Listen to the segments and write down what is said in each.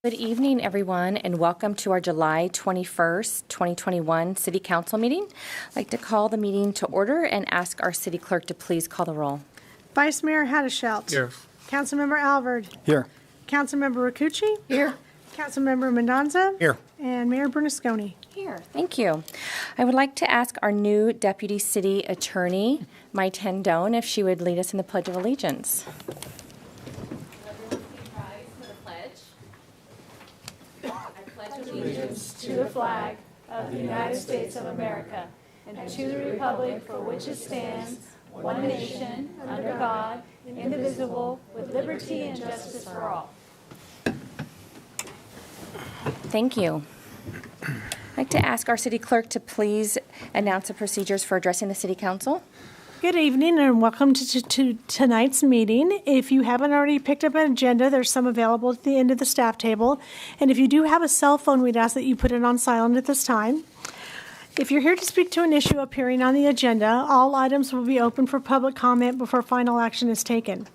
Good evening, everyone, and welcome to our July 21st, 2021 City Council meeting. I'd like to call the meeting to order and ask our city clerk to please call the roll. Vice Mayor Haddishelt. Here. Councilmember Alvord. Here. Councilmember Rakucci. Here. Councilmember Mendoza. Here. And Mayor Bernasconi. Here. Thank you. I would like to ask our new Deputy City Attorney, Mai Tendone, if she would lead us in the Pledge of Allegiance. Allegiance to the flag of the United States of America and to the republic for which it stands, one nation, under God, indivisible, with liberty and justice for all. Thank you. I'd like to ask our city clerk to please announce the procedures for addressing the City Council. Good evening and welcome to tonight's meeting. If you haven't already picked up an agenda, there's some available at the end of the staff table. And if you do have a cell phone, we'd ask that you put it on silent at this time. If you're here to speak to an issue appearing on the agenda, all items will be open for public comment before final action is taken.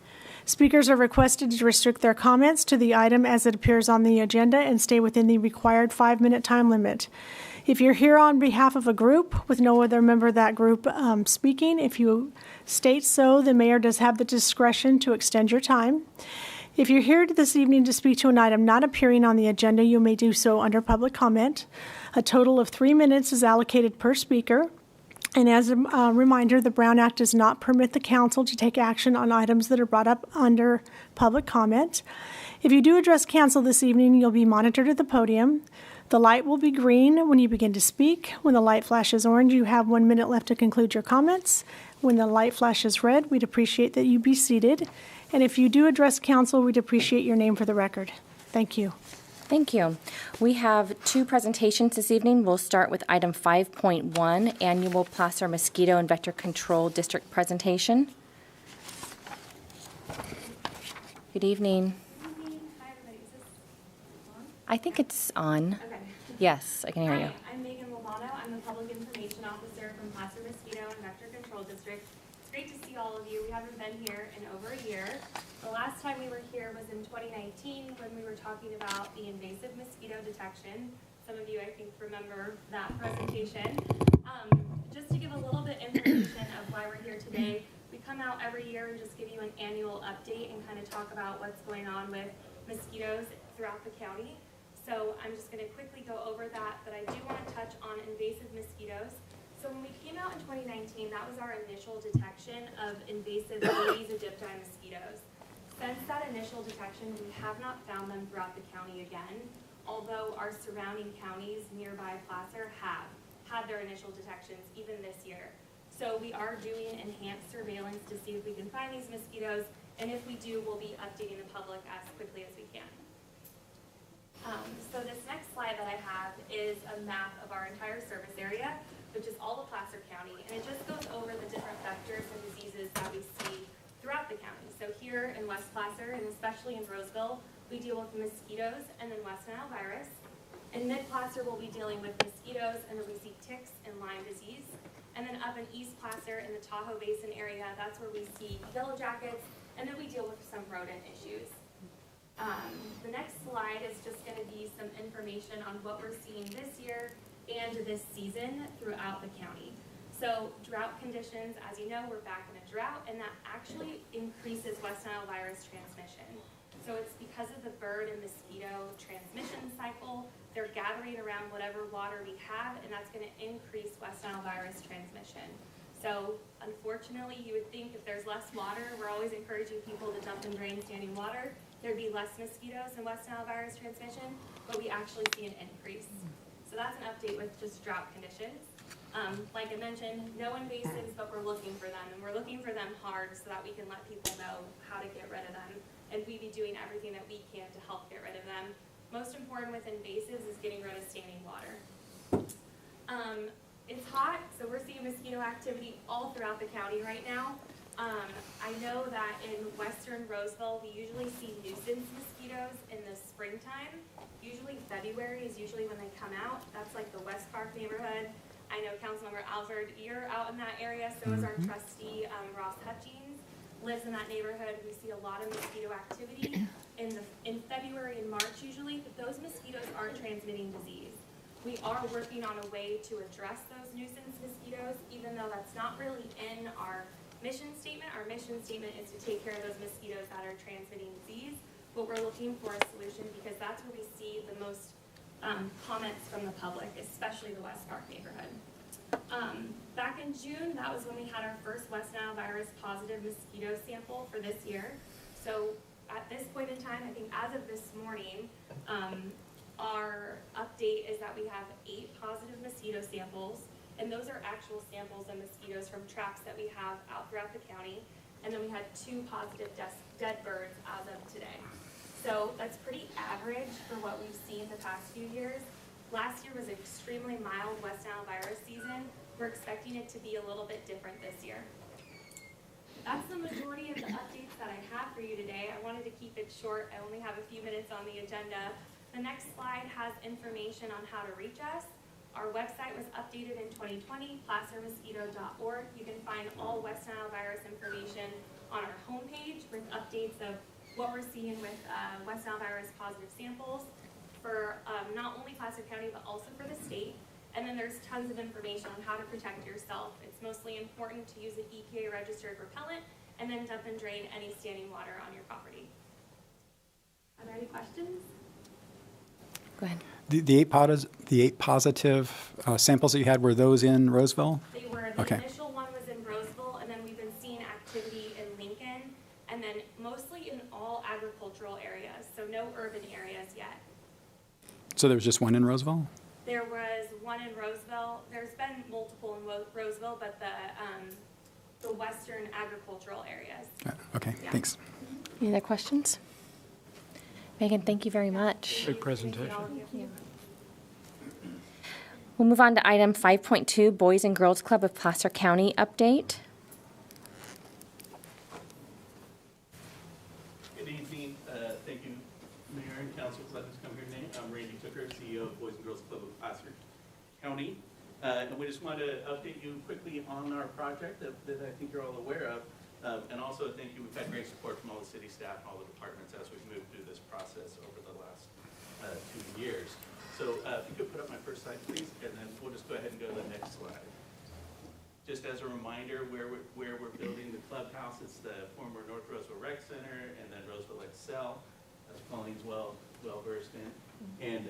Speakers are requested to restrict their comments to the item as it appears on the agenda and stay within the required 5-minute time limit. If you're here on behalf of a group with no other member of that group speaking, if you state so, the mayor does have the discretion to extend your time. If you're here this evening to speak to an item not appearing on the agenda, you may do so under public comment. A total of 3 minutes is allocated per speaker. And as a reminder, the Brown Act does not permit the council to take action on items that are brought up under public comment. If you do address council this evening, you'll be monitored at the podium. The light will be green when you begin to speak. When the light flashes orange, you have 1 minute left to conclude your comments. When the light flashes red, we'd appreciate that you be seated. And if you do address council, we'd appreciate your name for the record. Thank you. Thank you. We have 2 presentations this evening. We'll start with item 5.1, Annual Placer Mosquito and Vector Control District Presentation. Good evening. Hi, everybody. Is this on? I think it's on. Okay. Yes, I can hear you. Hi, I'm Megan Lobano. I'm the Public Information Officer from Placer Mosquito and Vector Control District. It's great to see all of you. We haven't been here in over a year. The last time we were here was in 2019 when we were talking about the invasive mosquito detection. Some of you, I think, remember that presentation. Just to give a little bit information of why we're here today, we come out every year and just give you an annual update and kind of talk about what's going on with mosquitoes throughout the county. So I'm just going to quickly go over that, but I do want to touch on invasive mosquitoes. So when we came out in 2019, that was our initial detection of invasive Aedes aegypti mosquitoes. Since that initial detection, we have not found them throughout the county again, although our surrounding counties nearby Placer have had their initial detections even this year. So we are doing enhanced surveillance to see if we can find these mosquitoes, and if we do, we'll be updating the public as quickly as we can. So this next slide that I have is a map of our entire service area, which is all of Placer County, and it just goes over the different vectors and diseases that we see throughout the county. So here in West Placer, and especially in Roseville, we deal with mosquitoes and then West Nile virus. In Mid Placer, we'll be dealing with mosquitoes, and then we see ticks and Lyme disease. And then up in East Placer in the Tahoe Basin area, that's where we see yellow jackets, and then we deal with some rodent issues. The next slide is just going to be some information on what we're seeing this year and this season throughout the county. So drought conditions, as you know, we're back in a drought, and that actually increases West Nile virus transmission. So it's because of the bird and mosquito transmission cycle. They're gathering around whatever water we have, and that's going to increase West Nile virus transmission. So unfortunately, you would think if there's less water, we're always encouraging people to dump in drain standing water, there'd be less mosquitoes and West Nile virus transmission, but we actually see an increase. So that's an update with just drought conditions. Like I mentioned, no invasives, but we're looking for them, and we're looking for them hard so that we can let people know how to get rid of them, and we be doing everything that we can to help get rid of them. Most important with invasives is getting rid of standing water. It's hot, so we're seeing mosquito activity all throughout the county right now. I know that in western Roseville, we usually see nuisance mosquitoes in the springtime. Usually February is usually when they come out. That's like the West Park neighborhood. I know Councilmember Alvord, you're out in that area, so is our trustee, Ross Hutchings, lives in that neighborhood. We see a lot of mosquito activity in February and March usually, but those those mosquitoes are transmitting disease. We are working on a way to address those nuisance mosquitoes, even though that's not really in our mission statement. Our mission statement is to take care of those mosquitoes that are transmitting disease, but we're looking for a solution because that's where we see the most comments from the public, especially the West Park neighborhood. Back in June, that was when we had our first West Nile virus positive mosquito sample for this year. So at this point in time, I think as of this morning, our update is that we have 8 positive mosquito samples, and those are actual samples of mosquitoes from traps that we have out throughout the county. And then we had 2 positive dead birds as of today. So that's pretty average for what we've seen the past few years. Last year was an extremely mild West Nile virus season. We're expecting it to be a little bit different this year. That's the majority of the updates that I have for you today. I wanted to keep it short. I only have a few minutes on the agenda. The next slide has information on how to reach us. Our website was updated in 2020, placermosquito.org. You can find all West Nile virus information on our homepage with updates of what we're seeing with West Nile virus positive samples for not only Placer County, but also for the state. And then there's tons of information on how to protect yourself. It's mostly important to use an EPA registered repellent and then dump and drain any standing water on your property. Are there any questions? Go ahead. The eight positive samples that you had, were those in Roseville? They were. The Okay. initial one was in Roseville, and then we've been seeing activity in Lincoln, and then mostly in all agricultural areas, so no urban areas yet. So there was just one in Roseville? There was one in Roseville. There's been multiple in Roseville, but the western agricultural areas. Okay, Yeah. thanks. Any other questions? Megan, thank you very much. Great presentation. We'll move on to item 5.2, Boys and Girls Club of Placer County update. Good evening. Thank you, Mayor and Council, for letting us come here today. I'm Randy Tooker, CEO of Boys and Girls Club of Placer County. And we just wanted to update you quickly on our project that I think you're all aware of. And also thank you, we've had great support from all the city staff and all the departments as we've moved through this process over the last 2 years. So if you could put up my first slide, please, and then we'll just go ahead and go to the next slide. Just as a reminder, where we're building the clubhouse, it's the former North Roseville Rec Center and then Roseville Excel, as Pauline's well versed in, and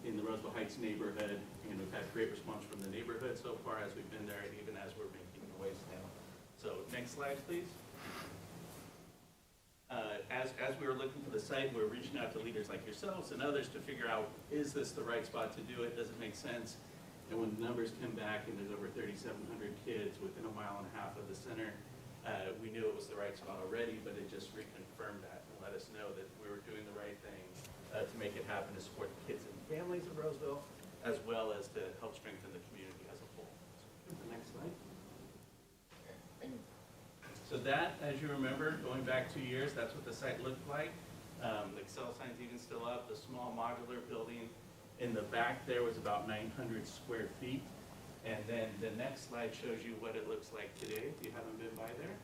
in the Roseville Heights neighborhood. And we've had great response from the neighborhood so far as we've been there, and even as we're making noise now. So next slide, please. As we were looking for the site, we were reaching out to leaders like yourselves and others to figure out, is this the right spot to do it? Does it make sense? And when the numbers come back and there's over 3,700 kids within a mile and a half of the center, we knew it was the right spot already, but it just reconfirmed that and let us know that we were doing the right thing to make it happen, to support the kids and families of Roseville, as well as to help strengthen the community as a whole. So the next slide. So that, as you remember, going back 2 years, that's what the site looked like. The Excel sign's even still up. The small modular building in the back there was about 900 square feet. And then the next slide shows you what it looks like today, if you haven't been by there.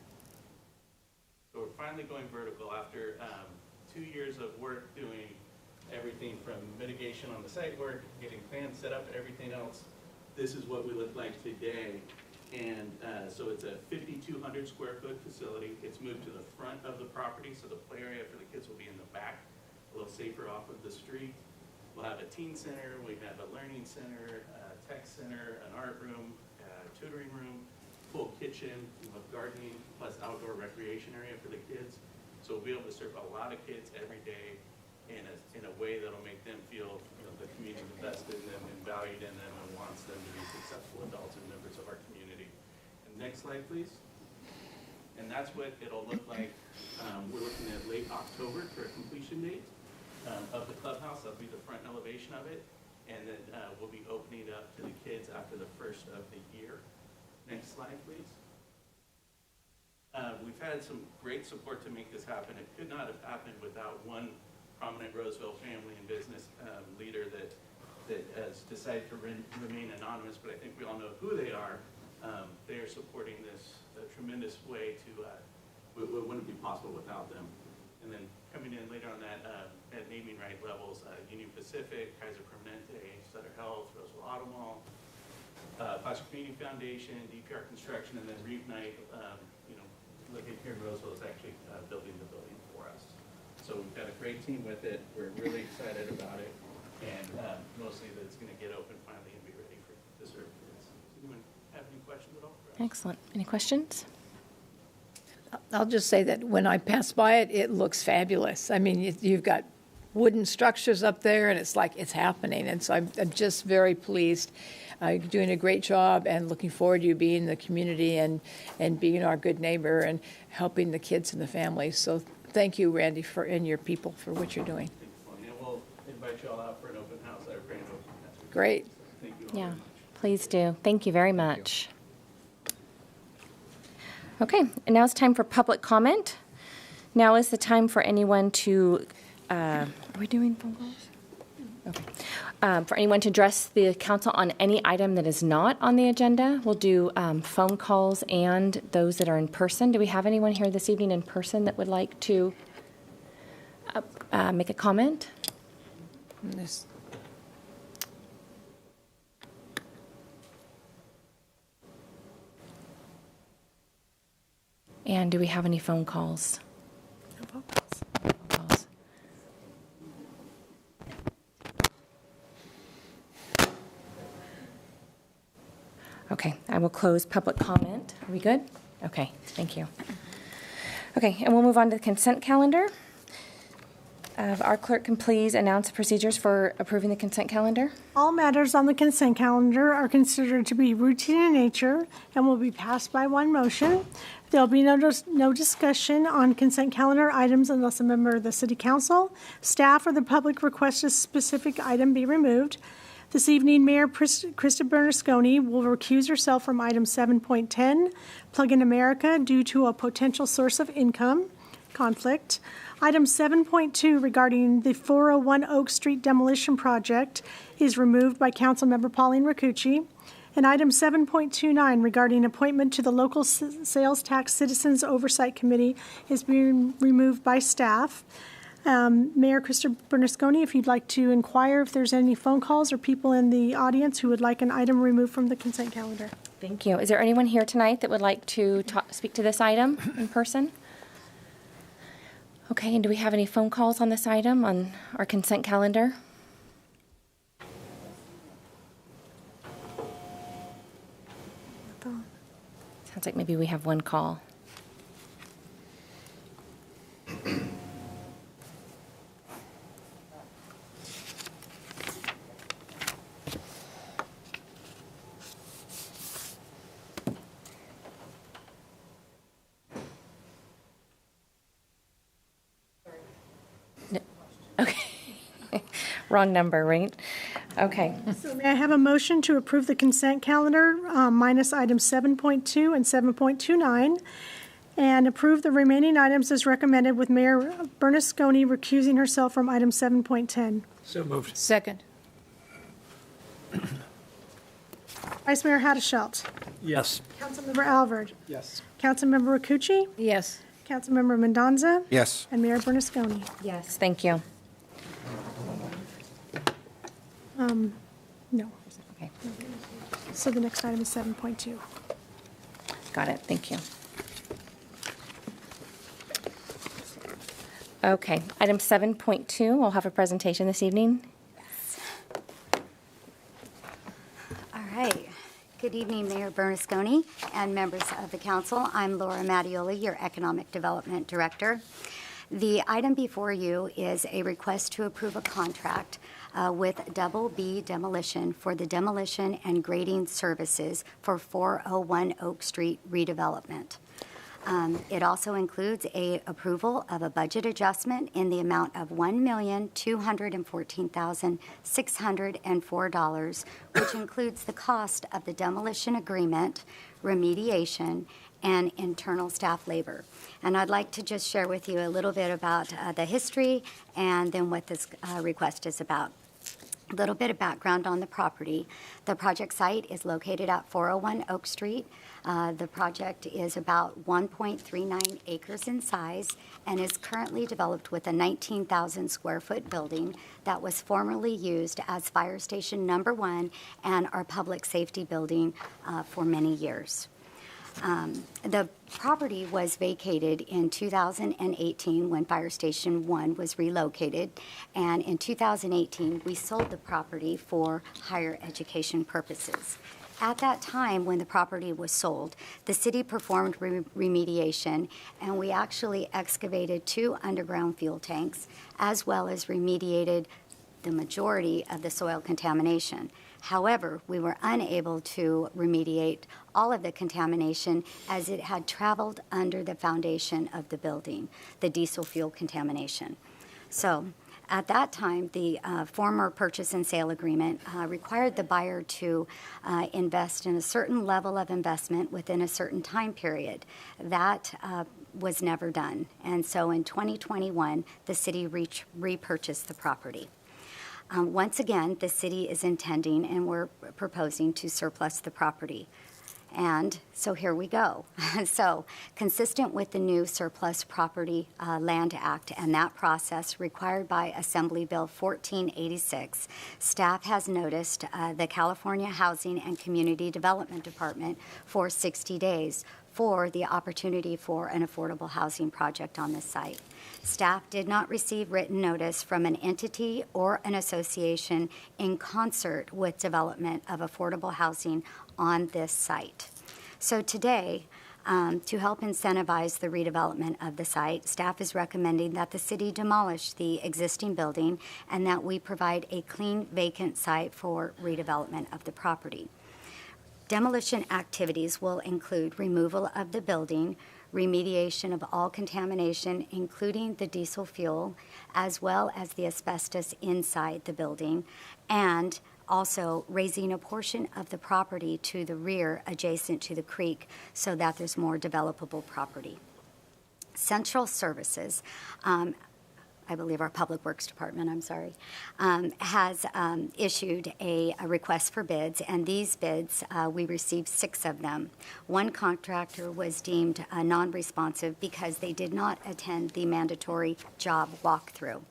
So we're finally going vertical after 2 years of work doing everything from mitigation on the site work, getting plans set up, and everything else. This is what we look like today. And so it's a 5,200 square foot facility. It's moved to the front of the property, so the play area for the kids will be in the back, a little safer off of the street. We'll have a teen center, we have a learning center, a tech center, an art room, a tutoring room, full kitchen, we'll have gardening, plus outdoor recreation area for the kids. So we'll be able to serve a lot of kids every day in a way that'll make them feel, the community invested in them and valued in them and wants them to be successful adults and members of our community. And next slide, please. And that's what it'll look like. We're looking at late October for a completion date of the clubhouse. That'll be the front elevation of it. And then we'll be opening it up to the kids after the first of the year. Next slide, please. We've had some great support to make this happen. It could not have happened without one prominent Roseville family and business leader that has decided to remain anonymous, but I think we all know who they are. They are supporting this a tremendous way to, it wouldn't be possible without them. And then coming in later on that, at naming right levels, Union Pacific, Kaiser Permanente, Sutter Health, Roseville Auto Mall, Foster Community Foundation, DPR Construction, and then Reunite, looking here in Roseville is actually building the building for us. So we've got a great team with it. We're really excited about it, and mostly that it's going to get open finally and be ready to serve kids. Does anyone have any questions at all? Excellent. Any questions? I'll just say that when I pass by it, it looks fabulous. I mean, you've got wooden structures up there, and it's like it's happening. And so I'm just very pleased. You're doing a great job, and looking forward to you being in the community and being our good neighbor and helping the kids and the families. So thank you, Randy, and your people for what you're doing. And we'll invite you all out for an open house, our grand open house. Great. Thank you all Yeah, very much. please do. Thank you very much. Okay, and now it's time for public comment. Now is the time for anyone to, are we doing phone calls? Okay. For anyone to address the council on any item that is not on the agenda. We'll do phone calls and those that are in person. Do we have anyone here this evening in person that would like to make a comment? This- And do we have any phone calls? No phone calls. Okay, I will close public comment. Are we good? Okay, thank you. Okay, and we'll move on to the consent calendar. Our clerk can please announce the procedures for approving the consent calendar. All matters on the consent calendar are considered to be routine in nature and will be passed by one motion. There will be no discussion on consent calendar items unless a member of the City Council, staff, or the public requests a specific item be removed. This evening, Mayor Krista Bernasconi will recuse herself from item 7.10, Plug in America, due to a potential source of income conflict. Item 7.2 regarding the 401 Oak Street demolition project is removed by Councilmember Pauline Rakucci. And item 7.29 regarding appointment to the Local Sales Tax Citizens Oversight Committee is being removed by staff. Mayor Krista Bernasconi, if you'd like to inquire if there's any phone calls or people in the audience who would like an item removed from the consent calendar. Thank you. Is there anyone here tonight that would like to speak to this item in person? Okay, and do we have any phone calls on this item on our consent calendar? Sounds like maybe we have one call. No. Okay. Wrong number, right? Okay. So may I have a motion to approve the consent calendar minus items 7.2 and 7.29 and approve the remaining items as recommended with Mayor Bernasconi recusing herself from item 7.10. So moved. Second. Vice Mayor Haddashelt. Yes. Councilmember Alvord. Yes. Councilmember Rakucci. Yes. Councilmember Mendoza. Yes. And Mayor Bernasconi. Yes, thank you. No. Okay, So the next item is 7.2. got it. Thank you. Okay, item 7.2, we'll have a presentation this evening. All right. Good evening, Mayor Bernasconi and members of the council. I'm Laura Mattioli, your Economic Development Director. The item before you is a request to approve a contract with Double B Demolition for the demolition and grading services for 401 Oak Street redevelopment. It also includes a approval of a budget adjustment in the amount of $1,214,604, which includes the cost of the demolition agreement, remediation, and internal staff labor. And I'd like to just share with you a little bit about the history and then what this request is about. A little bit of background on the property. The project site is located at 401 Oak Street. The project is about 1.39 acres in size and is currently developed with a 19,000 square foot building that was formerly used as Fire Station Number 1 and our public safety building for many years. The property was vacated in 2018 when Fire Station 1 was relocated, and in 2018 we sold the property for higher education purposes. At that time, when the property was sold, the city performed remediation, and we actually excavated 2 underground fuel tanks, as well as remediated the majority of the soil contamination. However, we were unable to remediate all of the contamination as it had traveled under the foundation of the building, the diesel fuel contamination. So at that time, the former purchase and sale agreement required the buyer to invest in a certain level of investment within a certain time period. That was never done. And so in 2021, the city repurchased the property. Once again, the city is intending and we're proposing to surplus the property. And so here we go. So consistent with the new Surplus Property Land Act and that process required by Assembly Bill 1486, staff has noticed the California Housing and Community Development Department for 60 days for the opportunity for an affordable housing project on this site. Staff did not receive written notice from an entity or an association in concert with development of affordable housing on this site. So today, to help incentivize the redevelopment of the site, staff is recommending that the city demolish the existing building and that we provide a clean vacant site for redevelopment of the property. Demolition activities will include removal of the building, remediation of all contamination, including the diesel fuel, as well as the asbestos inside the building, and also raising a portion of the property to the rear adjacent to the creek so that there's more developable property. Central Services, I believe our Public Works Department, has issued a request for bids, and these bids, we received 6 of them. One contractor was deemed non-responsive because they did not attend the mandatory job walkthrough.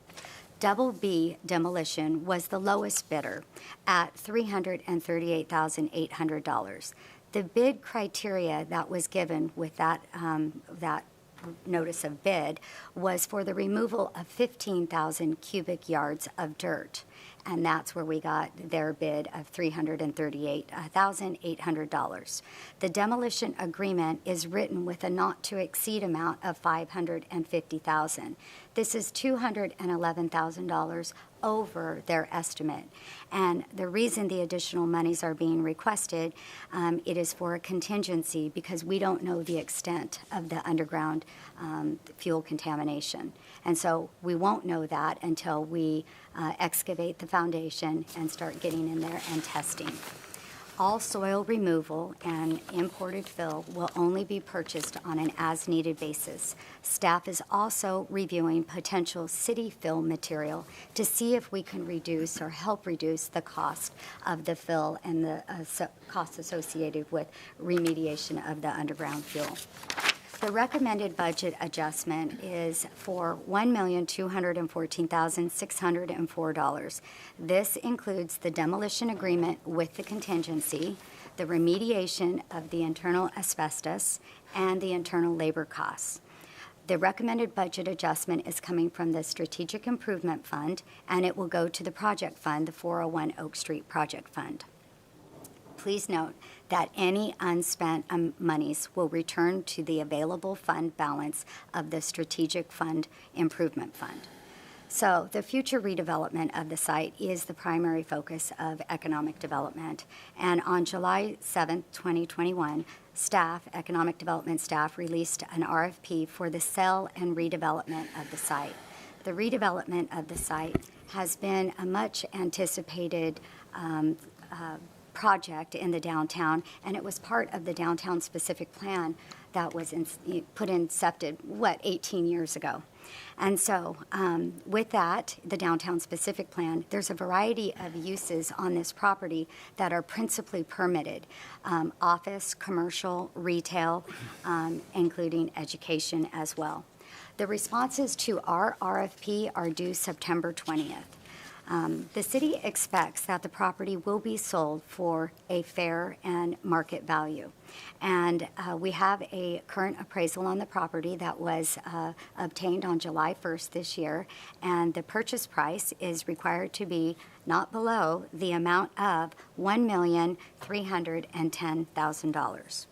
Double B Demolition was the lowest bidder at $338,800. The bid criteria that was given with that notice of bid was for the removal of 15,000 cubic yards of dirt. And that's where we got their bid of $338,800. The demolition agreement is written with a not-to-exceed amount of $550,000. This is $211,000 over their estimate. And the reason the additional monies are being requested, it is for a contingency because we don't know the extent of the underground fuel contamination. And so we won't know that until we excavate the foundation and start getting in there and testing. All soil removal and imported fill will only be purchased on an as-needed basis. Staff is also reviewing potential city fill material to see if we can reduce or help reduce the cost of the fill and the costs associated with remediation of the underground fuel. The recommended budget adjustment is for $1,214,604. This includes the demolition agreement with the contingency, the remediation of the internal asbestos, and the internal labor costs. The recommended budget adjustment is coming from the Strategic Improvement Fund, and it will go to the project fund, the 401 Oak Street Project Fund. Please note that any unspent monies will return to the available fund balance of the Strategic Fund Improvement Fund. So the future redevelopment of the site is the primary focus of economic development. And on July 7th, 2021, economic development staff released an RFP for the sale and redevelopment of the site. The redevelopment of the site has been a much anticipated project in the downtown, and it was part of the downtown specific plan that was incepted, 18 years ago. And so with that, the downtown specific plan, there's a variety of uses on this property that are principally permitted. Office, commercial, retail, including education as well. The responses to our RFP are due September 20th. The city expects that the property will be sold for a fair and market value. And we have a current appraisal on the property that was obtained on July 1st this year, and the purchase price is required to be not below the amount of $1,310,000.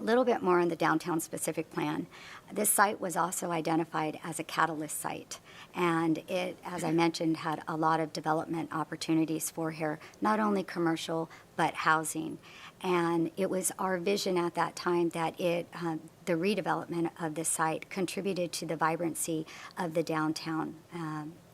A little bit more on the downtown specific plan. This site was also identified as a catalyst site, and it, as I mentioned, had a lot of development opportunities for here, not only commercial, but housing. And it was our vision at that time that the redevelopment of this site contributed to the vibrancy of the downtown,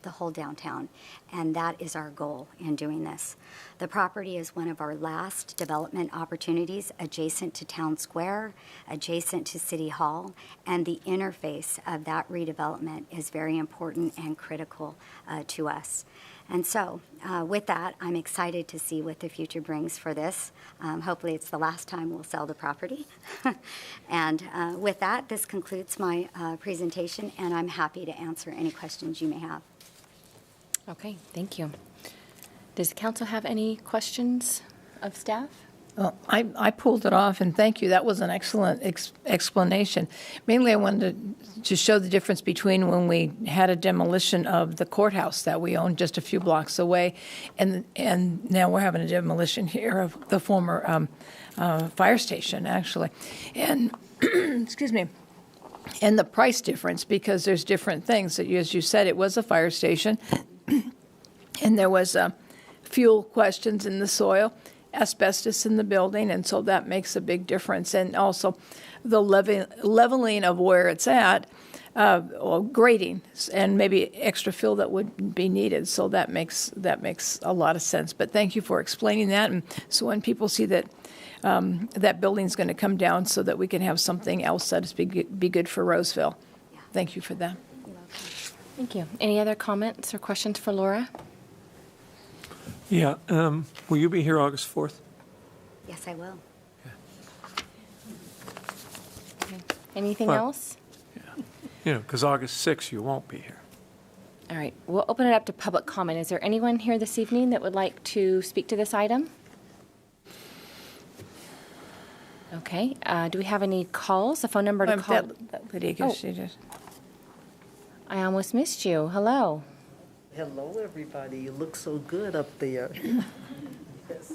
the whole downtown, and that is our goal in doing this. The property is one of our last development opportunities adjacent to Town Square, adjacent to City Hall, and the interface of that redevelopment is very important and critical to us. And so, with that, I'm excited to see what the future brings for this. Hopefully, it's the last time we'll sell the property. And with that, this concludes my presentation, and I'm happy to answer any questions you may have. Okay, thank you. Does the council have any questions of staff? Well, I pulled it off, and thank you. That was an excellent explanation. Mainly, I wanted to show the difference between when we had a demolition of the courthouse that we owned just a few blocks away, and now we're having a demolition here of the former fire station, actually. And, excuse me, and the price difference, because there's different things. As you said, it was a fire station, and there was fuel questions in the soil, asbestos in the building, and so that makes a big difference. And also the leveling of where it's at, or grading, and maybe extra fill that would be needed. So that makes a lot of sense. But thank you for explaining that. And so when people see that that building's going to come down, so that we can have something else that is be good for Roseville. Yeah. Thank you for that. You're welcome. Thank you. Any other comments or questions for Laura? Yeah, will you be here August 4th? Yes, I will. Okay. Anything Well- else? You know, because August 6th you won't be here. All right, we'll open it up to public comment. Is there anyone here this evening that would like to speak to this item? Okay, do we have any calls, a phone number to call? That Lydia gives you just. I almost missed you. Hello. Hello, everybody. You look so good up there. Yes.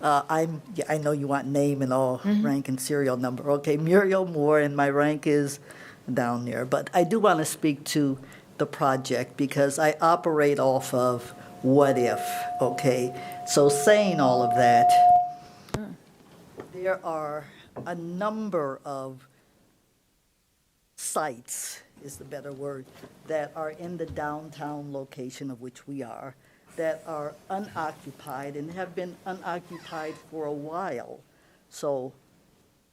I know you want name and all, rank and serial number. Okay, Muriel Moore, and my rank is down there. But I do want to speak to the project because I operate off of what if, okay? So saying all of that, there are a number of sites, is the better word, that are in the downtown location of which we are, that are unoccupied and have been unoccupied for a while. So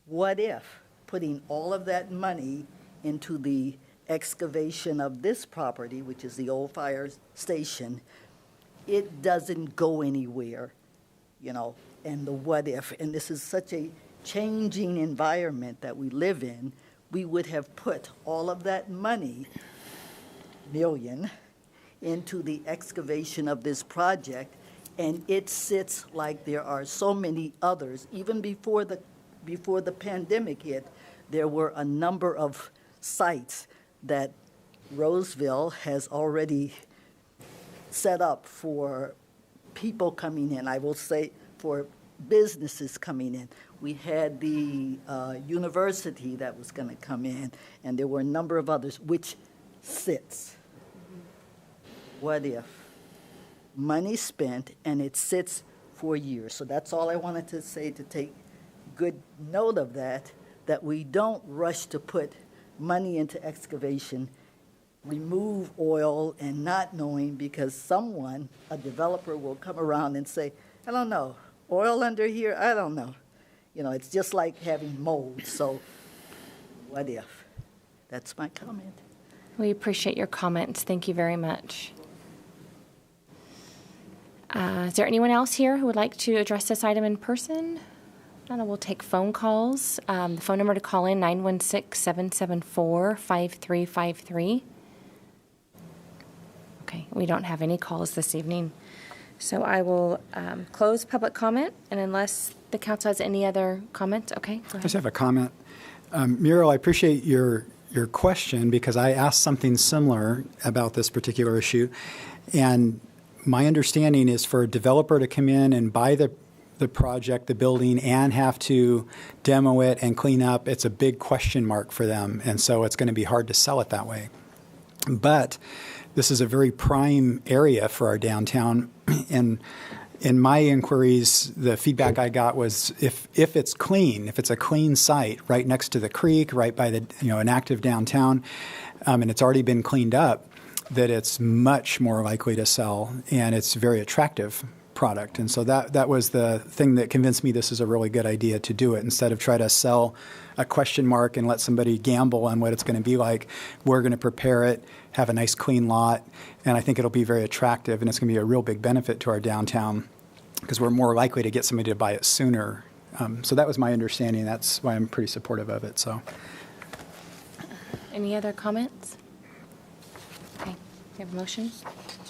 what if putting all of that money into the excavation of this property, which is the old fire station, it doesn't go anywhere, you know, and the what if, and this is such a changing environment that we live in, we would have put all of that money, million, into the excavation of this project, and it sits like there are so many others. Even before the pandemic hit, there were a number of sites that Roseville has already set up for people coming in. I will say for businesses coming in. We had the university that was going to come in, and there were a number of others, which sits. What if? Money spent, and it sits for years. So that's all I wanted to say, to take good note of that, that we don't rush to put money into excavation, remove oil, and not knowing, because someone, a developer, will come around and say, I don't know, oil under here, I don't know. You know, it's just like having mold, so what if? That's my comment. We appreciate your comments. Thank you very much. Is there anyone else here who would like to address this item in person? No, we'll take phone calls. The phone number to call in, 916-774-5353. Okay, we don't have any calls this evening. So I will close public comment, and unless the council has any other comments, okay, go I ahead. just have a comment. Muriel, I appreciate your question because I asked something similar about this particular issue. And my understanding is for a developer to come in and buy the project, the building, and have to demo it and clean up, it's a big question mark for them. And so it's going to be hard to sell it that way. But this is a very prime area for our downtown. And in my inquiries, the feedback I got was if it's clean, if it's a clean site right next to the creek, right by the an active downtown, and it's already been cleaned up, that it's much more likely to sell, and it's very attractive product. And so that was the thing that convinced me this is a really good idea to do it. Instead of try to sell a question mark and let somebody gamble on what it's going to be like, we're going to prepare it, have a nice clean lot, and I think it'll be very attractive, and it's going to be a real big benefit to our downtown because we're more likely to get somebody to buy it sooner. So that was my understanding. That's why I'm pretty supportive of it. So, Any other comments? Okay, you have a motion?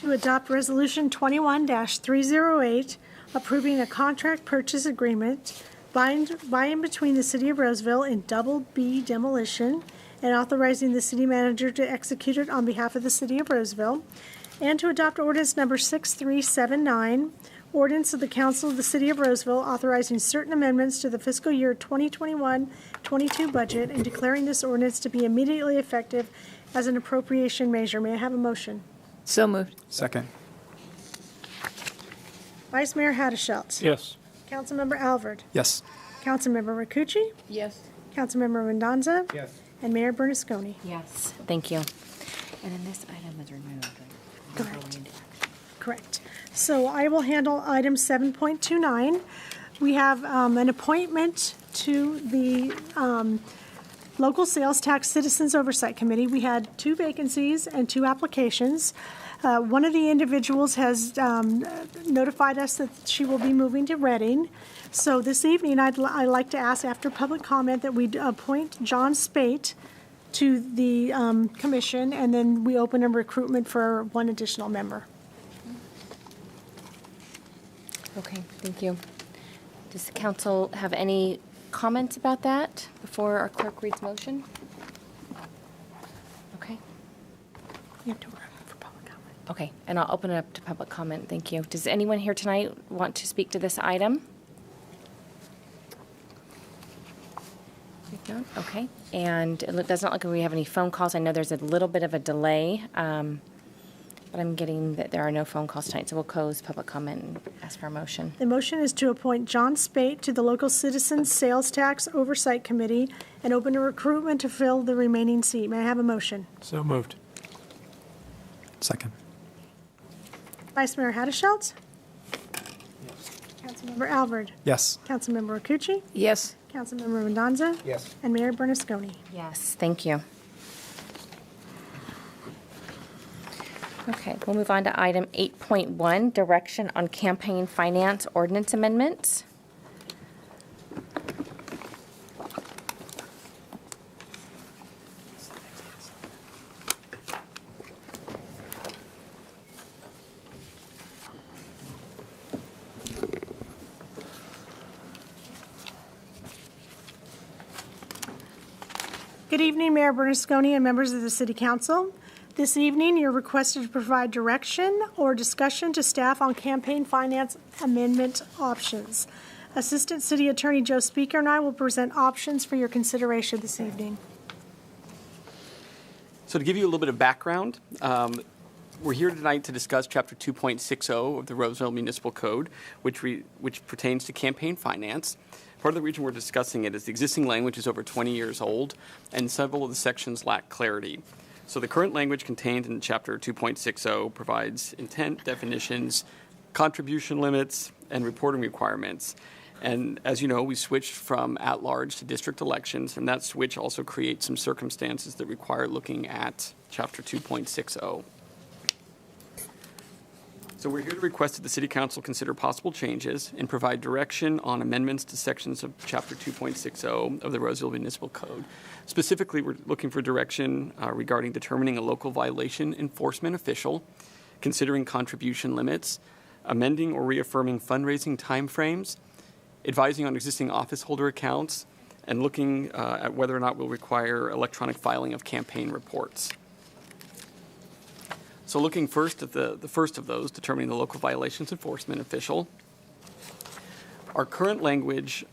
To adopt Resolution 21-308, approving a contract purchase agreement by and between the City of Roseville and Double B Demolition, and authorizing the city manager to execute it on behalf of the City of Roseville, and to adopt ordinance number 6379, ordinance of the Council of the City of Roseville authorizing certain amendments to the fiscal year 2021-22 budget and declaring this ordinance to be immediately effective as an appropriation measure. May I have a motion? So moved. second. Vice Mayor Haddashelt. Yes. Councilmember Alvord. Yes. Councilmember Rakucci. Yes. Councilmember Mendoza. Yes. And Mayor Bernasconi. Yes. Thank you. And then this item is removed, right? Correct. Correct. So I will handle item 7.29. We have an appointment to the Local Sales Tax Citizens Oversight Committee. We had 2 vacancies and 2 applications. One of the individuals has notified us that she will be moving to Reading. So this evening, I'd like to ask, after public comment, that we appoint John Spate to the commission, and then we open a recruitment for 1 additional member. Okay, thank you. Does the council have any comments about that before our clerk reads motion? Okay. You have to run for public comment. Okay, and I'll open it up to public comment. Thank you. Does anyone here tonight want to speak to this item? If not, okay. And it doesn't look like we have any phone calls. I know there's a little bit of a delay, but I'm getting that there are no phone calls tonight, so we'll close public comment and ask for a motion. The motion is to appoint John Spate to the Local Citizens Sales Tax Oversight Committee and open a recruitment to fill the remaining seat. May I have a motion? So moved. Second. Vice Mayor Haddashelt? Councilmember Alvord? Yes. Councilmember Rakucci? Yes. Councilmember Mendoza? Yes. And Mayor Bernasconi. Yes, thank you. Okay, we'll move on to item 8.1, direction on campaign finance ordinance amendments. Good evening, Mayor Bernasconi and members of the City Council. This evening, you're requested to provide direction or discussion to staff on campaign finance amendment options. Assistant City Attorney Joe Speaker and I will present options for your consideration this evening. So to give you a little bit of background, we're here tonight to discuss Chapter 2.60 of the Roseville Municipal Code, which pertains to campaign finance. Part of the reason we're discussing it is the existing language is over 20 years old, and several of the sections lack clarity. So the current language contained in Chapter 2.60 provides intent, definitions, contribution limits, and reporting requirements. And as you know, we switched from at-large to district elections, and that switch also creates some circumstances that require looking at Chapter 2.60. So we're here to request that the City Council consider possible changes and provide direction on amendments to sections of Chapter 2.60 of the Roseville Municipal Code. Specifically, we're looking for direction regarding determining a local violation enforcement official, considering contribution limits, amending or reaffirming fundraising timeframes, advising on existing office holder accounts, and looking at whether or not we'll require electronic filing of campaign reports. So looking first at the first of those, determining the local violations enforcement official, our current language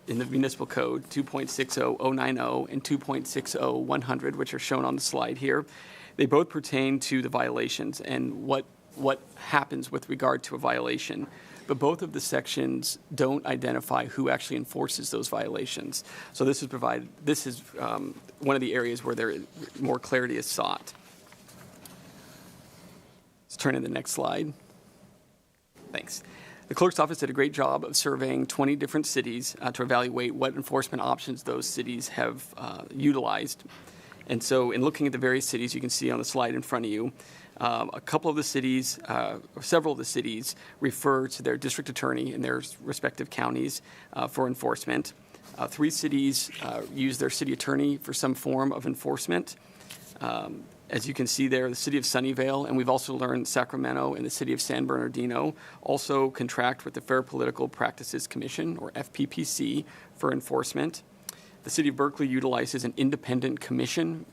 in the municipal code, 2.60090 and 2.60100, which are shown on the slide here, they both pertain to the violations and what happens with regard to a violation. But both of the sections don't identify who actually enforces those violations. So this is one of the areas where more clarity is sought. Let's turn to the next slide. Thanks. The clerk's office did a great job of surveying 20 different cities to evaluate what enforcement options those cities have utilized. And so in looking at the various cities, you can see on the slide in front of you, a couple of the cities, or several of the cities, refer to their district attorney in their respective counties for enforcement. 3 cities use their city attorney for some form of enforcement. As you can see there, the city of Sunnyvale, and we've also learned Sacramento and the city of San Bernardino also contract with the Fair Political Practices Commission, or FPPC, for enforcement. The city of Berkeley utilizes an independent commission,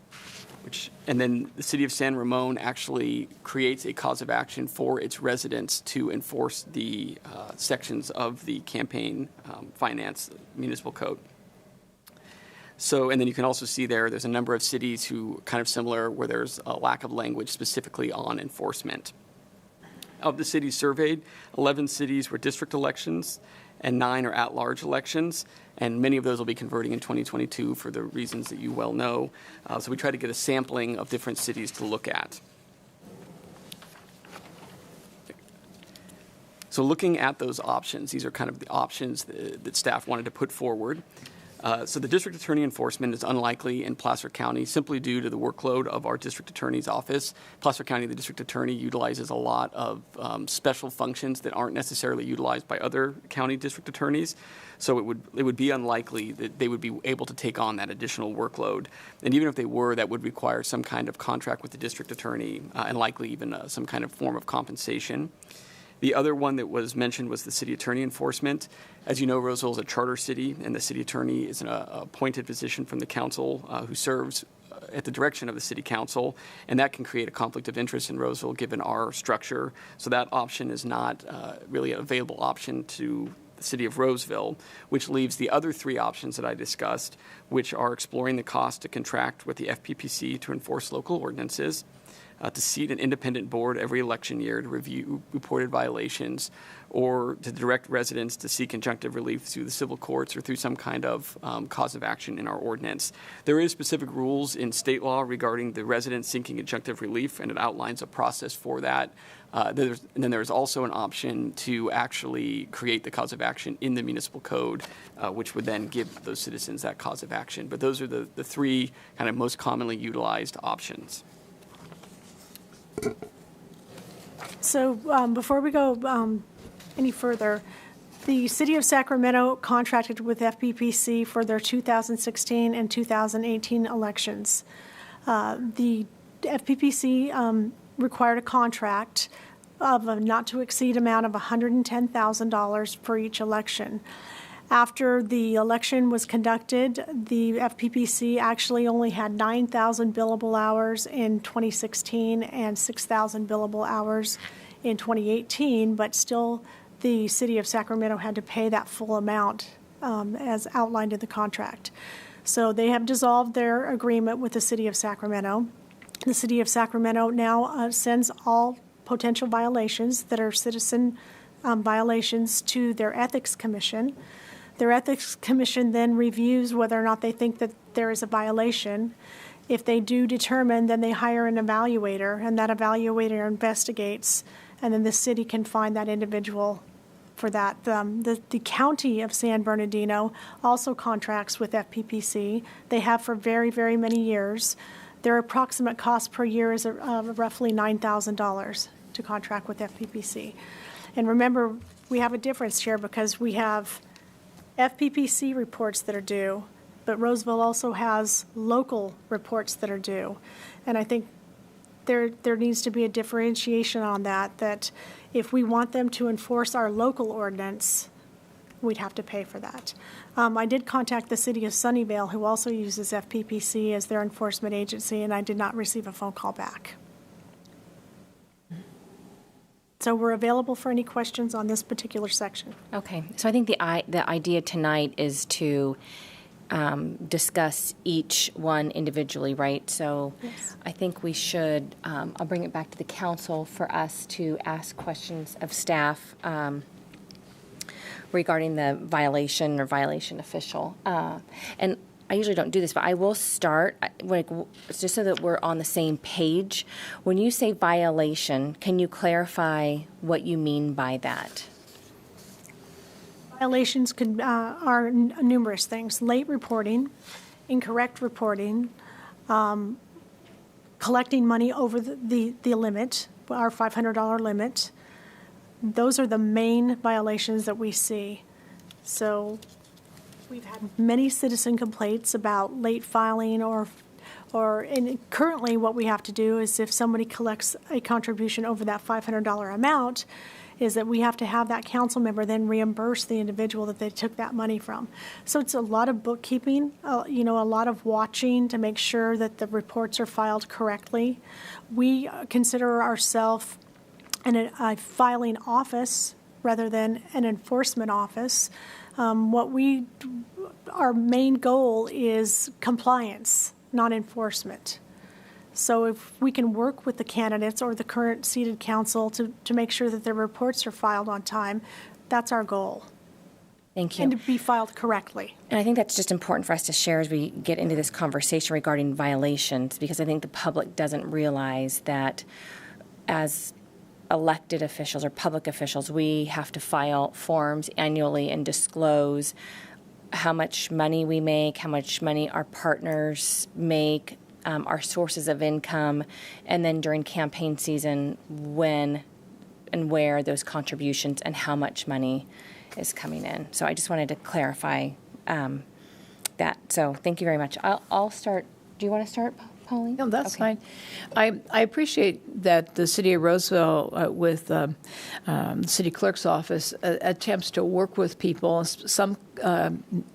and then the city of San Ramon actually creates a cause of action for its residents to enforce the sections of the campaign finance municipal code. So, and then you can also see there's a number of cities who kind of similar where there's a lack of language specifically on enforcement. Of the cities surveyed, 11 cities were district elections and 9 are at-large elections, and many of those will be converting in 2022 for the reasons that you well know. So we try to get a sampling of different cities to look at. So looking at those options, these are kind of the options that staff wanted to put forward. So the district attorney enforcement is unlikely in Placer County simply due to the workload of our district attorney's office. Placer County, the district attorney utilizes a lot of special functions that aren't necessarily utilized by other county district attorneys. So it would be unlikely that they would be able to take on that additional workload. And even if they were, that would require some kind of contract with the district attorney and likely even some kind of form of compensation. The other one that was mentioned was the city attorney enforcement. As you know, Roseville is a charter city, and the city attorney is an appointed position from the council who serves at the direction of the city council, and that can create a conflict of interest in Roseville given our structure. So that option is not really an available option to the city of Roseville, which leaves the other 3 options that I discussed, which are exploring the cost to contract with the FPPC to enforce local ordinances, to seat an independent board every election year to review reported violations, or to direct residents to seek injunctive relief through the civil courts or through some kind of cause of action in our ordinance. There is specific rules in state law regarding the residents seeking injunctive relief, and it outlines a process for that. And then there's also an option to actually create the cause of action in the municipal code, which would then give those citizens that cause of action. But those are the 3 kind of most commonly utilized options. So before we go any further, the City of Sacramento contracted with FPPC for their 2016 and 2018 elections. The FPPC required a contract of a not-to-exceed amount of $110,000 for each election. After the election was conducted, the FPPC actually only had 9,000 billable hours in 2016 and 6,000 billable hours in 2018, but still the City of Sacramento had to pay that full amount as outlined in the contract. So they have dissolved their agreement with the City of Sacramento. The City of Sacramento now sends all potential violations that are citizen violations to their Ethics Commission. Their Ethics Commission then reviews whether or not they think that there is a violation. If they do determine, then they hire an evaluator, and that evaluator investigates, and then the city can fine that individual for that. The county of San Bernardino also contracts with FPPC. They have for very, very many years. Their approximate cost per year is roughly $9,000 to contract with FPPC. And remember, we have a difference here because we have FPPC reports that are due, but Roseville also has local reports that are due. And I think there needs to be a differentiation on that if we want them to enforce our local ordinance, we'd have to pay for that. I did contact the city of Sunnyvale, who also uses FPPC as their enforcement agency, and I did not receive a phone call back. So we're available for any questions on this particular section. Okay, so I think the idea tonight is to discuss each one individually, right? So Yes. I think we should, I'll bring it back to the council for us to ask questions of staff regarding the violation or violation official. And I usually don't do this, but I will start, just so that we're on the same page. When you say violation, can you clarify what you mean by that? Violations are numerous things: late reporting, incorrect reporting, collecting money over the limit, our $500 limit. Those are the main violations that we see. So we've had many citizen complaints about late filing and currently what we have to do is if somebody collects a contribution over that $500 amount, is that we have to have that council member then reimburse the individual that they took that money from. So it's a lot of bookkeeping, a lot of watching to make sure that the reports are filed correctly. We consider ourselves a filing office rather than an enforcement office. Our main goal is compliance, not enforcement. So if we can work with the candidates or the current seated council to make sure that their reports are filed on time, that's our goal. Thank you. And to be filed correctly. And I think that's just important for us to share as we get into this conversation regarding violations, because I think the public doesn't realize that as elected officials or public officials, we have to file forms annually and disclose how much money we make, how much money our partners make, our sources of income, and then during campaign season, when and where those contributions and how much money is coming in. So I just wanted to clarify that. So thank you very much. I'll start. Do you want to start, Pauline? No, that's Okay. fine. I appreciate that the city of Roseville, with the city clerk's office, attempts to work with people. Some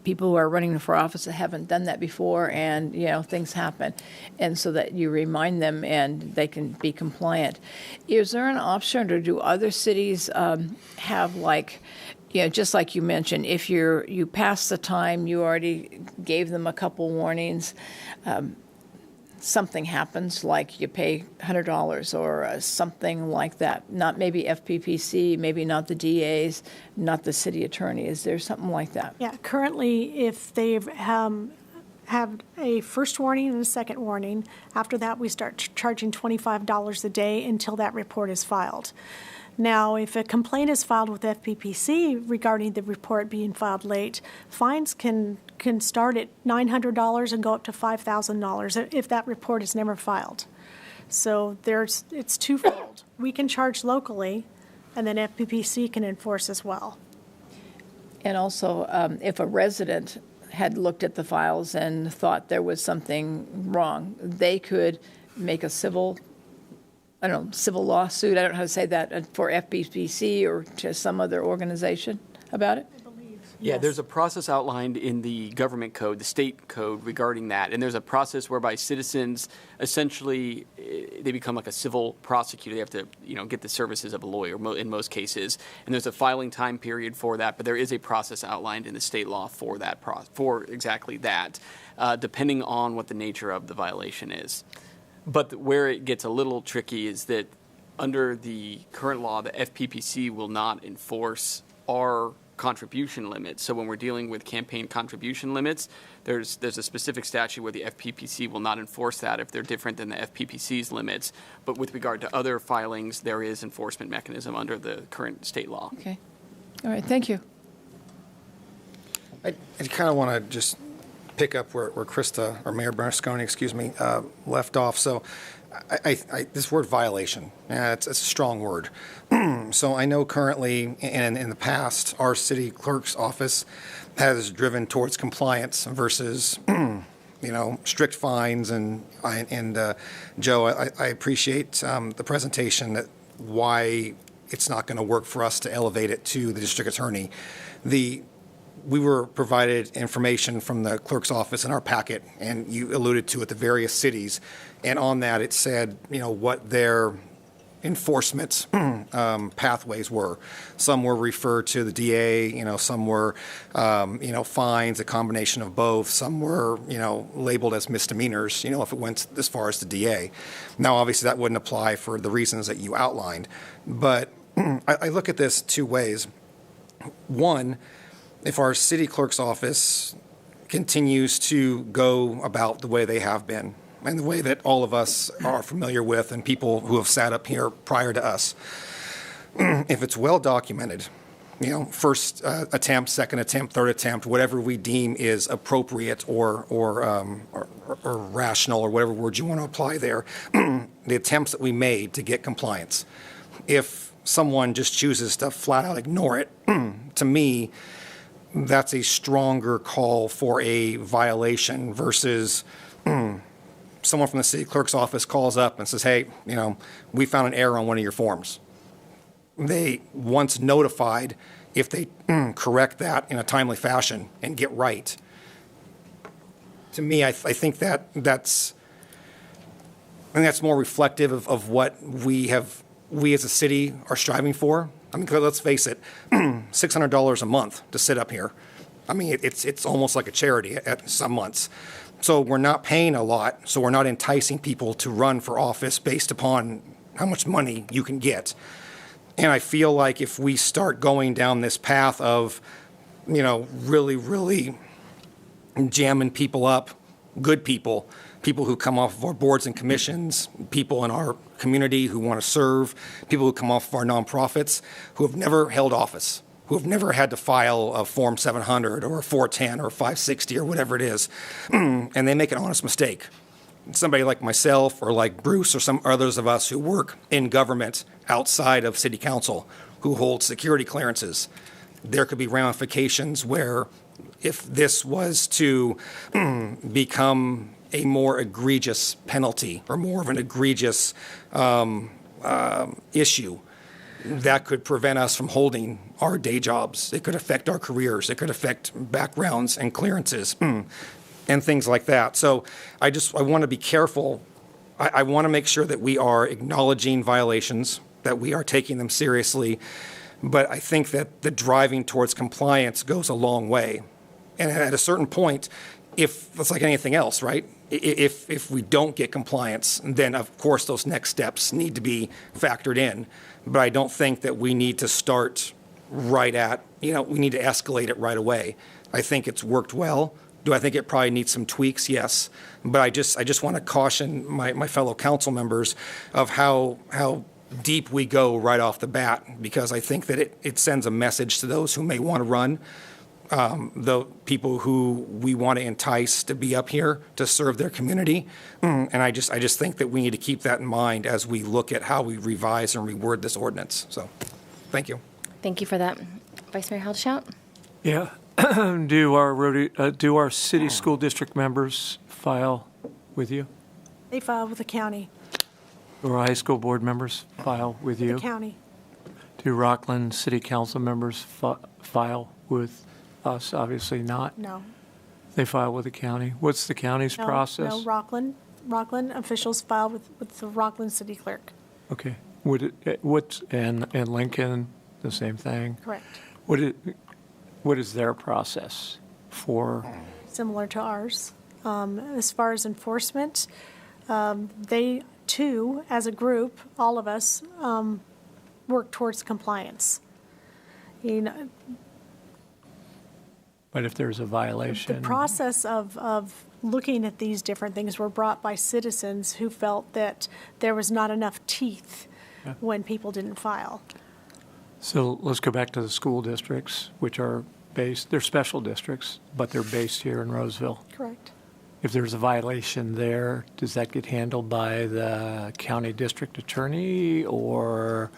people who are running for office that haven't done that before, and things happen, and so that you remind them and they can be compliant. Is there an option, or do other cities have just like you mentioned, if you pass the time, you already gave them a couple warnings. Something happens, like you pay $100 or something like that. Not maybe FPPC, maybe not the DAs, not the city attorney. Is there something like that? Yeah, currently, if they have a first warning and a second warning, after that we start charging $25 a day until that report is filed. Now, if a complaint is filed with FPPC regarding the report being filed late, fines can start at $900 and go up to $5,000 if that report is never filed. So it's twofold. We can charge locally, and then FPPC can enforce as well. And also, if a resident had looked at the files and thought there was something wrong, they could make a civil lawsuit, I don't know how to say that, for FPPC or to some other organization about it? Yeah, there's a process outlined in the government code, the state code, regarding that. And there's a process whereby citizens essentially, they become like a civil prosecutor. They have to, get the services of a lawyer in most cases. And there's a filing time period for that. But there is a process outlined in the state law for that, for exactly that, depending on what the nature of the violation is. But where it gets a little tricky is that under the current law, the FPPC will not enforce our contribution limits. So when we're dealing with campaign contribution limits, there's a specific statute where the FPPC will not enforce that if they're different than the FPPC's limits. But with regard to other filings, there is enforcement mechanism under the current state law. Okay. All right, thank you. I kind of want to just pick up where Krista, or Mayor Bernasconi, left off. So this word violation, it's a strong word. So I know currently and in the past, our city clerk's office has driven towards compliance versus, strict fines. And Joe, I appreciate the presentation that why it's not going to work for us to elevate it to the district attorney. We were provided information from the clerk's office in our packet, and you alluded to it, the various cities. And on that, it said, what their enforcement pathways were. Some were referred to the DA, some were, fines, a combination of both. Some were, labeled as misdemeanors, if it went as far as the DA. Now, obviously, that wouldn't apply for the reasons that you outlined. But I look at this two ways. One, if our city clerk's office continues to go about the way they have been, and the way that all of us are familiar with, and people who have sat up here prior to us, if it's well documented, first attempt, second attempt, third attempt, whatever we deem is appropriate or rational, or whatever word you want to apply there, the attempts that we made to get compliance. If someone just chooses to flat out ignore it, to me, that's a stronger call for a violation versus someone from the city clerk's office calls up and says, hey, we found an error on one of your forms. They once notified, if they correct that in a timely fashion and get right. To me, I think that's more reflective of what we as a city are striving for. I mean, let's face it, $600 a month to sit up here. I mean, it's almost like a charity at some months. So we're not paying a lot, so we're not enticing people to run for office based upon how much money you can get. And I feel like if we start going down this path of, really, really jamming people up, good people who come off of our boards and commissions, people in our community who want to serve, people who come off of our nonprofits, who have never held office, who have never had to file a Form 700 or a 410 or a 560 or whatever it is, and they make an honest mistake. Somebody like myself or like Bruce or some others of us who work in government outside of city council, who hold security clearances, there could be ramifications where if this was to become a more egregious penalty or more of an egregious issue, that could prevent us from holding our day jobs. It could affect our careers. It could affect backgrounds and clearances and things like that. So I want to be careful. I want to make sure that we are acknowledging violations, that we are taking them seriously. But I think that the driving towards compliance goes a long way. And at a certain point, if it's like anything else, right? If we don't get compliance, then of course those next steps need to be factored in. But I don't think that we need to start right at, we need to escalate it right away. I think it's worked well. Do I think it probably needs some tweaks? Yes. But I just want to caution my fellow council members of how deep we go right off the bat, because I think that it sends a message to those who may want to run, the people who we want to entice to be up here to serve their community. And I just think that we need to keep that in mind as we look at how we revise and reword this ordinance. So, thank you. Thank you for that. Vice Mayor Haldeshout? Yeah. Do our city school district members file with you? They file with the county. Do our high school board members file with you? The county. Do Rockland city council members file with us? Obviously not. No. They file with the county. What's the county's process? No, Rockland officials file with the Rockland city clerk. Okay. And Lincoln, the same thing? Correct. What is their process for? Similar to ours. As far as enforcement, they too, as a group, all of us, work towards compliance. But if there's a violation? The process of looking at these different things were brought by citizens who felt that there was not enough teeth when people didn't file. So let's go back to the school districts, which are they're special districts, but they're based here in Roseville. Correct. If there's a violation there, does that get handled by the county district attorney or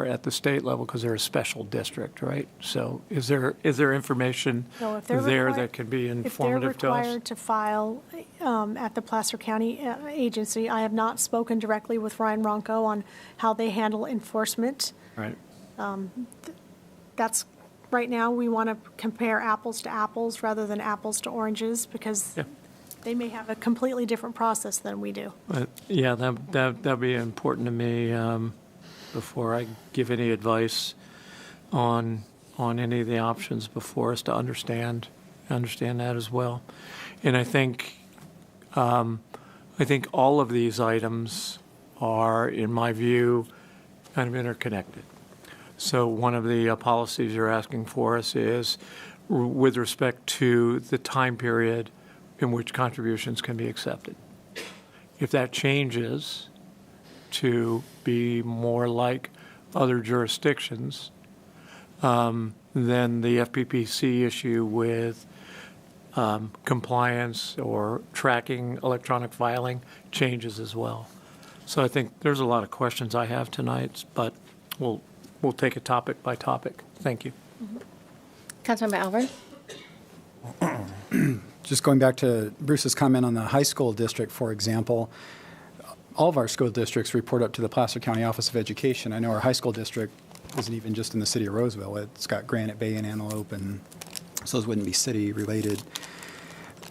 at the state level, because they're a special district, right? So is there information No, if they're there required- that can be If they're informative to us? required to file at the Placer County agency, I have not spoken directly with Ryan Ronco on how they handle enforcement. Right. That's, right now, we want to compare apples to apples rather than apples to oranges, because Yeah. they may have a completely different process than we do. But, yeah, that'd be important to me before I give any advice on any of the options before us to understand that as well. And I think all of these items are, in my view, kind of interconnected. So one of the policies you're asking for us is with respect to the time period in which contributions can be accepted. If that changes to be more like other jurisdictions, then the FPPC issue with compliance or tracking electronic filing changes as well. So I think there's a lot of questions I have tonight, but we'll take it topic by topic. Thank you. Councilmember Alver? Just going back to Bruce's comment on the high school district, for example, all of our school districts report up to the Placer County Office of Education. I know our high school district isn't even just in the city of Roseville. It's got Granite Bay and Antelope, and so those wouldn't be city-related.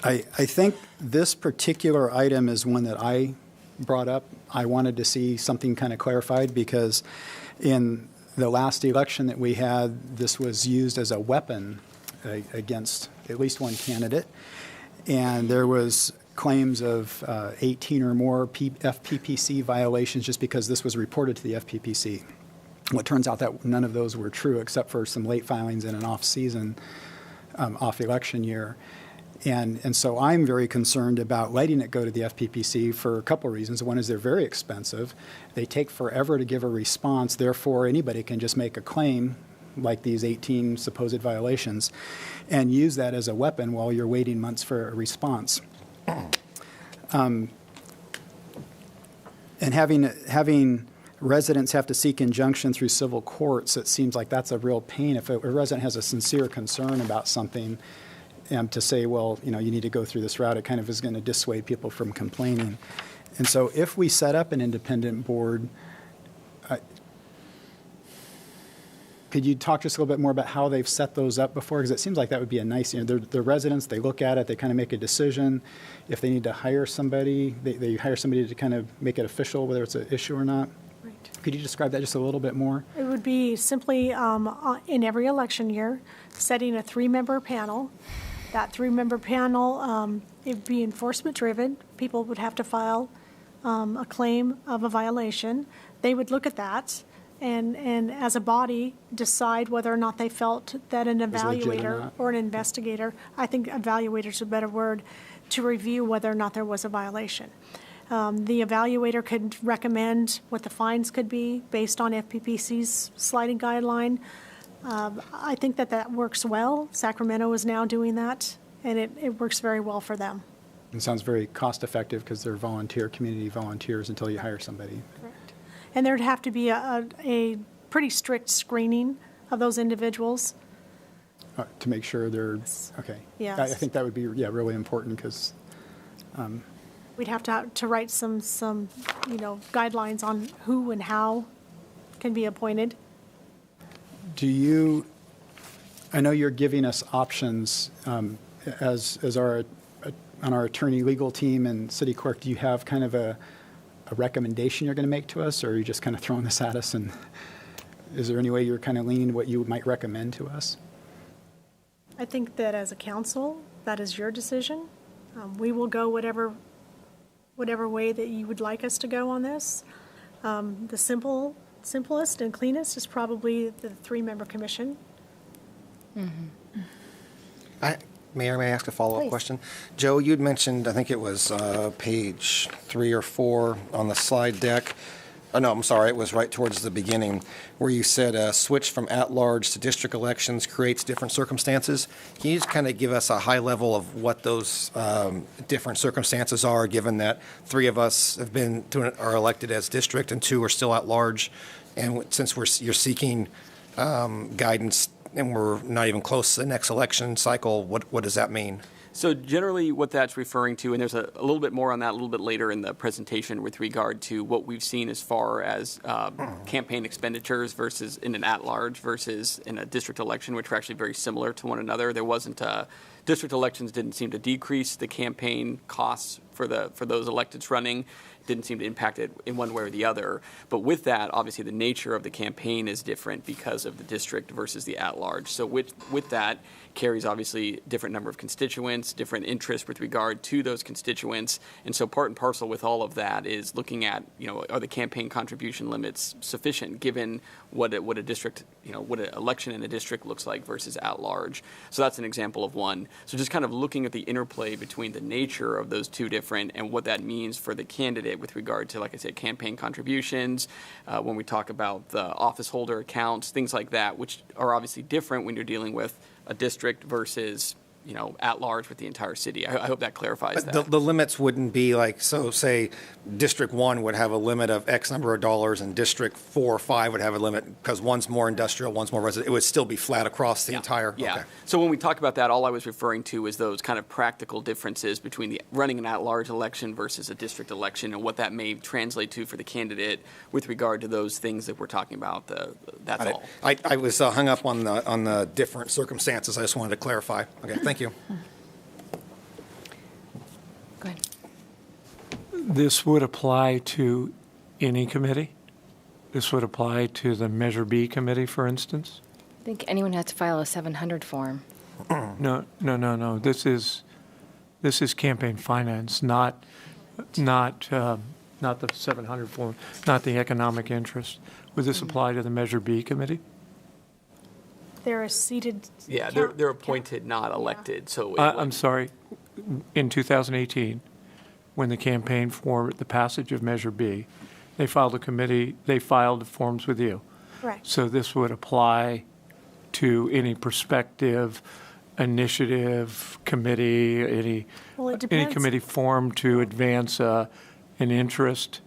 I think this particular item is one that I brought up. I wanted to see something kind of clarified because in the last election that we had, this was used as a weapon against at least one candidate. And there was claims of 18 or more FPPC violations just because this was reported to the FPPC. Well, it turns out that none of those were true except for some late filings in an off-season, off-election year. And so I'm very concerned about letting it go to the FPPC for a couple of reasons. One is they're very expensive. They take forever to give a response. Therefore, anybody can just make a claim like these 18 supposed violations and use that as a weapon while you're waiting months for a response. And having residents have to seek injunction through civil courts, it seems like that's a real pain. If a resident has a sincere concern about something, to say, well, you need to go through this route, it kind of is going to dissuade people from complaining. And so if we set up an independent board, could you talk just a little bit more about how they've set those up before? Because it seems like that would be a nice, they're residents, they look at it, they kind of make a decision. If they need to hire somebody, they hire somebody to kind of make it official, whether it's an issue or not. Right. Could you describe that just a little bit more? It would be simply, in every election year, setting a 3-member panel. That 3-member panel, it would be enforcement-driven. People would have to file a claim of a violation. They would look at that and as a body, decide whether or not they felt that an evaluator or an investigator, I think evaluator's a better word, to review whether or not there was a violation. The evaluator could recommend what the fines could be based on FPPC's sliding guideline. I think that works well. Sacramento is now doing that, and it works very well for them. It sounds very cost-effective because they're community volunteers until you hire somebody. Correct. And there'd have to be a pretty strict screening of those individuals. To make sure they're, okay. Yes. I think that would be, really important because We'd have to write some guidelines on who and how can be appointed. I know you're giving us options as on our attorney legal team and city clerk, do you have kind of a recommendation you're going to make to us, or are you just kind of throwing this at us? And is there any way you're kind of leaning what you might recommend to us? I think that as a council, that is your decision. We will go whatever way that you would like us to go on this. The simplest and cleanest is probably the 3-member commission. Mayor, may I ask a follow-up Please. question? Joe, you'd mentioned, I think it was page 3 or 4 on the slide deck, Oh, no, I'm sorry, it was right towards the beginning where you said a switch from at-large to district elections creates different circumstances. Can you just kind of give us a high level of what those different circumstances are, given that 3 of us are elected as district and 2 are still at large? And since you're seeking guidance and we're not even close to the next election cycle, what does that mean? So generally what that's referring to, and there's a little bit more on that a little bit later in the presentation with regard to what we've seen as far as campaign expenditures versus in an at-large versus in a district election, which are actually very similar to one another. There wasn't district elections didn't seem to decrease the campaign costs for those electeds running. Didn't seem to impact it in one way or the other. But with that, obviously the nature of the campaign is different because of the district versus the at-large. So with that carries obviously different number of constituents, different interests with regard to those constituents. And so part and parcel with all of that is looking at, are the campaign contribution limits sufficient given what a district, what an election in a district looks like versus at-large. So that's an example of one. So just kind of looking at the interplay between the nature of those two different and what that means for the candidate with regard to, like I said, campaign contributions, when we talk about the office holder accounts, things like that, which are obviously different when you're dealing with a district versus, at large with the entire city. I hope that clarifies that. The limits wouldn't be like, so say District 1 would have a limit of X number of dollars and District 4 or 5 would have a limit because one's more industrial, one's more residential. It would still be flat across the entire? Yeah. Okay. So when we talk about that, all I was referring to is those kind of practical differences between running an at-large election versus a district election and what that may translate to for the candidate with regard to those things that we're talking about. That's all. I was hung up on the different circumstances. I just wanted to clarify. Okay, thank you. Go ahead. This would apply to any committee? This would apply to the Measure B committee, for instance? I think anyone has to file a 700 form. No. This is campaign finance, not the 700 form, not the economic interest. Would this apply to the Measure B committee? They're a seated. Yeah, they're appointed, not elected. So I'm sorry. In 2018, when the campaign for the passage of Measure B, they filed forms with you. Right. So this would apply to any prospective initiative committee, any committee formed to advance an interest.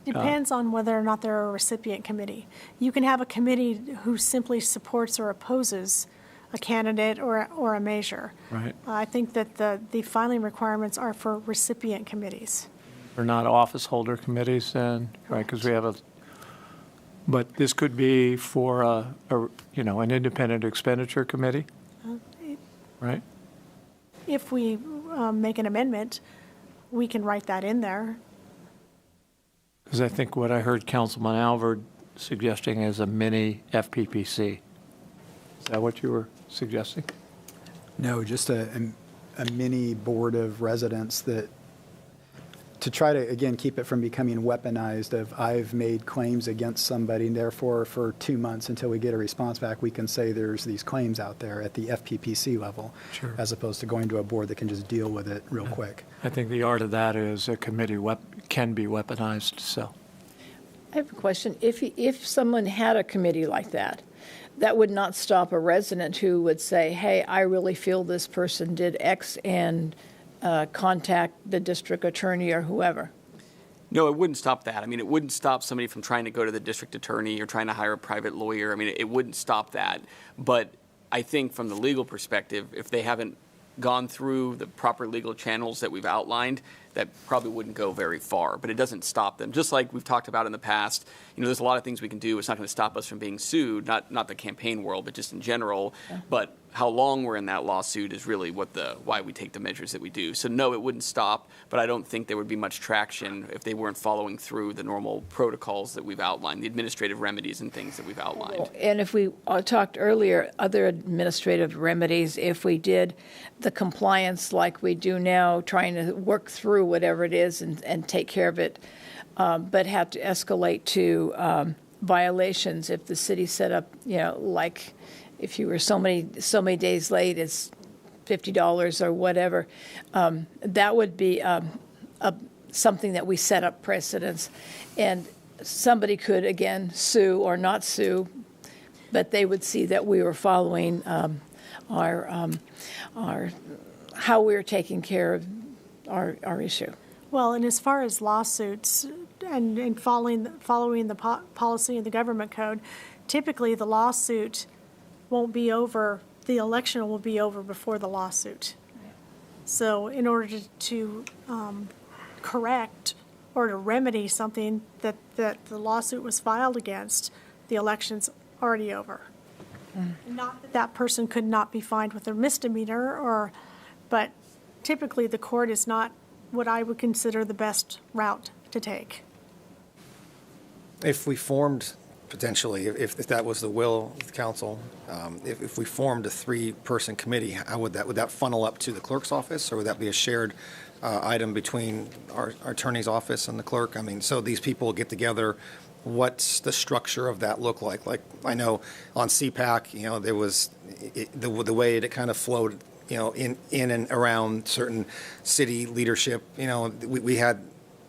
Depends on whether or not they're a recipient committee. You can have a committee who simply supports or opposes a candidate or a measure. Right. I think that the filing requirements are for recipient committees. Or not office holder committees then, right? Because we have but this could be for an independent expenditure committee, right? If we make an amendment, we can write that in there. Because I think what I heard Councilman Alvord suggesting is a mini FPPC. Is that what you were suggesting? No, just a mini board of residents that, to try to, again, keep it from becoming weaponized of I've made claims against somebody, and therefore for 2 months until we get a response back, we can say there's these claims out there at the FPPC level, Sure. as opposed to going to a board that can just deal with it real quick. I think the art of that is a committee can be weaponized, so. I have a question. If someone had a committee like that, that would not stop a resident who would say, hey, I really feel this person did X and contact the district attorney or whoever. No, it wouldn't stop that. I mean, it wouldn't stop somebody from trying to go to the district attorney or trying to hire a private lawyer. I mean, it wouldn't stop that. But I think from the legal perspective, if they haven't gone through the proper legal channels that we've outlined, that probably wouldn't go very far. But it doesn't stop them. Just like we've talked about in the past, there's a lot of things we can do. It's not going to stop us from being sued, not the campaign world, but just in general. Yeah. But how long we're in that lawsuit is really why we take the measures that we do. So no, it wouldn't stop, but I don't think there would be much traction if they weren't following through the normal protocols that we've outlined, the administrative remedies and things that we've outlined. And if we talked earlier, other administrative remedies, if we did the compliance like we do now, trying to work through whatever it is and take care of it, but have to escalate to violations if the city set up, like if you were so many days late, it's $50 or whatever. That would be something that we set up precedents. And somebody could, again, sue or not sue, but they would see that we were following our how we were taking care of our issue. Well, and as far as lawsuits and following the policy of the government code, typically the lawsuit won't be over, the election will be over before the lawsuit. So in order to correct or to remedy something that the lawsuit was filed against, the election's already over. Not that that person could not be fined with a misdemeanor, but typically the court is not what I would consider the best route to take. If we formed, potentially, if that was the will of the council, if we formed a 3-person committee, how would that funnel up to the clerk's office, or would that be a shared item between our attorney's office and the clerk? I mean, so these people get together, what's the structure of that look like? Like, I know on CPAC, there was, the way it kind of flowed, in and around certain city leadership, we had,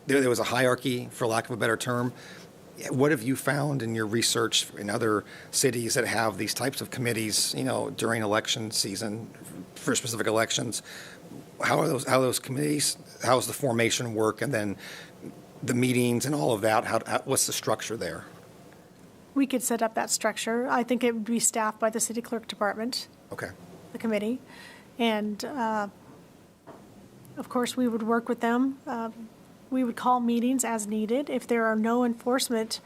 there was a hierarchy, for lack of a better term. What have you found in your research in other cities that have these types of committees, during election season for specific elections? How are those committees? How's the formation work, and then the meetings and all of that? What's the structure there? We could set up that structure. I think it would be staffed by the city clerk department. Okay. The committee, and of course we would work with them. We would call meetings as needed. If there are no enforcement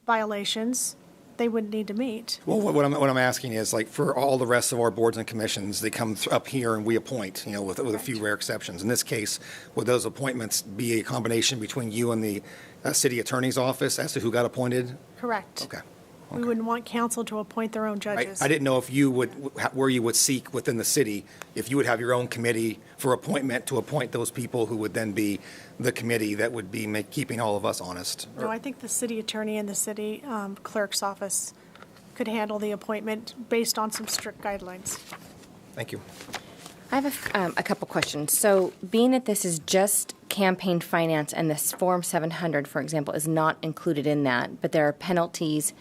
violations, they wouldn't need to meet. Well, what I'm asking is, like, for all the rest of our boards and commissions, they come up here and we appoint, with a few rare exceptions. In this case, would those appointments be a combination between you and the city attorney's office as to who got appointed? Correct. Okay. We wouldn't want council to appoint their own judges. I didn't know if you would, where you would seek within the city, if you would have your own committee for appointment to appoint those people who would then be the committee that would be keeping all of us honest. No, I think the city attorney and the city clerk's office could handle the appointment based on some strict guidelines. Thank you. I have a couple questions. So being that this is just campaign finance and this Form 700, for example, is not included in that, but there are penalties,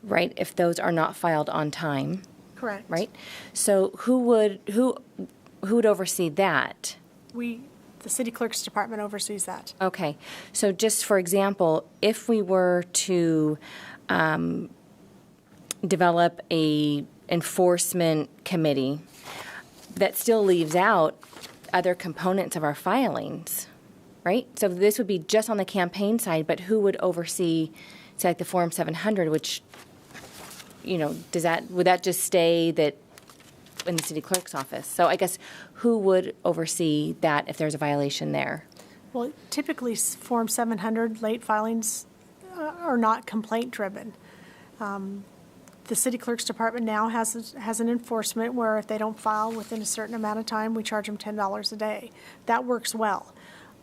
right, if those are not filed on time, Correct. right? So who would oversee that? The city clerk's department oversees that. Okay. So just for example, if we were to develop a enforcement committee, that still leaves out other components of our filings, right? So this would be just on the campaign side, but who would oversee, say, like the Form 700, which, would that just stay in the city clerk's office? So I guess who would oversee that if there's a violation there? Well, typically Form 700 late filings are not complaint-driven. The city clerk's department now has an enforcement where if they don't file within a certain amount of time, we charge them $10 a day. That works well.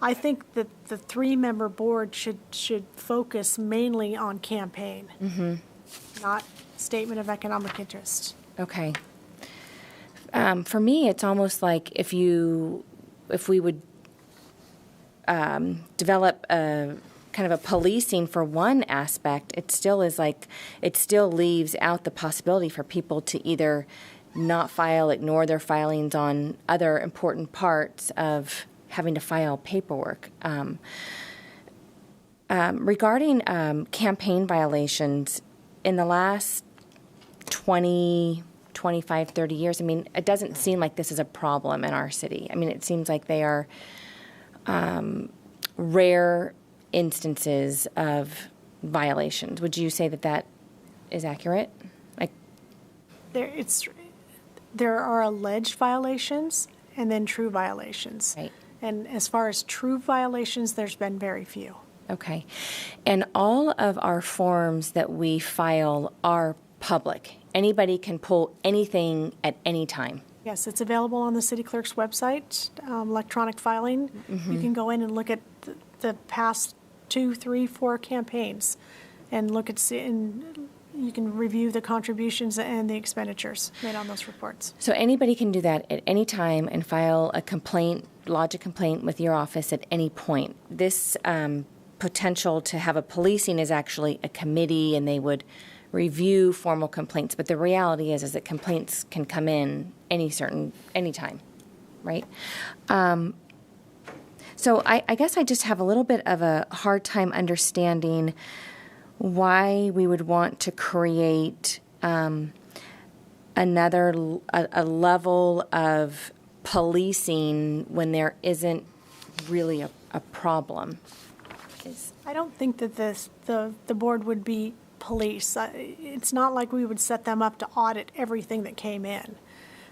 I think that the 3-member board should focus mainly on campaign, not statement of economic interest. Okay. For me, it's almost like if we would develop a kind of a policing for one aspect, it still leaves out the possibility for people to either not file, ignore their filings on other important parts of having to file paperwork. Regarding campaign violations, in the last 20, 25, 30 years, it doesn't seem like this is a problem in our city. It seems like they are rare instances of violations. Would you say that is accurate? There are alleged violations and then true violations. Right. And as far as true violations, there's been very few. Okay. And all of our forms that we file are public. Anybody can pull anything at any time. Yes, it's available on the city clerk's website, electronic filing. You can go in and look at the past 2, 3, 4 campaigns and and you can review the contributions and the expenditures made on those reports. So anybody can do that at any time and file a complaint, lodge a complaint with your office at any point. This potential to have a policing is actually a committee, and they would review formal complaints. But the reality is that complaints can come in anytime, right? So I guess I just have a little bit of a hard time understanding why we would want to create another level of policing when there isn't really a problem. I don't think that the board would be police. It's not like we would set them up to audit everything that came in.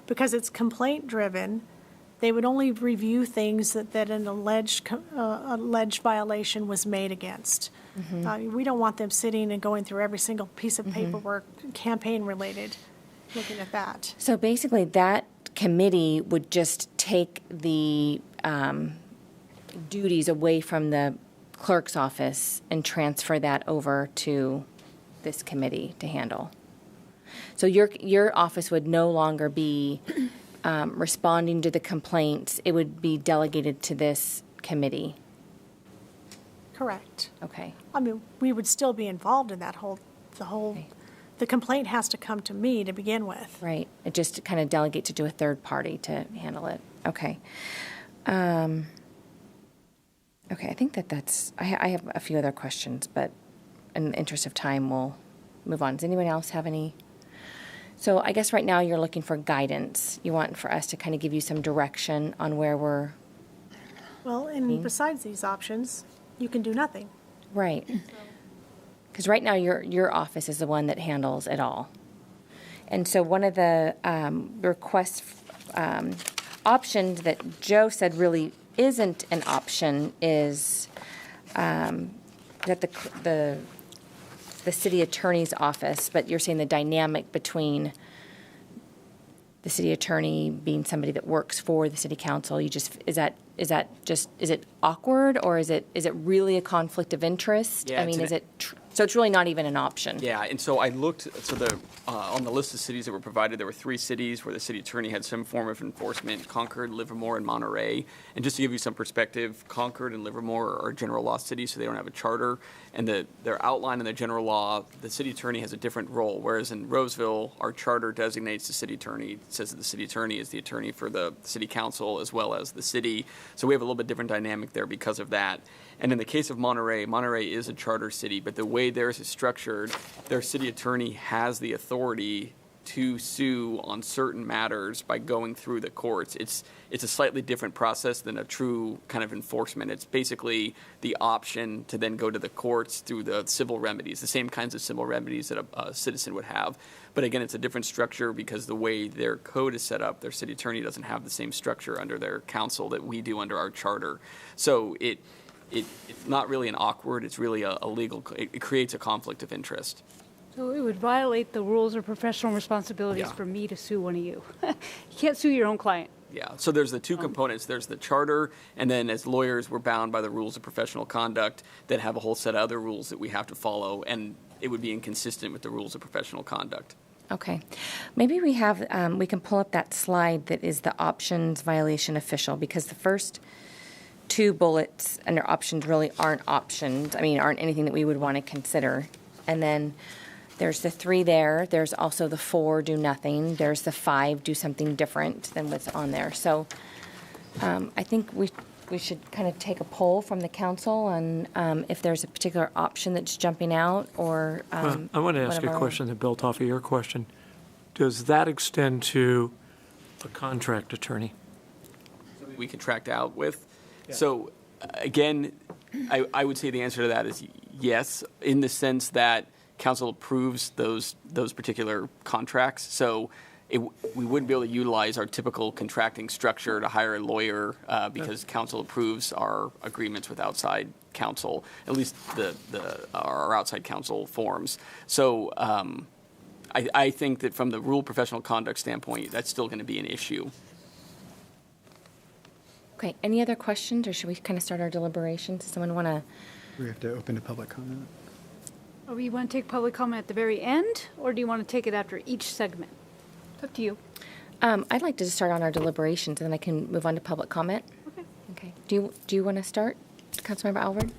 Because it's complaint-driven, they would only review things that an alleged violation was made against. We don't want them sitting and going through every single piece of paperwork, campaign-related, looking at that. So basically, that committee would just take the duties away from the clerk's office and transfer that over to this committee to handle. So your office would no longer be responding to the complaints. It would be delegated to this committee. Correct. Okay. I mean, we would still be involved in the complaint has to come to me to begin with. Right. It just kind of delegates it to a third party to handle it. Okay. Okay, I think that's, I have a few other questions, but in the interest of time, we'll move on. Does anyone else have any? So I guess right now you're looking for guidance. You want for us to kind of give you some direction on where we're. Well, and besides these options, you can do nothing. Right. Because right now your office is the one that handles it all. And so one of the request options that Joe said really isn't an option is that the city attorney's office, but you're saying the dynamic between the city attorney being somebody that works for the city council, is it awkward, or is it really a conflict of interest? Yeah, I mean, so it's really not even an option? Yeah, and so I looked, on the list of cities that were provided, there were 3 cities where the city attorney had some form of enforcement: Concord, Livermore, and Monterey. And just to give you some perspective, Concord and Livermore are general law cities, so they don't have a charter. And their outline in the general law, the city attorney has a different role, whereas in Roseville, our charter designates the city attorney. It says that the city attorney is the attorney for the city council as well as the city. So we have a little bit different dynamic there because of that. And in the case of Monterey, Monterey is a charter city, but the way theirs is structured, their city attorney has the authority to sue on certain matters by going through the courts. It's a slightly different process than a true kind of enforcement. It's basically the option to then go to the courts through the civil remedies, the same kinds of civil remedies that a citizen would have. But again, it's a different structure because the way their code is set up, their city attorney doesn't have the same structure under their council that we do under our charter. So it's not really an awkward, it's really a legal, it creates a conflict of interest. So it would violate the rules of professional responsibilities for me to sue one of you. You can't sue your own client. Yeah, so there's the two components. There's the charter, and then as lawyers, we're bound by the rules of professional conduct that have a whole set of other rules that we have to follow, and it would be inconsistent with the rules of professional conduct. Okay. Maybe we can pull up that slide that is the options violation official, because the first 2 bullets under options really aren't options. I mean, aren't anything that we would want to consider. And then there's the 3 there. There's also the 4, do nothing. There's the 5, do something different than what's on there. So I think we should kind of take a poll from the council on if there's a particular option that's jumping out, or I want to ask a question that built off of your question. Does that extend to a contract attorney? We contract out with. Yeah. So again, I would say the answer to that is yes, in the sense that council approves those particular contracts. So we wouldn't be able to utilize our typical contracting structure to hire a lawyer because council approves our agreements with outside counsel, at least our outside counsel forms. So I think that from the rule professional conduct standpoint, that's still going to be an issue. Okay, any other questions, or should we kind of start our deliberations? Does someone want to? We have to open to public comment. Or you want to take public comment at the very end, or do you want to take it after each segment? It's up to you. I'd like to just start on our deliberations, and then I can move on to public comment. Okay. Okay. Do you want to start, Councilmember Alvord?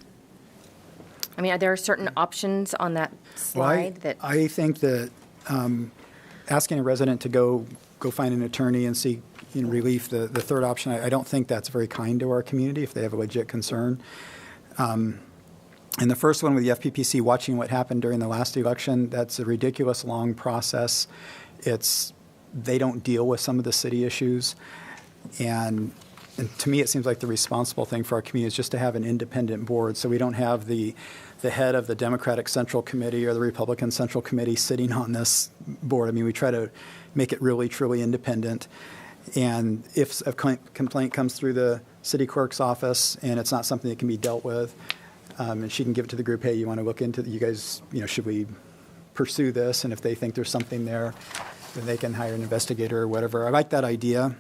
I mean, are there certain options on that slide that? I think that asking a resident to go find an attorney and seek relief, the third option, I don't think that's very kind to our community if they have a legit concern. And the first one with the FPPC, watching what happened during the last election, that's a ridiculous long process. They don't deal with some of the city issues. And to me, it seems like the responsible thing for our community is just to have an independent board, so we don't have the head of the Democratic Central Committee or the Republican Central Committee sitting on this board. I mean, we try to make it really, truly independent. And if a complaint comes through the city clerk's office and it's not something that can be dealt with, and she can give it to the group, hey, you want to look into, you guys, should we pursue this? And if they think there's something there, then they can hire an investigator or whatever. I like that idea.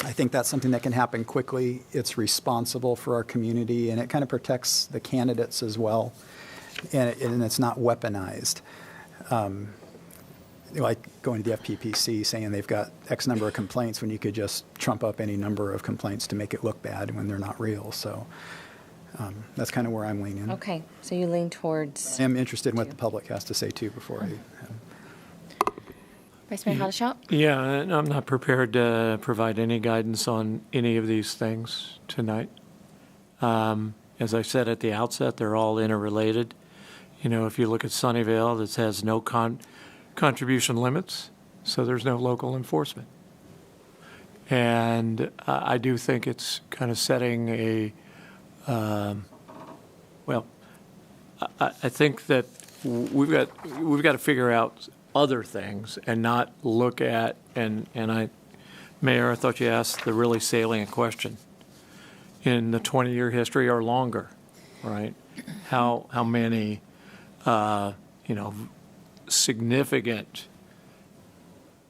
I think that's something that can happen quickly. It's responsible for our community, and it kind of protects the candidates as well, and it's not weaponized. Like going to the FPPC saying they've got X number of complaints when you could just trump up any number of complaints to make it look bad when they're not real. So that's kind of where I'm leaning. Okay, so you lean towards. I am interested in what the public has to say too before I. Vice Mayor Haddishelt? Yeah, and I'm not prepared to provide any guidance on any of these things tonight. As I said at the outset, they're all interrelated. If you look at Sunnyvale, this has no contribution limits, so there's no local enforcement. And I do think it's kind of setting a, I think that we've got to figure out other things and not look at, Mayor, I thought you asked the really salient question. In the 20-year history or longer, right? How many, significant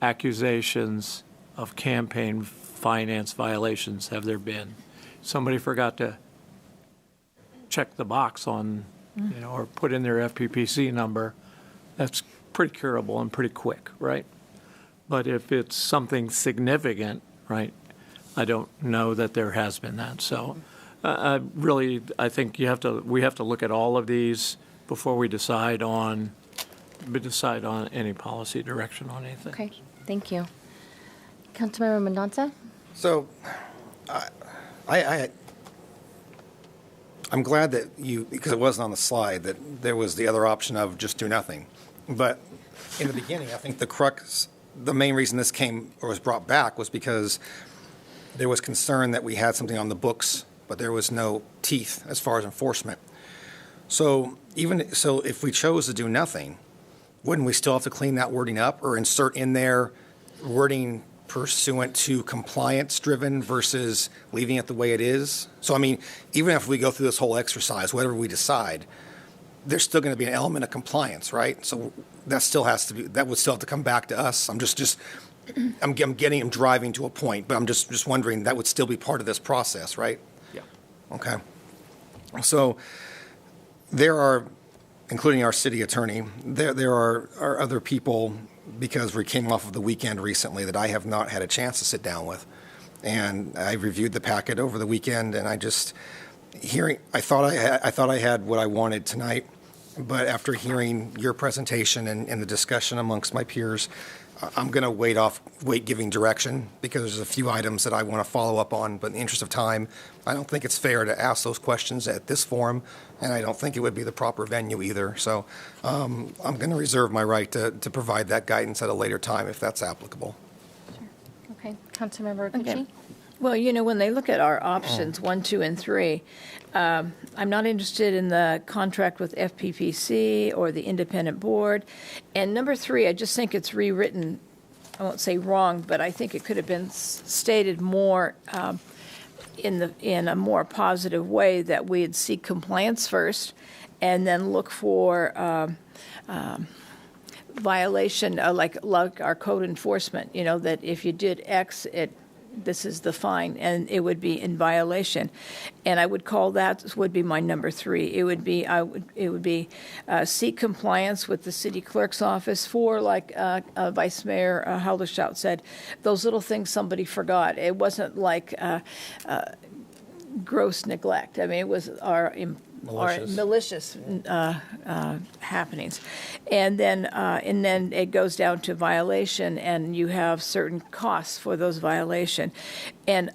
accusations of campaign finance violations have there been? Somebody forgot to check the box on, or put in their FPPC number. That's pretty curable and pretty quick, right? But if it's something significant, right, I don't know that there has been that. So I think we have to look at all of these before we decide on any policy direction on anything. Okay, thank you. Councilmember Mendonça? So I'm glad that because it wasn't on the slide, that there was the other option of just do nothing. But in the beginning, I think the main reason this came or was brought back was because there was concern that we had something on the books, but there was no teeth as far as enforcement. So if we chose to do nothing, wouldn't we still have to clean that wording up or insert in there wording pursuant to compliance-driven versus leaving it the way it is? So, I mean, even if we go through this whole exercise, whatever we decide, there's still going to be an element of compliance, right? So that would still have to come back to us. I'm driving to a point, but I'm just wondering, that would still be part of this process, right? Yeah. Okay. So there are, including our city attorney, there are other people, because we came off of the weekend recently, that I have not had a chance to sit down with. And I reviewed the packet over the weekend, and I thought I had what I wanted tonight, but after hearing your presentation and the discussion amongst my peers, I'm going to wait giving direction, because there's a few items that I want to follow up on, but in the interest of time, I don't think it's fair to ask those questions at this forum, and I don't think it would be the proper venue either. So I'm going to reserve my right to provide that guidance at a later time if that's applicable. Sure. Okay, Councilmember Gucci? Okay. Well, when they look at our options, 1, 2, and 3, I'm not interested in the contract with FPPC or the independent board. And number 3, I just think it's rewritten, I won't say wrong, but I think it could have been stated more in a more positive way, that we'd seek compliance first and then look for violation, like our code enforcement, that if you did X, this is the fine, and it would be in violation. And I would call that would be my number 3. It would be seek compliance with the city clerk's office for, like Vice Mayor Halderstadt said, those little things somebody forgot. It wasn't like gross neglect. I mean, it was malicious happenings. And then it goes down to violation, and you have certain costs for those violation. And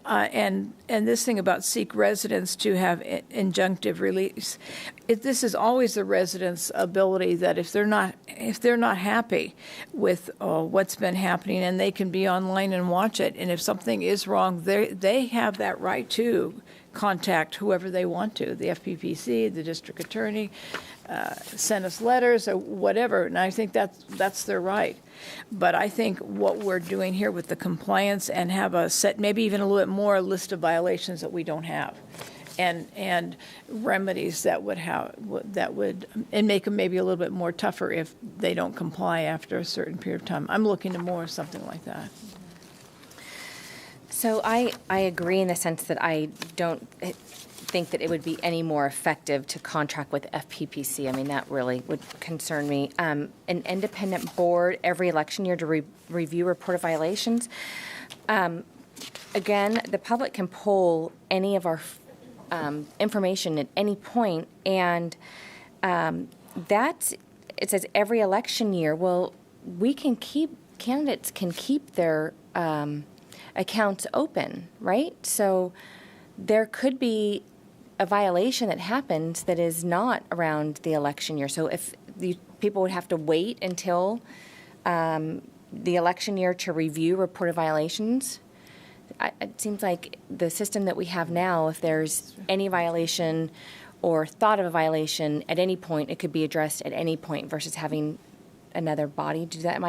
this thing about seek residents to have injunctive release, this is always the residents' ability that if they're not happy with what's been happening, and they can be online and watch it, and if something is wrong, they have that right to contact whoever they want to, the FPPC, the district attorney, send us letters or whatever, and I think that's their right. But I think what we're doing here with the compliance and have a set, maybe even a little bit more list of violations that we don't have, and remedies that would and make them maybe a little bit more tougher if they don't comply after a certain period of time. I'm looking to more something like that. So I agree in the sense that I don't think that it would be any more effective to contract with FPPC. I mean, that really would concern me. An independent board every election year to review report of violations. Again, the public can pull any of our information at any point, and it says every election year. Well, candidates can keep their accounts open, right? So there could be a violation that happens that is not around the election year. So if the people would have to wait until the election year to review reported violations, it seems like the system that we have now, if there's any violation or thought of a violation at any point, it could be addressed at any point versus having another body do that.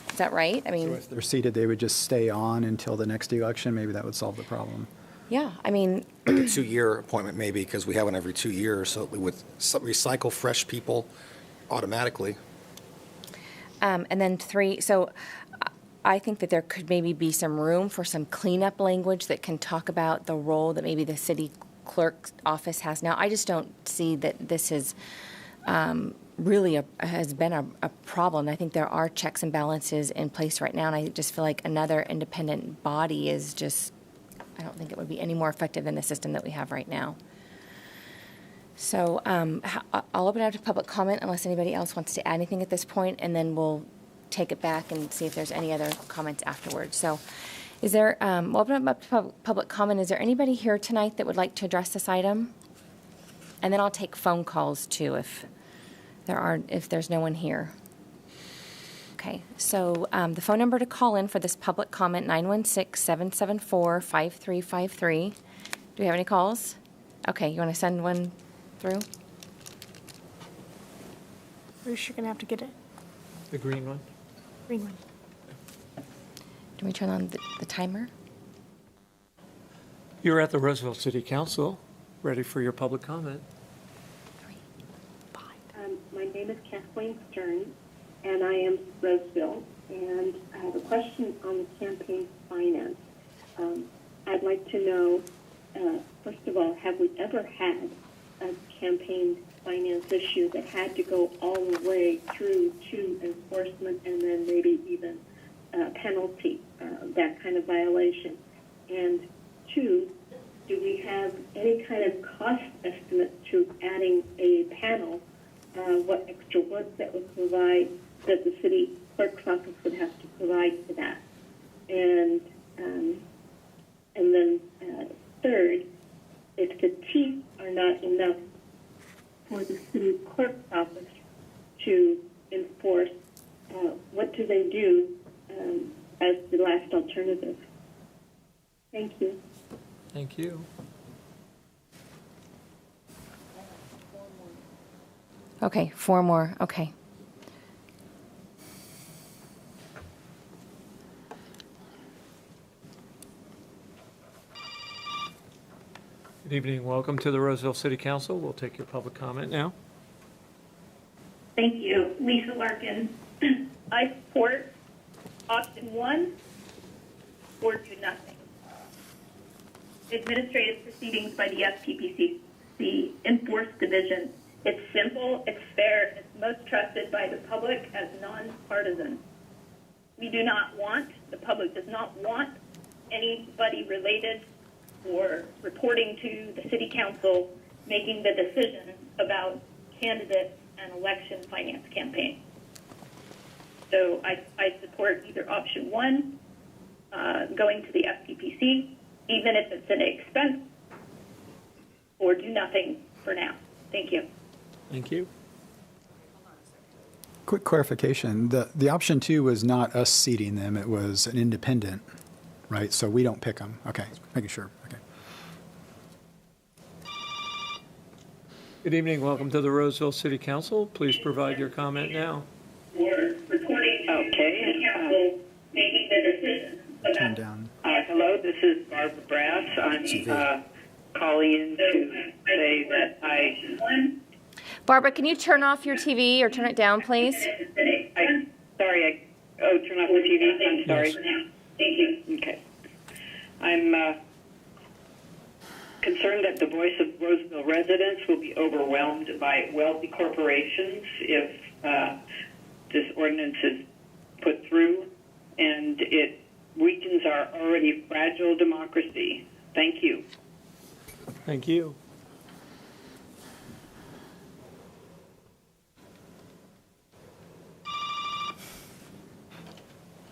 Is that right? I mean, so if they're seated, they would just stay on until the next election. Maybe that would solve the problem. yeah, I mean, Like a 2-year appointment maybe, because we have one every 2 years, so we would recycle fresh people automatically. and then 3, so I think that there could maybe be some room for some cleanup language that can talk about the role that maybe the city clerk's office has now. I just don't see that this is really has been a problem. I think there are checks and balances in place right now, and I just feel like another independent body is just, I don't think it would be any more effective than the system that we have right now. So I'll open it up to public comment unless anybody else wants to add anything at this point, and then we'll take it back and see if there's any other comments afterwards. So is there, we'll open it up to public comment. Is there anybody here tonight that would like to address this item? And then I'll take phone calls too if there's no one here. Okay, so the phone number to call in for this public comment, 916-774-5353. Do we have any calls? Okay, you want to send one through? Bruce, you're going to have to get it. The green one? Green one. Do we turn on the timer? You're at the Roseville City Council, ready for your public comment. My name is Kathleen Stern, and I am Roseville, and I have a question on the campaign finance. I'd like to know, first of all, have we ever had a campaign finance issue that had to go all the way through to enforcement and then maybe even penalty, that kind of violation? And 2, do we have any kind of cost estimate to adding a panel? What extra work that would provide, that the city clerk's office would have to provide for that? And then 3rd, if the teeth are not enough for the city clerk's office to enforce, what do they do as the last alternative? Thank you. Thank you. Okay, 4 more. Okay. Good evening. Welcome to the Roseville City Council. We'll take your public comment now. Thank you. Lisa Larkin. I support option 1, or do nothing. Administrative proceedings by the FPPC, the Enforced Division. It's simple, it's fair, it's most trusted by the public as nonpartisan. The public does not want anybody related or reporting to the city council making the decision about candidates and election finance campaign. So I support either option one, going to the FPPC, even if it's an expense, or do nothing for now. Thank you. Thank you. Quick clarification, the option 2 was not us seating them, it was an independent, right? So we don't pick them. Okay, making sure. Okay. Good evening. Welcome to the Roseville City Council. Please provide your comment now. Okay. Turn down. Hello, this is Barbara Brass. I'm calling in to say that Barbara, can you turn off your TV or turn it down, please? turn off the TV. I'm sorry. Yes. Thank you. Okay. I'm concerned that the voice of Roseville residents will be overwhelmed by wealthy corporations if this ordinance is put through, and it weakens our already fragile democracy. Thank you. Thank you.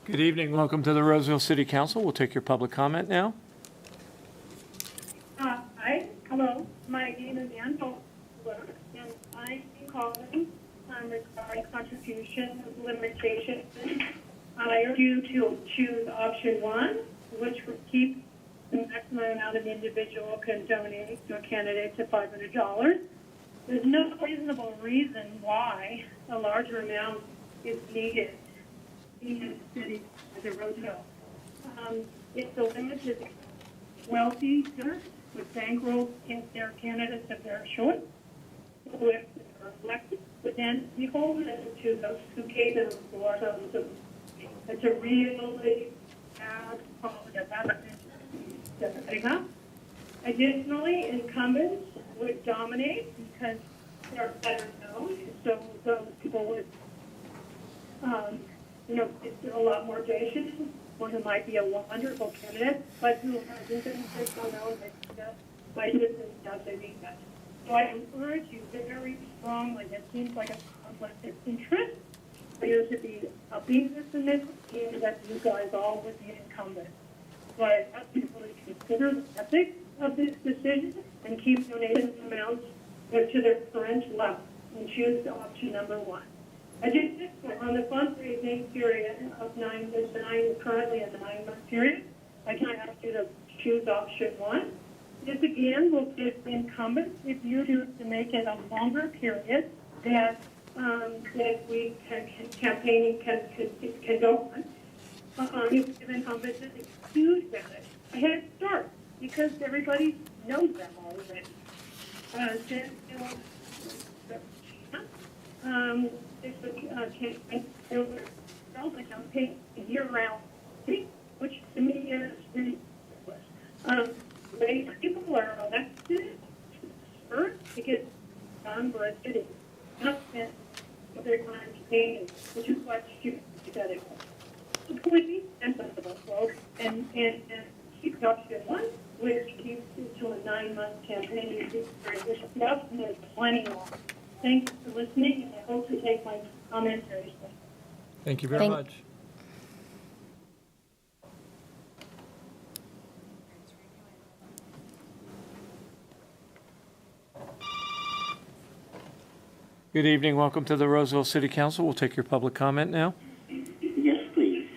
Good evening. Welcome to the Roseville City Council. We'll take your public comment now. Hi. Hello. My name is Ann Holtzler, and I'm calling regarding contribution limitation. I urge you to choose option one, which would keep the maximum amount an individual can donate to a candidate to $500. There's no reasonable reason why a larger amount is needed in the city as a Roseville. If the limit is wealthy donors with bankrolls in their candidates of their choice, who if they're elected, would then be holding to those who gave them for those. It's a really bad policy that's setting up. Additionally, incumbents would dominate because they're better known, so those people would, it's a lot more patience. One who might be a wonderful candidate, but who hasn't been so known by citizens as they need that. So I encourage you very strongly, it seems like a conflict of interest for you to be upping this initiative, and that you guys all would be incumbents. So I ask you to really consider the ethics of this decision and keep donation amounts to their current level and choose option number one. Additionally, on the fundraising period of currently a 9-month period, I can ask you to choose option one. This again will give incumbents, if you choose to make it a longer period, that we campaigning can go on. You give incumbents a huge benefit, a head start, because everybody knows them already. Campaign year-round, which to me is ridiculous. People are elected first to get done for a city, not spend their time campaigning, which is what you said it was. Completely sensible, folks, and keep option one, which keeps it to a 9-month campaign. And there's plenty more. Thanks for listening, and I hope to take my comments seriously. Thank you very much. Good evening. Welcome to the Roseville City Council. We'll take your public comment now. Yes, please.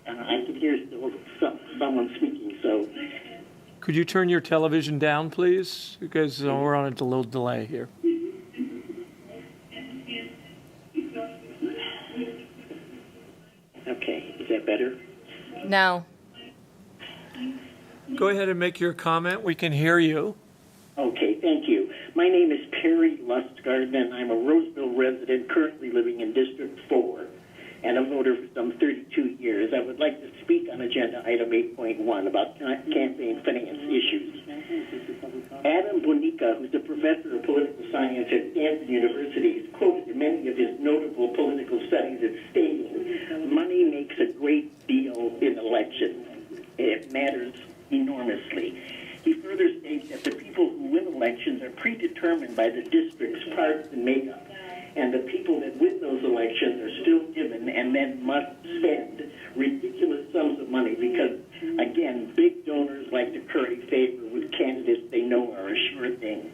I can hear someone speaking, so. Could you turn your television down, please? Because we're on a little delay here. Okay, is that better? No. Go ahead and make your comment. We can hear you. Okay, thank you. My name is Perry Lustgarten, and I'm a Roseville resident currently living in District 4 and a voter for some 32 years. I would like to speak on agenda item 8.1 about campaign finance issues. Adam Bonica, who's a professor of political science at Stanford University, is quoted in many of his notable political studies as stating, money makes a great deal in elections. It matters enormously. He further states that the people who win elections district's partisan makeup. And the people that win those elections are still given and then must spend ridiculous sums of money because, again, big donors like to curry favor with candidates they know are a sure thing.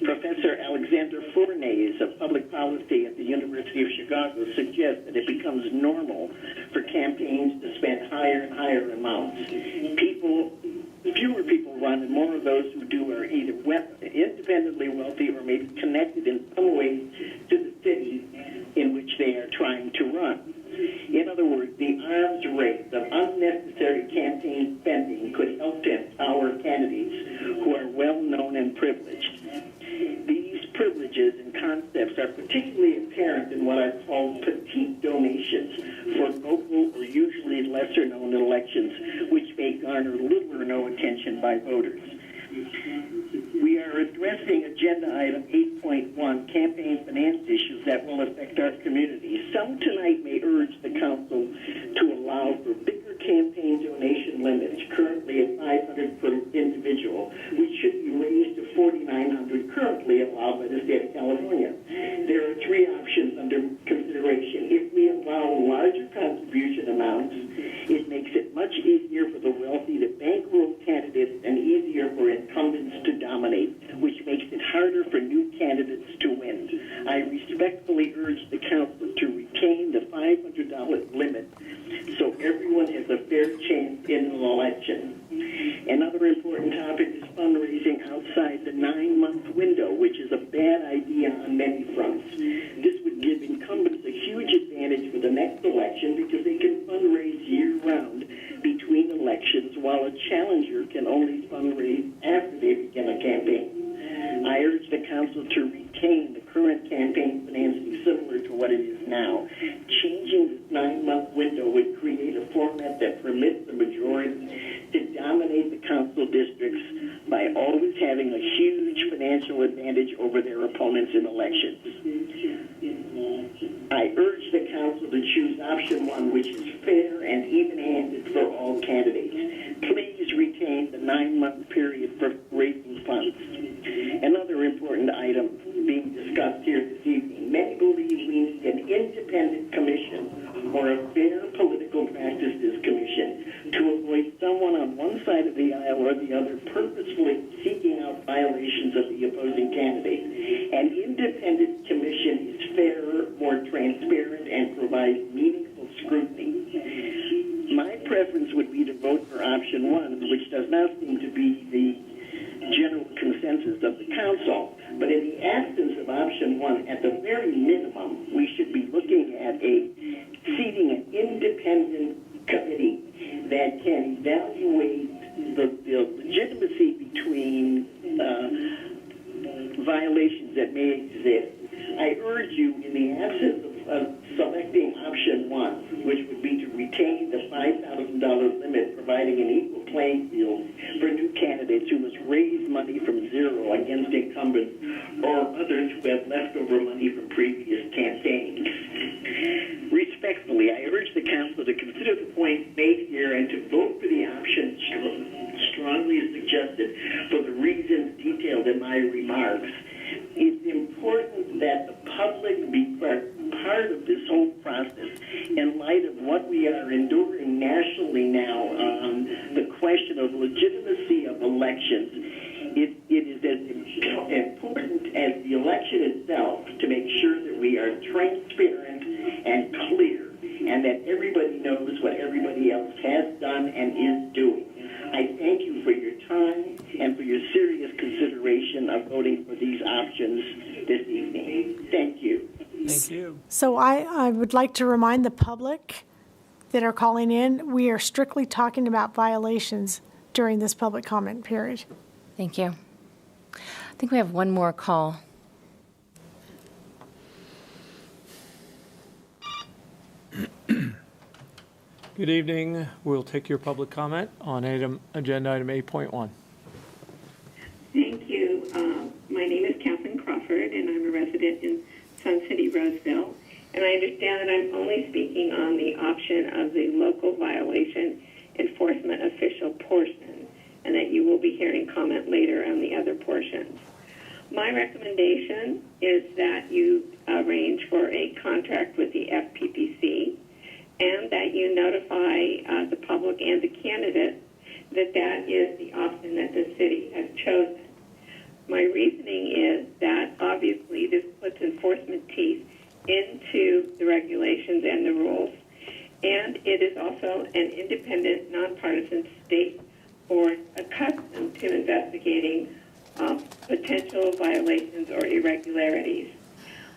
Professor Alexander Fornés of public policy at the University of Chicago suggests that it becomes normal for campaigns to spend higher and higher amounts. Fewer people run, and more of those who do are either independently wealthy or maybe connected in some way to the city in which they are trying to run. In other words, the arms race of unnecessary campaign spending could help to empower candidates who are well-known and privileged. These privileges and concepts are particularly apparent in what I call petite donations for local or usually lesser-known elections, which may garner little or no attention by voters. We are addressing agenda item 8.1, campaign finance issues that will affect our community. Some tonight may urge the council to allow for bigger campaign donation limits, currently at $500 per individual, which should be raised to $4,900 currently allowed by the state of California. There are three options under consideration. If we allow larger contribution amounts, it makes it much easier for the wealthy to bankroll candidates and easier for incumbents to dominate, which makes it harder for new candidates to win. I respectfully urge the council to retain the $500 limit so everyone has a fair chance in an election. Another important topic is fundraising outside the 9-month window, which is a bad idea on many fronts. This would give incumbents a huge advantage for the next election because they can fundraise year-round between elections, while a challenger can only fundraise after they begin a campaign. I urge the council to retain the current campaign financing similar to what it is now. Changing this 9-month window would create a format that permits the majority to dominate the council districts by always having a huge financial advantage over their opponents in elections. I urge the council to choose option 1, which is fair and even-handed for all candidates. Please retain the 9-month period for raising funds. Another important item being discussed here this evening. Many believe we need an independent commission or a fair political practices commission to avoid someone on one side of the aisle or the other purposefully seeking out violations of the opposing candidate. An independent commission is fairer, more transparent, and provides meaningful scrutiny. My preference would be to vote for option 1, which does not seem to be the general consensus of the council. But in the absence of option 1, at the very minimum, we should be looking at seating an independent committee that can evaluate the legitimacy between violations that may exist. I urge you, in the absence of selecting option 1, which would be to retain the $5,000 limit, providing an equal playing field for new candidates who must raise money from zero against incumbents or others who have leftover money from previous campaigns. Respectfully, I urge the council to consider the points made here and to vote for the option strongly suggested for the reasons detailed in my remarks. It's important that the public be part of this whole process in light of what we are enduring nationally now on the question of legitimacy of elections. It is as important as the election itself to make sure that we are transparent and clear and that everybody knows what everybody else has done and is doing. I thank you for your time and for your serious consideration of voting for these options this evening. Thank you. Thank you. So I would like to remind the public that are calling in, we are strictly talking about violations during this public comment period. Thank you. I think we have one more call. Good evening. We'll take your public comment on agenda item 8.1. Thank you. My name is Kathleen Crawford, and I'm a resident in Sun City, Roseville. And I understand that I'm only speaking on the option of the local violation enforcement official portion, and that you will be hearing comment later on the other portions. My recommendation is that you arrange for a contract with the FPPC and that you notify the public and the candidate that that is the option that the city has chosen. My reasoning is that obviously this puts enforcement teeth into the regulations and the rules, and it is also an independent, nonpartisan state board accustomed to investigating potential violations or irregularities.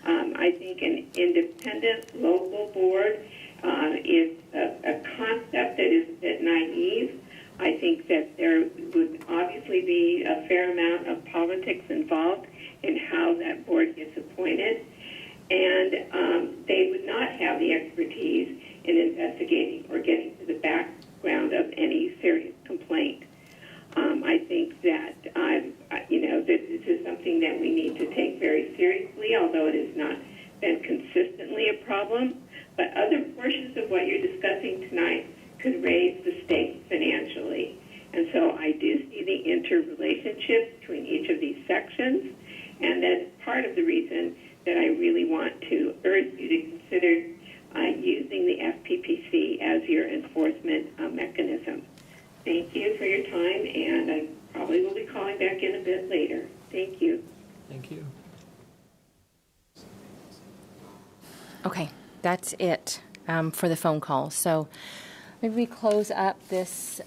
I think an independent local board is a concept that is a bit naive. I think that there would obviously be a fair amount of politics involved in how that board gets appointed, and they would not have the expertise in investigating or getting to the background of any serious complaint. I think that that this is something that we need to take very seriously, although it has not been consistently a problem. But other portions of what you're discussing tonight could raise the stakes financially. And so I do see the interrelationship between each of these sections, and that's part of the reason that I really want to urge you to consider using the FPPC as your enforcement mechanism. Thank you for your time, and I probably will be calling back in a bit later. Thank you. Thank you. Okay, that's it for the phone call. So maybe we close up this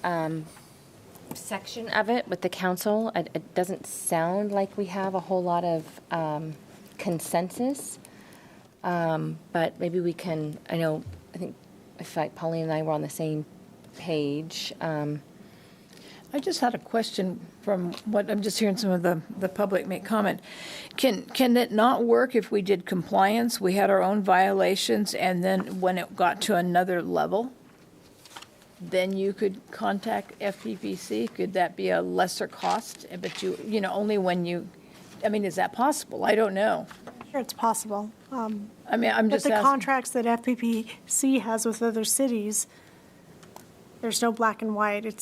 section of it with the council. It doesn't sound like we have a whole lot of consensus, but maybe we can, I think Pauline and I were on the same page. I just had a question from what I'm just hearing some of the public make comment. Can it not work if we did compliance, we had our own violations, and then when it got to another level, then you could contact FPPC? Could that be a lesser cost? But only when you, is that possible? I don't know. Sure, it's possible. I'm But just the asking. contracts that FPPC has with other cities, there's no black and white.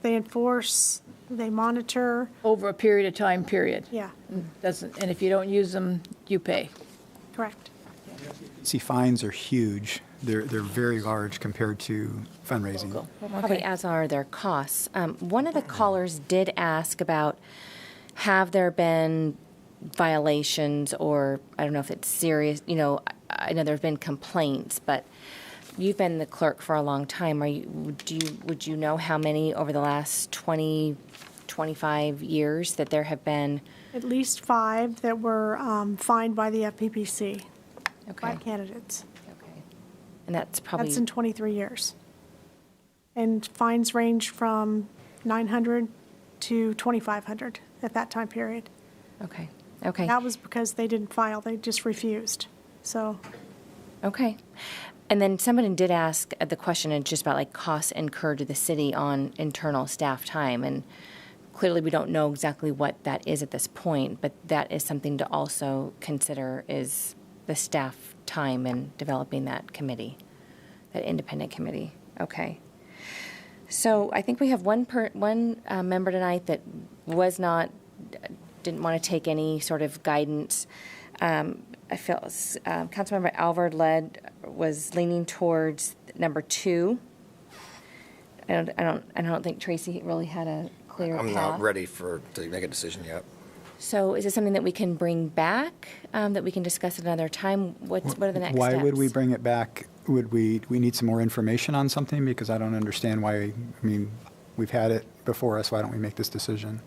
They enforce, they monitor. Over a period of time, period. Yeah, And if you don't use them, you pay. correct. See, fines are huge. They're very large compared to fundraising. Probably as are their costs. One of the callers did ask about, have there been violations, or I don't know if it's serious, I know there have been complaints, but you've been the clerk for a long time. Would you know how many over the last 20, 25 years that there have been? At least 5 that were fined by the FPPC, by Okay. candidates. Okay. And that's probably. That's in 23 years. And fines range from $900 to $2,500 at that time period. Okay. Okay. That was because they didn't file, they just refused. So, Okay. And then somebody did ask the question just about like costs incurred to the city on internal staff time. And clearly we don't know exactly what that is at this point, but that is something to also consider, is the staff time in developing that committee, that independent committee. Okay. So I think we have one member tonight that didn't want to take any sort of guidance. I feel Councilmember Alvord was leaning towards number 2. I don't think Tracy really had a clear I'm path. not ready to make a decision yet. So is this something that we can bring back, that we can discuss at another time? What are the next steps? Why would we bring it back? Would we need some more information on something? Because I don't understand why, we've had it before us. Why don't we make this decision?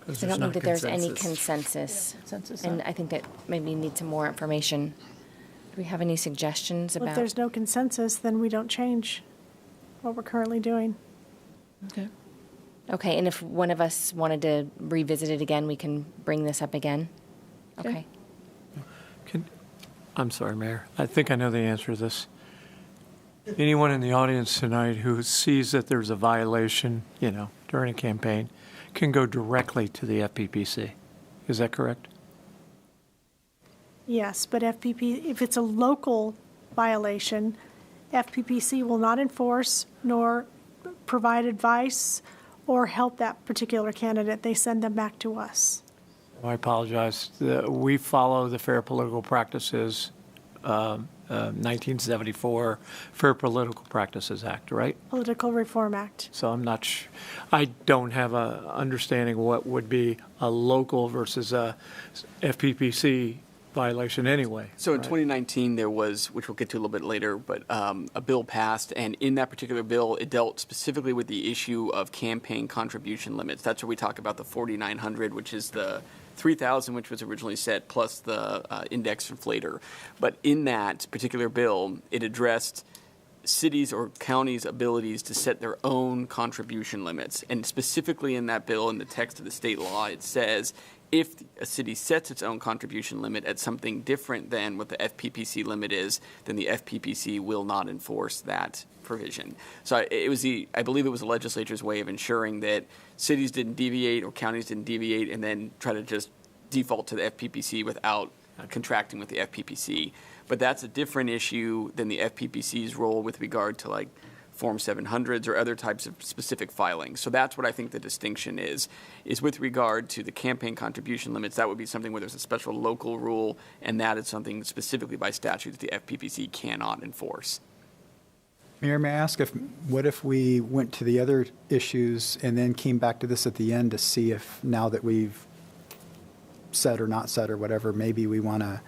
I don't think that there's any consensus. Consensus, And I think that maybe we need some more information. Do we have any suggestions if about? there's no consensus, then we don't change what we're currently doing. Okay. Okay, and if one of us wanted to revisit it again, we can bring this up again? Okay. I'm sorry, Mayor. I think I know the answer to this. Anyone in the audience tonight who sees that there's a violation, during a campaign, can go directly to the FPPC. Is that correct? Yes, but if it's a local violation, FPPC will not enforce nor provide advice or help that particular candidate. They send them back to us. I apologize. We follow the Fair Political Practices, 1974 Fair Political Practices Act, right? Political Reform Act. So I'm not I don't have a understanding what would be a local versus a FPPC violation anyway. So in right? 2019, there was, which we'll get to a little bit later, but a bill passed, and in that particular bill, it dealt specifically with the issue of campaign contribution limits. That's where we talk about the 4,900, which is the 3,000, which was originally set, plus the index inflator. But in that particular bill, it addressed cities or counties' abilities to set their own contribution limits. And specifically in that bill, in the text of the state law, it says if a city sets its own contribution limit at something different than what the FPPC limit is, then the FPPC will not enforce that provision. So I believe it was the legislature's way of ensuring that cities didn't deviate or counties didn't deviate and then try to just default to the FPPC without contracting with the FPPC. But that's a different issue than the FPPC's role with regard to like Form 700s or other types of specific filings. So that's what I think the distinction is with regard to the campaign contribution limits. That would be something where there's a special local rule, and that is something specifically by statute that the FPPC cannot enforce. Mayor, may I ask what if we went to the other issues and then came back to this at the end to see if now that we've said or not said or whatever, maybe we want to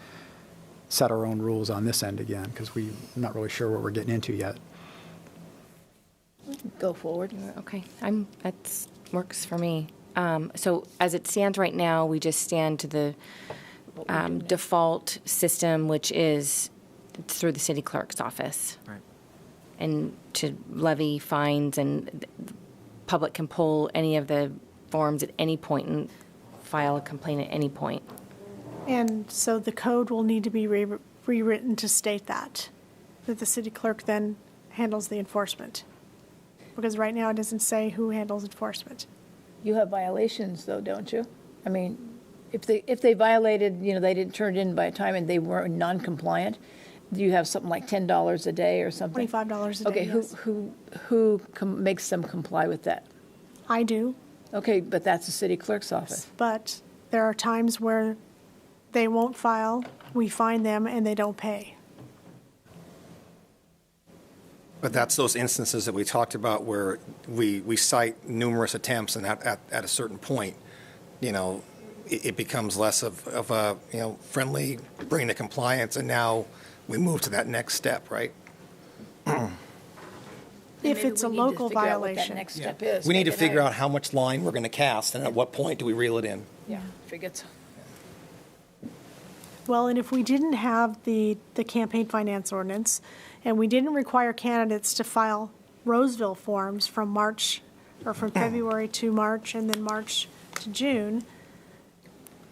set our own rules on this end again because we're not really sure what we're getting into yet. Go forward. Okay, that works for me. So as it stands right now, we just stand to the default system, which is through the city clerk's office. Right. And to levy fines, and the public can pull any of the forms at any point and file a complaint at any point. And so the code will need to be rewritten to state that the city clerk then handles the enforcement. Because right now it doesn't say who handles enforcement. You have violations, though, don't you? I mean, if they violated, they didn't turn it in by a time and they were non-compliant, do you have something like $10 a day or something? $25 a day. Okay, yes. who makes them comply with that? I do. Okay, but that's the city clerk's office. But there are times where they won't file, we fine them, and they don't pay. But that's those instances that we talked about where we cite numerous attempts, and at a certain point, it becomes less of a friendly bring to compliance, and now we move to that next step, right? If it's a local violation. Next step is. We need to figure out how much line we're going to cast, and at what point do we reel it in? Yeah, figure it. Well, and if we didn't have the campaign finance ordinance, and we didn't require candidates to file Roseville forms from February to March and then March to June,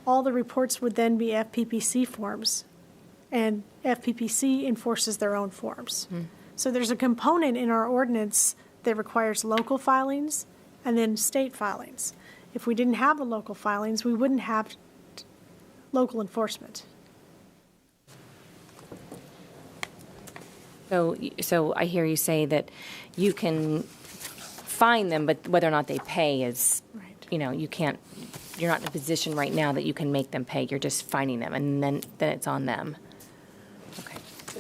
all the reports would then be FPPC forms, and FPPC enforces their own forms. So there's a component in our ordinance that requires local filings and then state filings. If we didn't have the local filings, we wouldn't have local enforcement. So I hear you say that you can fine them, but whether or not they pay is, Right. you're not in a position right now that you can make them pay. You're just fining them, and then it's on them. Okay.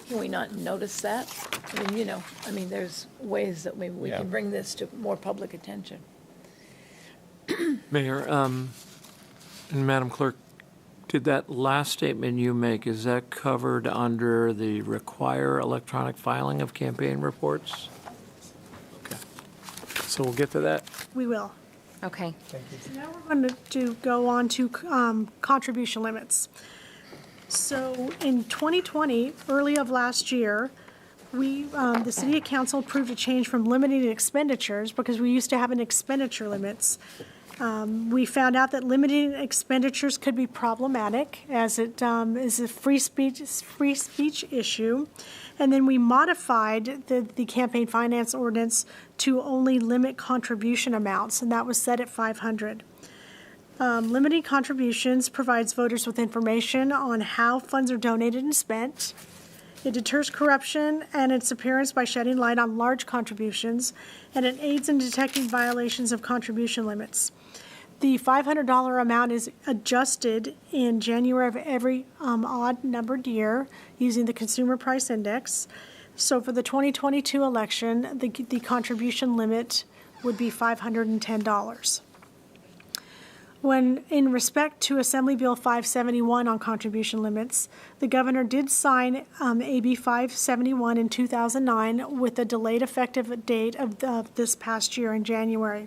Can we not notice that? There's ways that we can bring this to more public attention. Mayor, and Madam Clerk, did that last statement you make, is that covered under the require electronic filing of campaign reports? Okay. So we'll get to that. We will. Okay. So now we're going to go on to contribution limits. So in 2020, early of last year, the City Council approved a change from limiting expenditures, because we used to have an expenditure limits. We found out that limiting expenditures could be problematic, as it is a free speech issue. And then we modified the campaign finance ordinance to only limit contribution amounts, and that was set at $500. Limiting contributions provides voters with information on how funds are donated and spent. It deters corruption and its appearance by shedding light on large contributions, and it aids in detecting violations of contribution limits. The $500 amount is adjusted in January of every odd numbered year using the Consumer Price Index. So for the 2022 election, the contribution limit would be $510. When, in respect to Assembly Bill 571 on contribution limits, the governor did sign AB 571 in 2009 with a delayed effective date of this past year in January.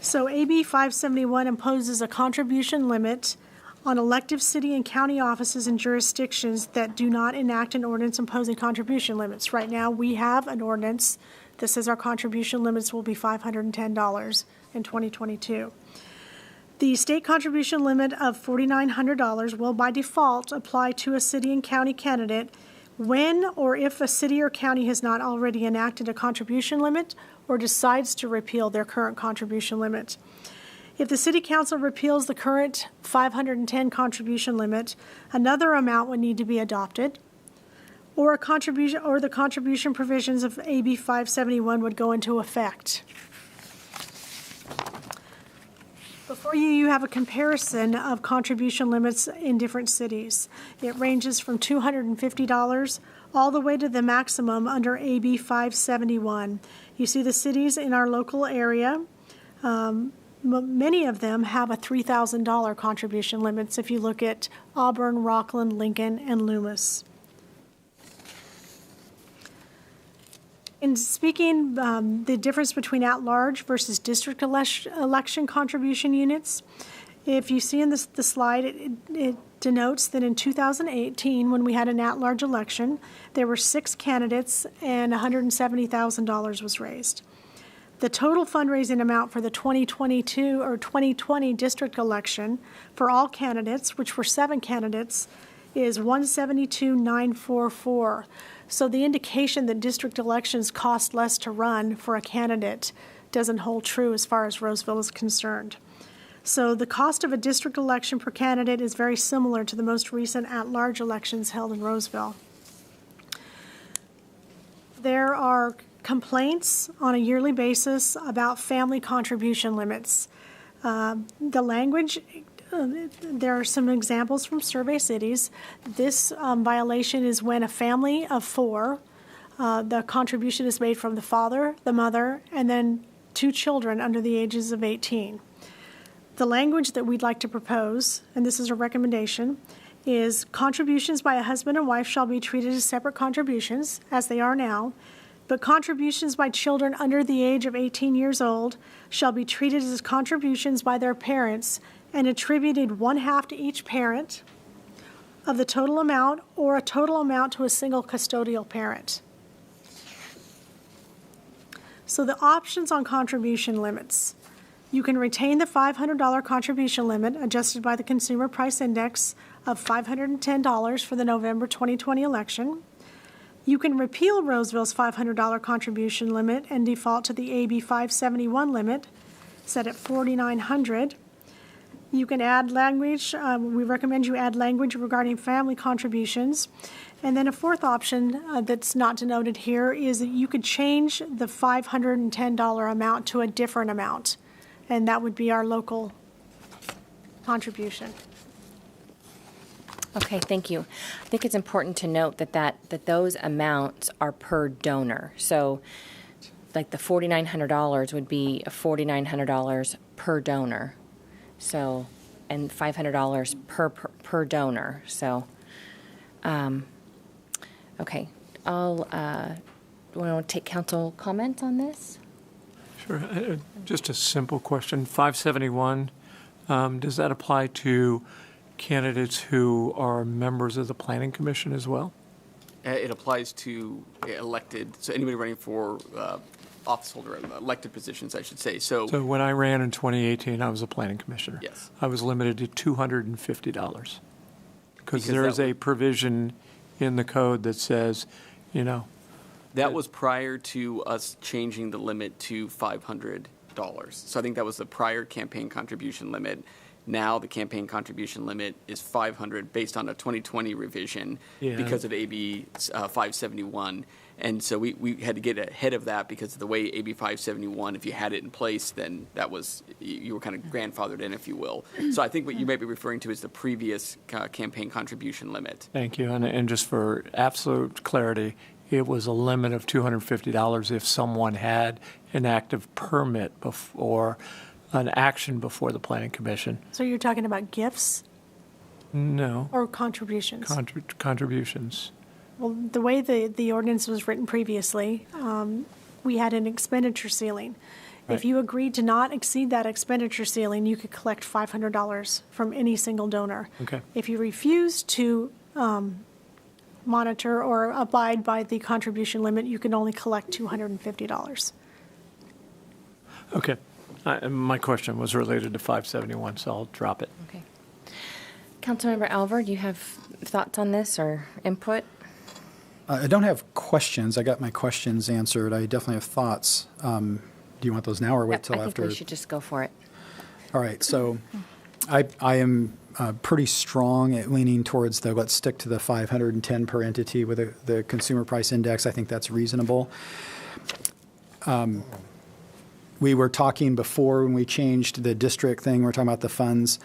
So AB 571 imposes a contribution limit on elective city and county offices and jurisdictions that do not enact an ordinance imposing contribution limits. Right now, we have an ordinance that says our contribution limits will be $510 in 2022. The state contribution limit of $4,900 will by default apply to a city and county candidate when or if a city or county has not already enacted a contribution limit or decides to repeal their current contribution limit. If the City Council repeals the current 510 contribution limit, another amount would need to be adopted, or the contribution provisions of AB 571 would go into effect. Before you have a comparison of contribution limits in different cities. It ranges from $250 all the way to the maximum under AB 571. You see the cities in our local area. Many of them have a $3,000 contribution limits if you look at Auburn, Rockland, Lincoln, and Loomis. In speaking the difference between at-large versus district election contribution units, if you see in the slide, it denotes that in 2018, when we had an at-large election, there were 6 candidates and $170,000 was raised. The total fundraising amount for the 2022 or 2020 district election for all candidates, which were 7 candidates, is $172,944. So the indication that district elections cost less to run for a candidate doesn't hold true as far as Roseville is concerned. So the cost of a district election per candidate is very similar to the most recent at-large elections held in Roseville. There are complaints on a yearly basis about family contribution limits. The language, there are some examples from survey cities. This violation is when a family of 4, the contribution is made from the father, the mother, and then 2 children under the ages of 18. The language that we'd like to propose, and this is a recommendation, is contributions by a husband and wife shall be treated as separate contributions, as they are now, but contributions by children under the age of 18 years old shall be treated as contributions by their parents and attributed 1/2 to each parent of the total amount or a total amount to a single custodial parent. So the options on contribution limits. You can retain the $500 contribution limit adjusted by the Consumer Price Index of $510 for the November 2020 election. You can repeal Roseville's $500 contribution limit and default to the AB 571 limit set at $4,900. You can add language. We recommend you add language regarding family contributions. And then a fourth option that's not denoted here is that you could change the $510 amount to a different amount, and that would be our local contribution. Okay, thank you. I think it's important to note that those amounts are per donor. So like the $4,900 would be $4,900 per donor. So, and $500 per donor. So, okay. Do we want to take council comment on this? Sure. Just a simple question. 571, does that apply to candidates who are members of the Planning Commission as well? It applies to elected, so anybody running for office holder, elected positions, I should say. So when I ran in 2018, I was a planning commissioner. Yes. I was limited to $250 because there is a provision in the code that says, that was prior to us changing the limit to $500. So I think that was the prior campaign contribution limit. Now the campaign contribution limit is 500 based on a 2020 revision Yeah. because of AB 571. And so we had to get ahead of that because of the way AB 571, if you had it in place, then that was, you were kind of grandfathered in, if you will. So I think what you may be referring to is the previous campaign contribution limit. Thank you. And just for absolute clarity, it was a limit of $250 if someone had an active permit or an action before the Planning Commission. So you're talking about gifts No, or contributions? contributions. Well, the way the ordinance was written previously, we had an expenditure ceiling. If Right. you agreed to not exceed that expenditure ceiling, you could collect $500 from any single donor. Okay. If you refused to monitor or abide by the contribution limit, you can only collect $250. Okay. My question was related to 571, so I'll drop it. Okay. Councilmember Alver, do you have thoughts on this or input? I don't have questions. I got my questions answered. I definitely have thoughts. Do you want those now or wait Yep, till I after? think we should just go for it. All right. So I am pretty strong at leaning towards let's stick to the 510 per entity with the consumer price index. I think that's reasonable. We were talking before when we changed the district thing, we're talking about the funds,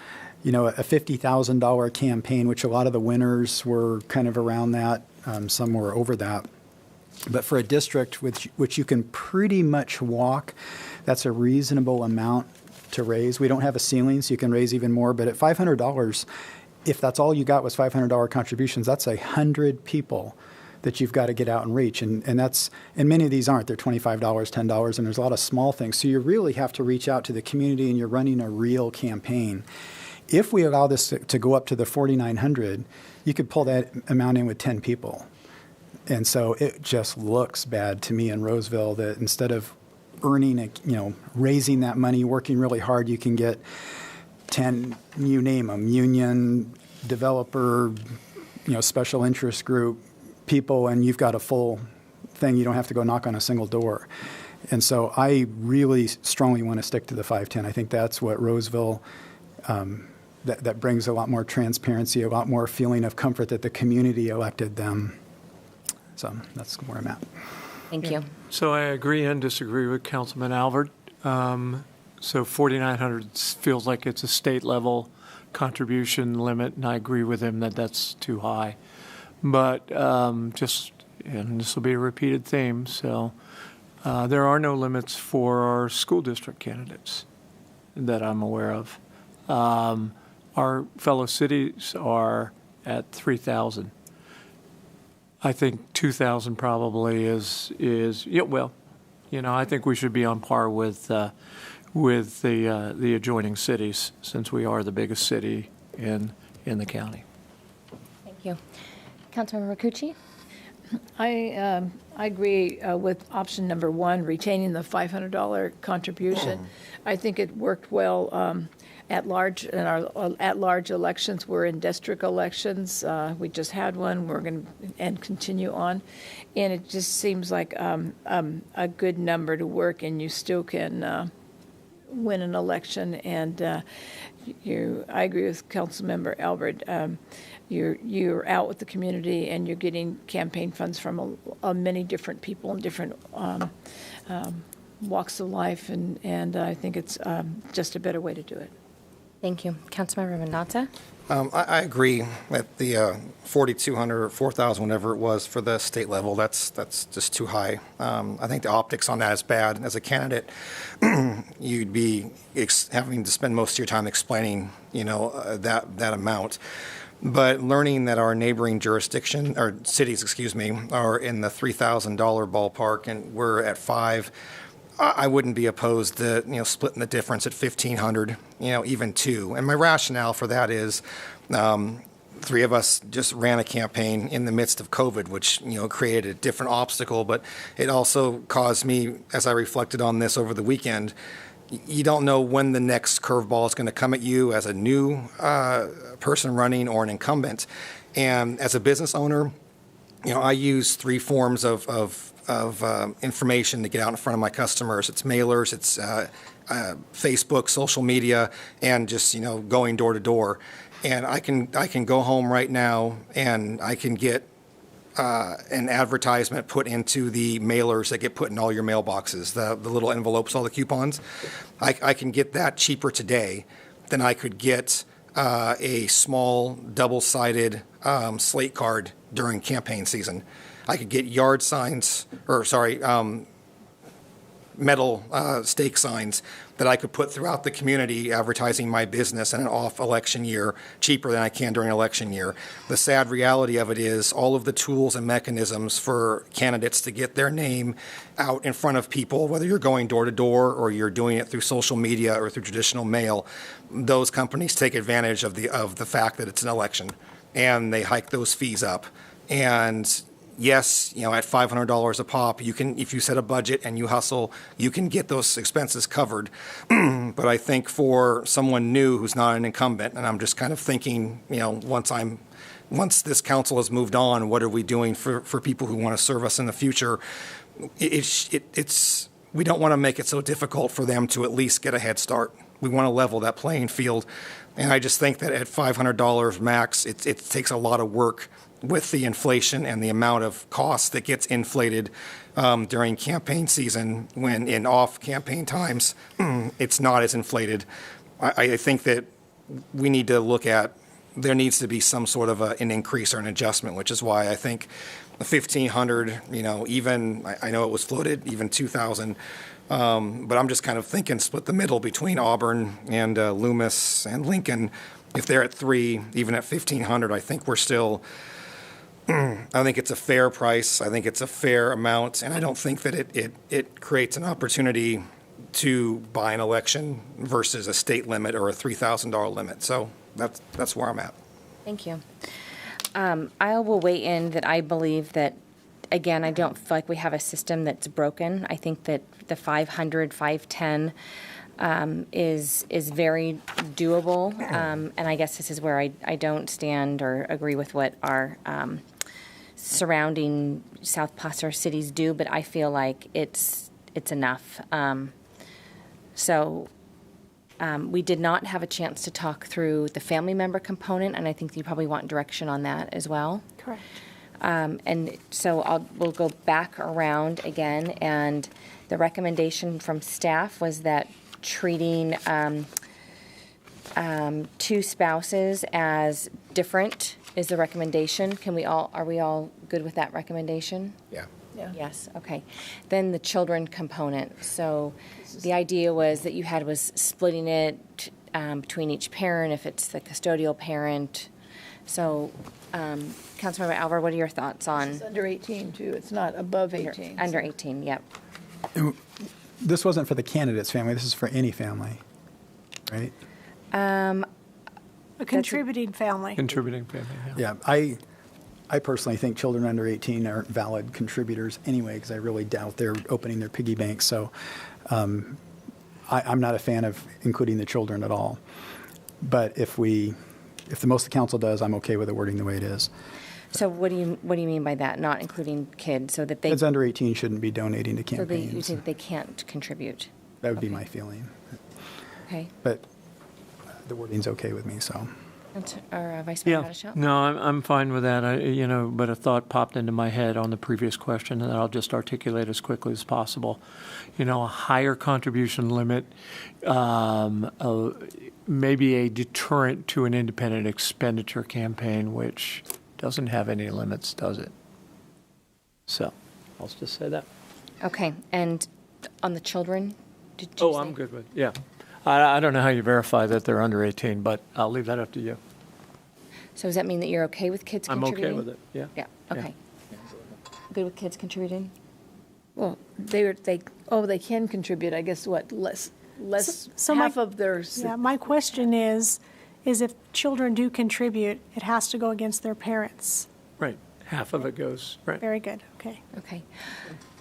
a $50,000 campaign, which a lot of the winners were kind of around that. Some were over that. But for a district which you can pretty much walk, that's a reasonable amount to raise. We don't have a ceiling, so you can raise even more. But at $500, if that's all you got was $500 contributions, that's 100 people that you've got to get out and reach. And many of these aren't. They're $25, $10, and there's a lot of small things. So you really have to reach out to the community, and you're running a real campaign. If we allow this to go up to the 4,900, you could pull that amount in with 10 people. And so it just looks bad to me in Roseville that instead of earning, raising that money, working really hard, you can get 10, you name them, union, developer, special interest group, people, and you've got a full thing. You don't have to go knock on a single door. And so I really strongly want to stick to the 510. I think that's what Roseville, that brings a lot more transparency, a lot more feeling of comfort that the community elected them. So that's where I'm at. Thank you. So I agree and disagree with Councilman Albert. So 4,900 feels like it's a state level contribution limit, and I agree with him that that's too high. But and this will be a repeated theme, so there are no limits for our school district candidates that I'm aware of. Our fellow cities are at 3,000. I think 2,000 probably is I think we should be on par with the adjoining cities, since we are the biggest city in the county. Thank you. Councilmember Rakucci? I agree with option number one, retaining the $500 contribution. I think it worked well at large in our at-large elections. We're in district elections. We just had one. We're going to continue on, and it just seems like a good number to work, and you still can win an election. And I agree with Councilmember Albert. You're out with the community, and you're getting campaign funds from many different people and different walks of life, and I think it's just a better way to do it. Thank you. Councilmember Mendonça? I agree that the 4,200 or 4,000, whatever it was, for the state level, that's just too high. I think the optics on that is bad. As a candidate, you'd be having to spend most of your time explaining, that amount. But learning that our neighboring jurisdiction, or cities, are in the $3,000 ballpark, and we're at $5,000. I wouldn't be opposed to, splitting the difference at 1,500, even $2,000. And my rationale for that is, three of us just ran a campaign in the midst of COVID, which, created a different obstacle, but it also caused me, as I reflected on this over the weekend, you don't know when the next curveball is going to come at you as a new person running or an incumbent. And as a business owner, I use three forms of information to get out in front of my customers. It's mailers, it's Facebook, social media, and just, going door to door. And I can go home right now and I can get an advertisement put into the mailers that get put in all your mailboxes, the little envelopes, all the coupons. I can get that cheaper today than I could get a small double-sided slate card during campaign season. I could get yard signs, metal stake signs that I could put throughout the community advertising my business in an off-election year cheaper than I can during an election year. The sad reality of it is all of the tools and mechanisms for candidates to get their name out in front of people, whether you're going door to door or you're doing it through social media or through traditional mail, those companies take advantage of the fact that it's an election, and they hike those fees up. And yes, at $500 a pop, you can, if you set a budget and you hustle, you can get those expenses covered. But I think for someone new who's not an incumbent, and I'm just kind of thinking, once this council has moved on, what are we doing for people who want to serve us in the future? We don't want to make it so difficult for them to at least get a head start. We want to level that playing field. And I just think that at $500 max, it takes a lot of work with the inflation and the amount of cost that gets inflated during campaign season, when in off-campaign times, it's not as inflated. I think that we need to look at, there needs to be some sort of an increase or an adjustment, which is why I think $1,500, even, I know it was floated, even $2,000, but I'm just kind of thinking split the middle between Auburn and Loomis and Lincoln. If they're at $3,000, even at $1,500, I think we're still, I think it's a fair price. I think it's a fair amount, and I don't think that it creates an opportunity to buy an election versus a state limit or a $3,000 limit. So that's where I'm at. Thank you. I will weigh in that I believe that, again, I don't feel like we have a system that's broken. I think that the 500, 510 is very doable, and I guess this is where I don't stand or agree with what our surrounding South Placer cities do, but I feel like it's enough. We did not have a chance to talk through the family member component, and I think you probably want direction on that as well. Correct. And so we'll go back around again, and the recommendation from staff was that treating two spouses as different is the recommendation. Are we all good with that recommendation? Yeah. Yeah. Yes, okay. Then the children component. So the idea was that you was splitting it between each parent if it's the custodial parent. So, Councilmember Alvar, what are your thoughts on? It's under 18 too. It's not above 18. Under 18, yep. This wasn't for the candidate's family. This is for any family, right? A contributing family. Contributing family, yeah. Yeah, I personally think children under 18 aren't valid contributors anyway, because I really doubt they're opening their piggy banks. So I'm not a fan of including the children at all. But if the most the council does, I'm okay with the wording the way it is. So what do you mean by that, not including kids, so that they... Kids under 18 shouldn't be donating to campaigns. So you say that they can't contribute? That would be my feeling. Okay. But the wording's okay with me, so... Vice Mayor Yeah, Haddishell? no, I'm fine with that. But a thought popped into my head on the previous question that I'll just articulate as quickly as possible. A higher contribution limit, maybe a deterrent to an independent expenditure campaign, which doesn't have any limits, does it? So, I'll just say that. Okay, and on the children, did you say? I'm good with, yeah. I don't know how you verify that they're under 18, but I'll leave that up to you. So does that mean that you're okay with kids I'm contributing? okay with it, yeah. Yeah, okay. Good with kids contributing? Well, they can contribute, I guess, less So half my- of their. Yeah, my question is if children do contribute, it has to go against their parents. Right, half of it goes, right. Very good, okay. Okay.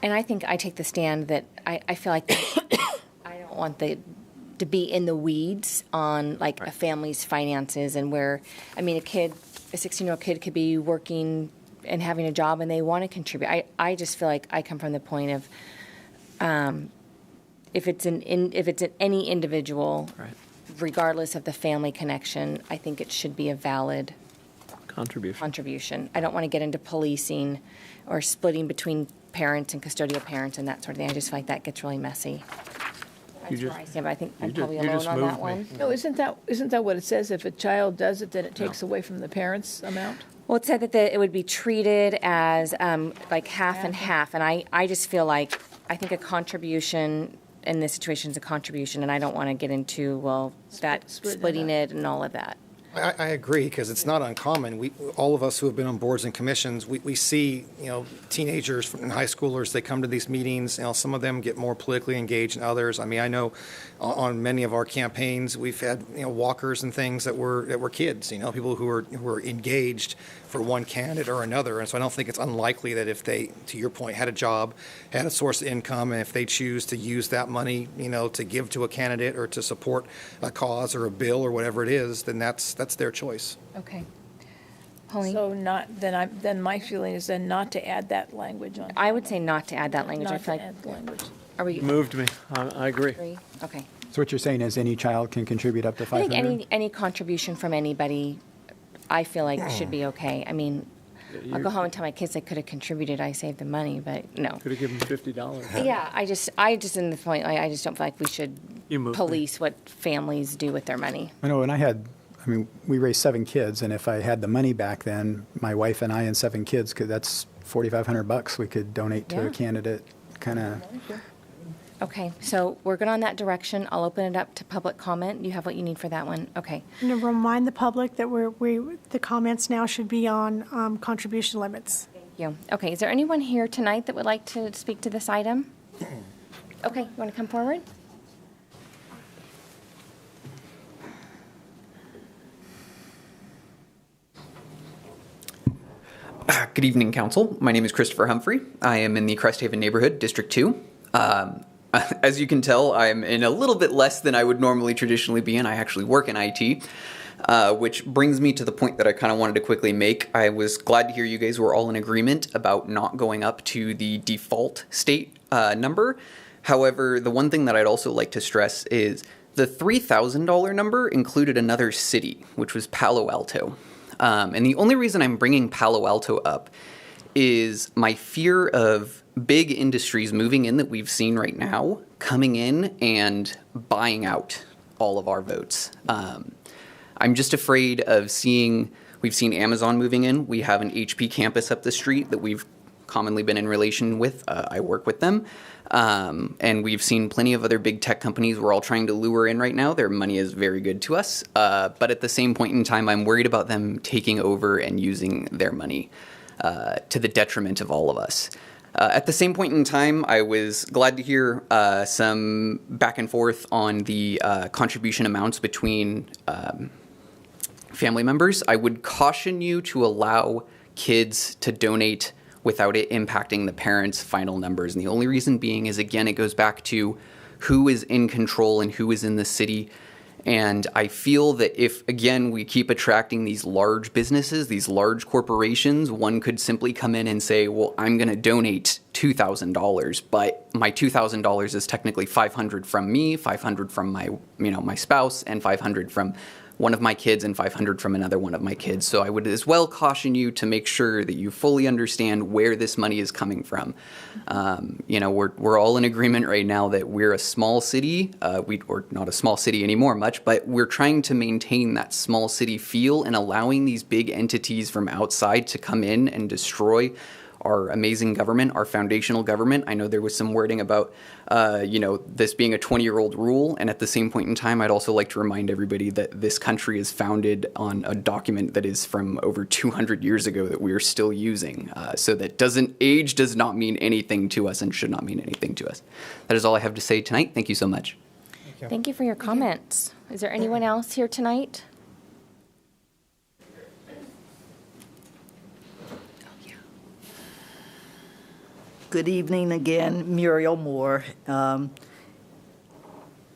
And I think I take the stand that I feel like I don't want to be in the weeds on a family's finances, and where, a 16-year-old kid could be working and having a job and they want to contribute. I just feel like I come from the point of if it's any individual, Right. regardless of the family connection, I think it should be a valid Contribution. I don't want to get into policing or splitting between parents and custodial parents and that sort of thing. I just feel like that gets really messy. That's where I stand, but I think I'm probably alone on that one. No, isn't that what it says? If a child does it, then it takes away from the parents' amount? Well, it said that it would be treated as like half and half, and I just feel like, I think a contribution in this situation is a contribution, and I don't want to get into, well, splitting it and all of that. I agree, because it's not uncommon. All of us who have been on boards and commissions, we see, teenagers and high schoolers, they come to these meetings, some of them get more politically engaged than others. I mean, I know on many of our campaigns, we've had, walkers and things that were kids, people who were engaged for one candidate or another. And so I don't think it's unlikely that if they, to your point, had a job, had a source of income, and if they choose to use that money, to give to a candidate or to support a cause or a bill or whatever it is, then that's their choice. Okay. Pauline? So then my feeling is then not to add that language on. I would say not to add that language. I Not feel to like, add the language. are we Moved me. I agree. agree? Okay. So what you're saying is any child can contribute up to I 500? think any contribution from anybody, I feel like should be okay. I mean, I'll go home and tell my kids they could have contributed, I saved them money, but no. Could have given $50. Yeah, I just in the point, I just don't feel like we should You moved me. police what families do with their money. I know we raised 7 kids, and if I had the money back then, my wife and I and 7 kids, that's $4,500 we could donate to Yeah. a candidate, kind of. Okay, so we're good on that direction. I'll open it up to public comment. You have what you need for that one? Okay. And to remind the public that the comments now should be on contribution limits. Thank you. Okay, is there anyone here tonight that would like to speak to this item? Okay, you want to come forward? Good evening, Council. My name is Christopher Humphrey. I am in the Cresthaven neighborhood, District 2. As you can tell, I'm in a little bit less than I would normally traditionally be in. I actually work in IT, which brings me to the point that I kind of wanted to quickly make. I was glad to hear you guys were all in agreement about not going up to the default state number. However, the one thing that I'd also like to stress is the $3,000 number included another city, which was Palo Alto. And the only reason I'm bringing Palo Alto up is my fear of big industries moving in that we've seen right now, coming in and buying out all of our votes. I'm just afraid of we've seen Amazon moving in. We have an HP campus up the street that we've commonly been in relation with. I work with them. And we've seen plenty of other big tech companies we're all trying to lure in right now. Their money is very good to us. But at the same point in time, I'm worried about them taking over and using their money to the detriment of all of us. At the same point in time, I was glad to hear some back and forth on the contribution amounts between family members. I would caution you to allow kids to donate without it impacting the parents' final numbers. And the only reason being is, again, it goes back to who is in control and who is in the city. And I feel that if, again, we keep attracting these large businesses, these large corporations, one could simply come in and say, well, I'm going to donate $2,000, but my $2,000 is technically $500 from me, $500 from my spouse, and $500 from one of my kids and $500 from another one of my kids. So I would as well caution you to make sure that you fully understand where this money is coming from. We're all in agreement right now that we're a small city. We're not a small city anymore much, but we're trying to maintain that small city feel and allowing these big entities from outside to come in and destroy our amazing government, our foundational government. I know there was some wording about, this being a 20-year-old rule. And at the same point in time, I'd also like to remind everybody that this country is founded on a document that is from over 200 years ago that we are still using. So that age does not mean anything to us and should not mean anything to us. That is all I have to say tonight. Thank you so much. Thank you for your comments. Is there anyone else here tonight? Good evening again, Muriel Moore. I'm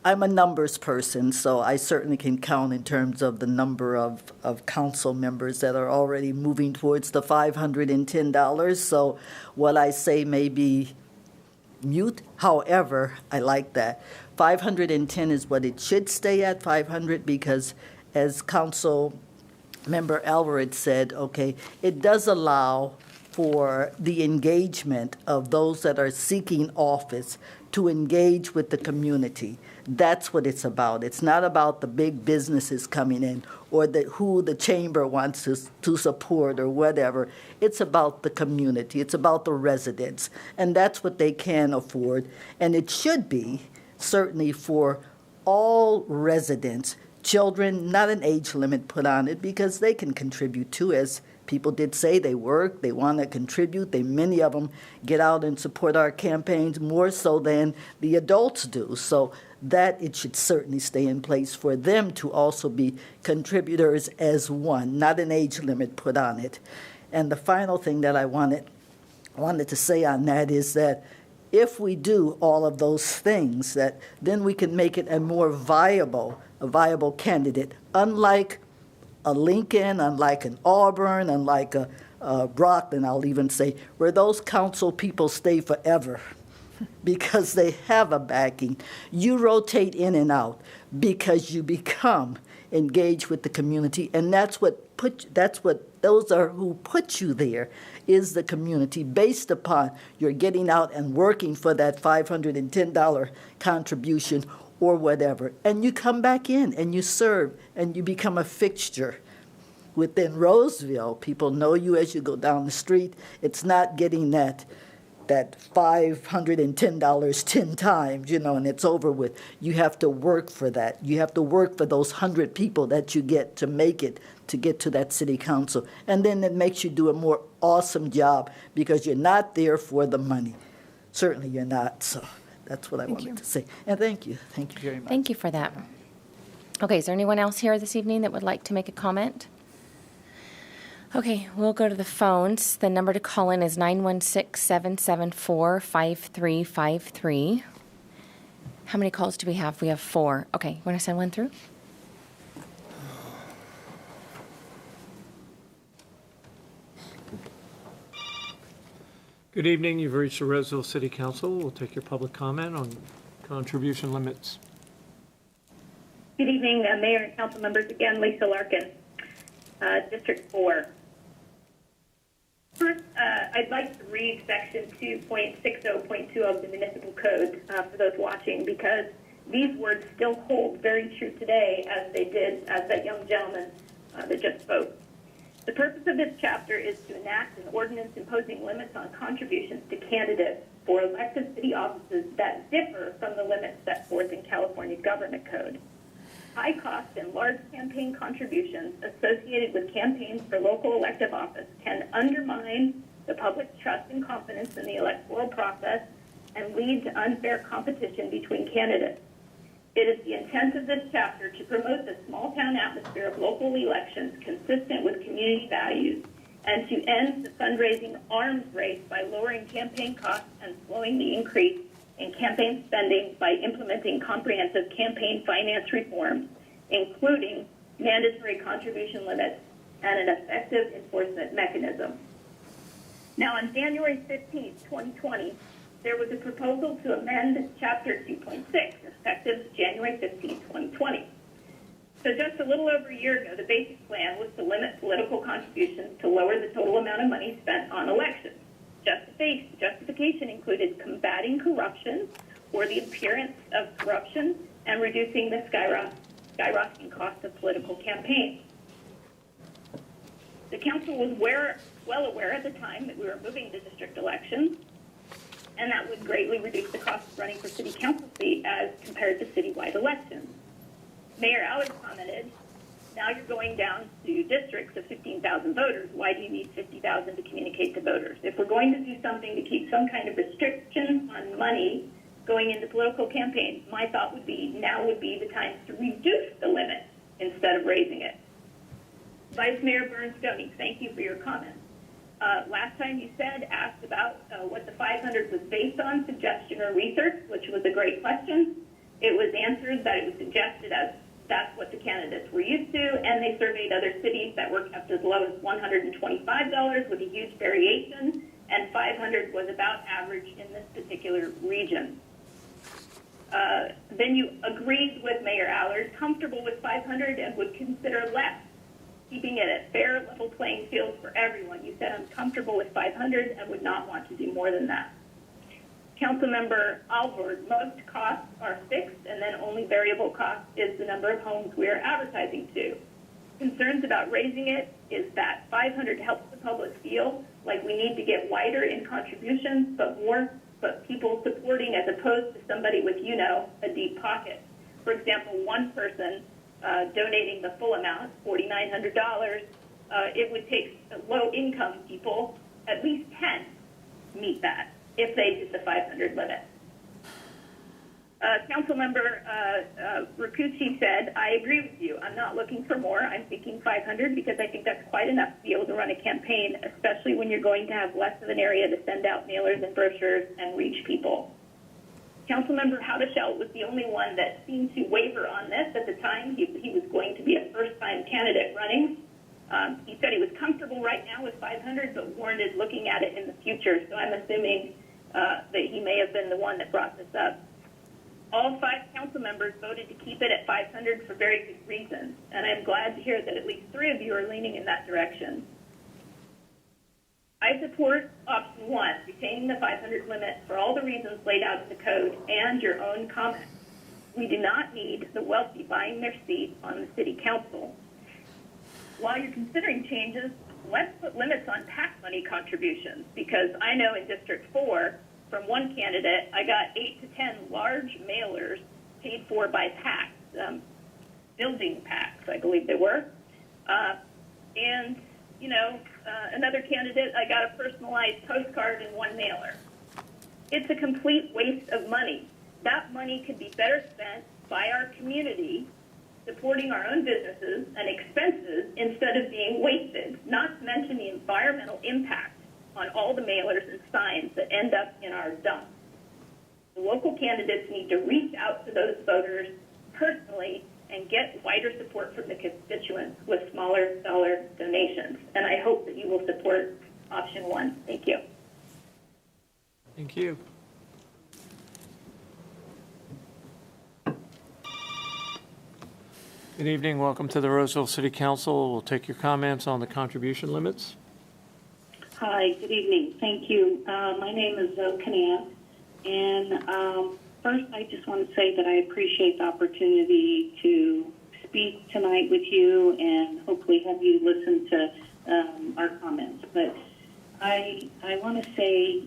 a numbers person, so I certainly can count in terms of the number of council members that are already moving towards the $510. So what I say may be mute. However, I like that. 510 is what it should stay at, 500, because as Council Member Alvarez said, okay, it does allow for the engagement of those that are seeking office to engage with the community. That's what it's about. It's not about the big businesses coming in or who the chamber wants to support or whatever. It's about the community. It's about the residents. And that's what they can afford. And it should be, certainly for all residents, children, not an age limit put on it, because they can contribute too. As people did say, they work, they want to contribute. Many of them get out and support our campaigns more so than the adults do. So that it should certainly stay in place for them to also be contributors as one, not an age limit put on it. And the final thing that I wanted to say on that is that if we do all of those things, that then we can make it a viable candidate, unlike a Lincoln, unlike an Auburn, unlike a Brockton, I'll even say, where those council people stay forever because they have a backing. You rotate in and out because you become engaged with the community, and who put you there is the community, based upon your getting out and working for that $510 contribution or whatever. And you come back in and you serve and you become a fixture within Roseville. People know you as you go down the street. It's not getting that $510 10 times, and it's over with. You have to work for that. You have to work for those 100 people that you get to make it, to get to that city council. And then it makes you do a more awesome job because you're not there for the money. Certainly you're not. So that's what I wanted to say. And thank you. Thank you very much. Thank you for that. Okay, is there anyone else here this evening that would like to make a comment? Okay, we'll go to the phones. The number to call in is 916-774-5353. How many calls do we have? We have 4. Okay, you want to send one through? Good evening. You've reached the Roseville City Council. We'll take your public comment on contribution limits. Good evening, Mayor and council members. Again, Lisa Larkin, District 4. First, I'd like to read Section 2.60.2 of the Municipal Code for those watching, because these words still hold very true today as they did as that young gentleman that just spoke. The purpose of this chapter is to enact an ordinance imposing limits on contributions to candidates for elected city offices that differ from the limits set forth in California Government Code. High cost and large campaign contributions associated with campaigns for local elective office can undermine the public's trust and confidence in the electoral process and lead to unfair competition between candidates. It is the intent of this chapter to promote the small-town atmosphere of local elections consistent with community values and to end the fundraising arms race by lowering campaign costs and slowing the increase in campaign spending by implementing comprehensive campaign finance reforms, including mandatory contribution limits and an effective enforcement mechanism. Now, on January 15, 2020, there was a proposal to amend Chapter 2.6, effective January 15, 2020. So just a little over a year ago, the basic plan was to limit political contributions to lower the total amount of money spent on elections. Justification included combating corruption or the appearance of corruption and reducing the skyrocketing cost of political campaigns. The council was well aware at the time that we were moving to district elections, and that would greatly reduce the cost of running for city council seat as compared to citywide elections. Mayor Allard commented, now you're going down to districts of 15,000 voters. Why do you need 50,000 to communicate to voters? If we're going to do something to keep some kind of restriction on money going into political campaigns, my thought would be now would be the time to reduce the limit instead of raising it. Vice Mayor Bernasconi, thank you for your comments. Last time you asked about what the 500 was based on, suggestion or research, which was a great question. It was answered that it was suggested as that's what the candidates were used to, and they surveyed other cities that were kept as low as $125 with a huge variation, and 500 was about about average in this particular region. Then you agreed with Mayor Allard, comfortable with 500 and would consider less, keeping it a fair, level playing field for everyone. You said, I'm comfortable with 500 and would not want to do more than that. Councilmember Alvord, most costs are fixed, and then only variable cost is the number of homes we are advertising to. Concerns about raising it is that 500 helps the public feel like we need to get wider in contributions, but people supporting as opposed to somebody with, a deep pocket. For example, one person donating the full amount, $4,900, it would take low-income people, at least 10, meet that if they did the 500 limit. Councilmember Rakucci said, I agree with you. I'm not looking for more. I'm thinking 500 because I think that's quite enough to be able to run a campaign, especially when you're going to have less of an area to send out mailers and brochures and reach people. Councilmember Howdeshell was the only one that seemed to waver on this at the time. He was going to be a first-time candidate running. He said he was comfortable right now with 500, but warned looking at it in the future. So I'm assuming that he may have been the one that brought this up. All 5 council members voted to keep it at 500 for very good reasons, and I'm glad to hear that at least 3 of you are leaning in that direction. I support option 1, retaining the 500 limit for all the reasons laid out in the code and your own comments. We do not need the wealthy buying their seat on the city council. While you're considering changes, let's put limits on PAC money contributions, because I know in District 4, from one candidate, I got 8 to 10 large mailers paid for by PACs, building PACs, I believe they were. Another candidate, I got a personalized postcard and 1 mailer. It's a complete waste of money. That money could be better spent by our community, supporting our own businesses and expenses instead of being wasted, not to mention the environmental impact on all the mailers and signs that end up in our dumps. The local candidates need to reach out to those voters personally and get wider support from the constituents with smaller dollar donations. And I hope that you will support option 1. Thank you. Thank you. Good evening. Welcome to the Roseville City Council. We'll take your comments on the contribution limits. Hi, good evening. Thank you. My name is Zoe Canan, and first I just want to say that I appreciate the opportunity to speak tonight with you and hopefully have you listen to our comments. But I want to say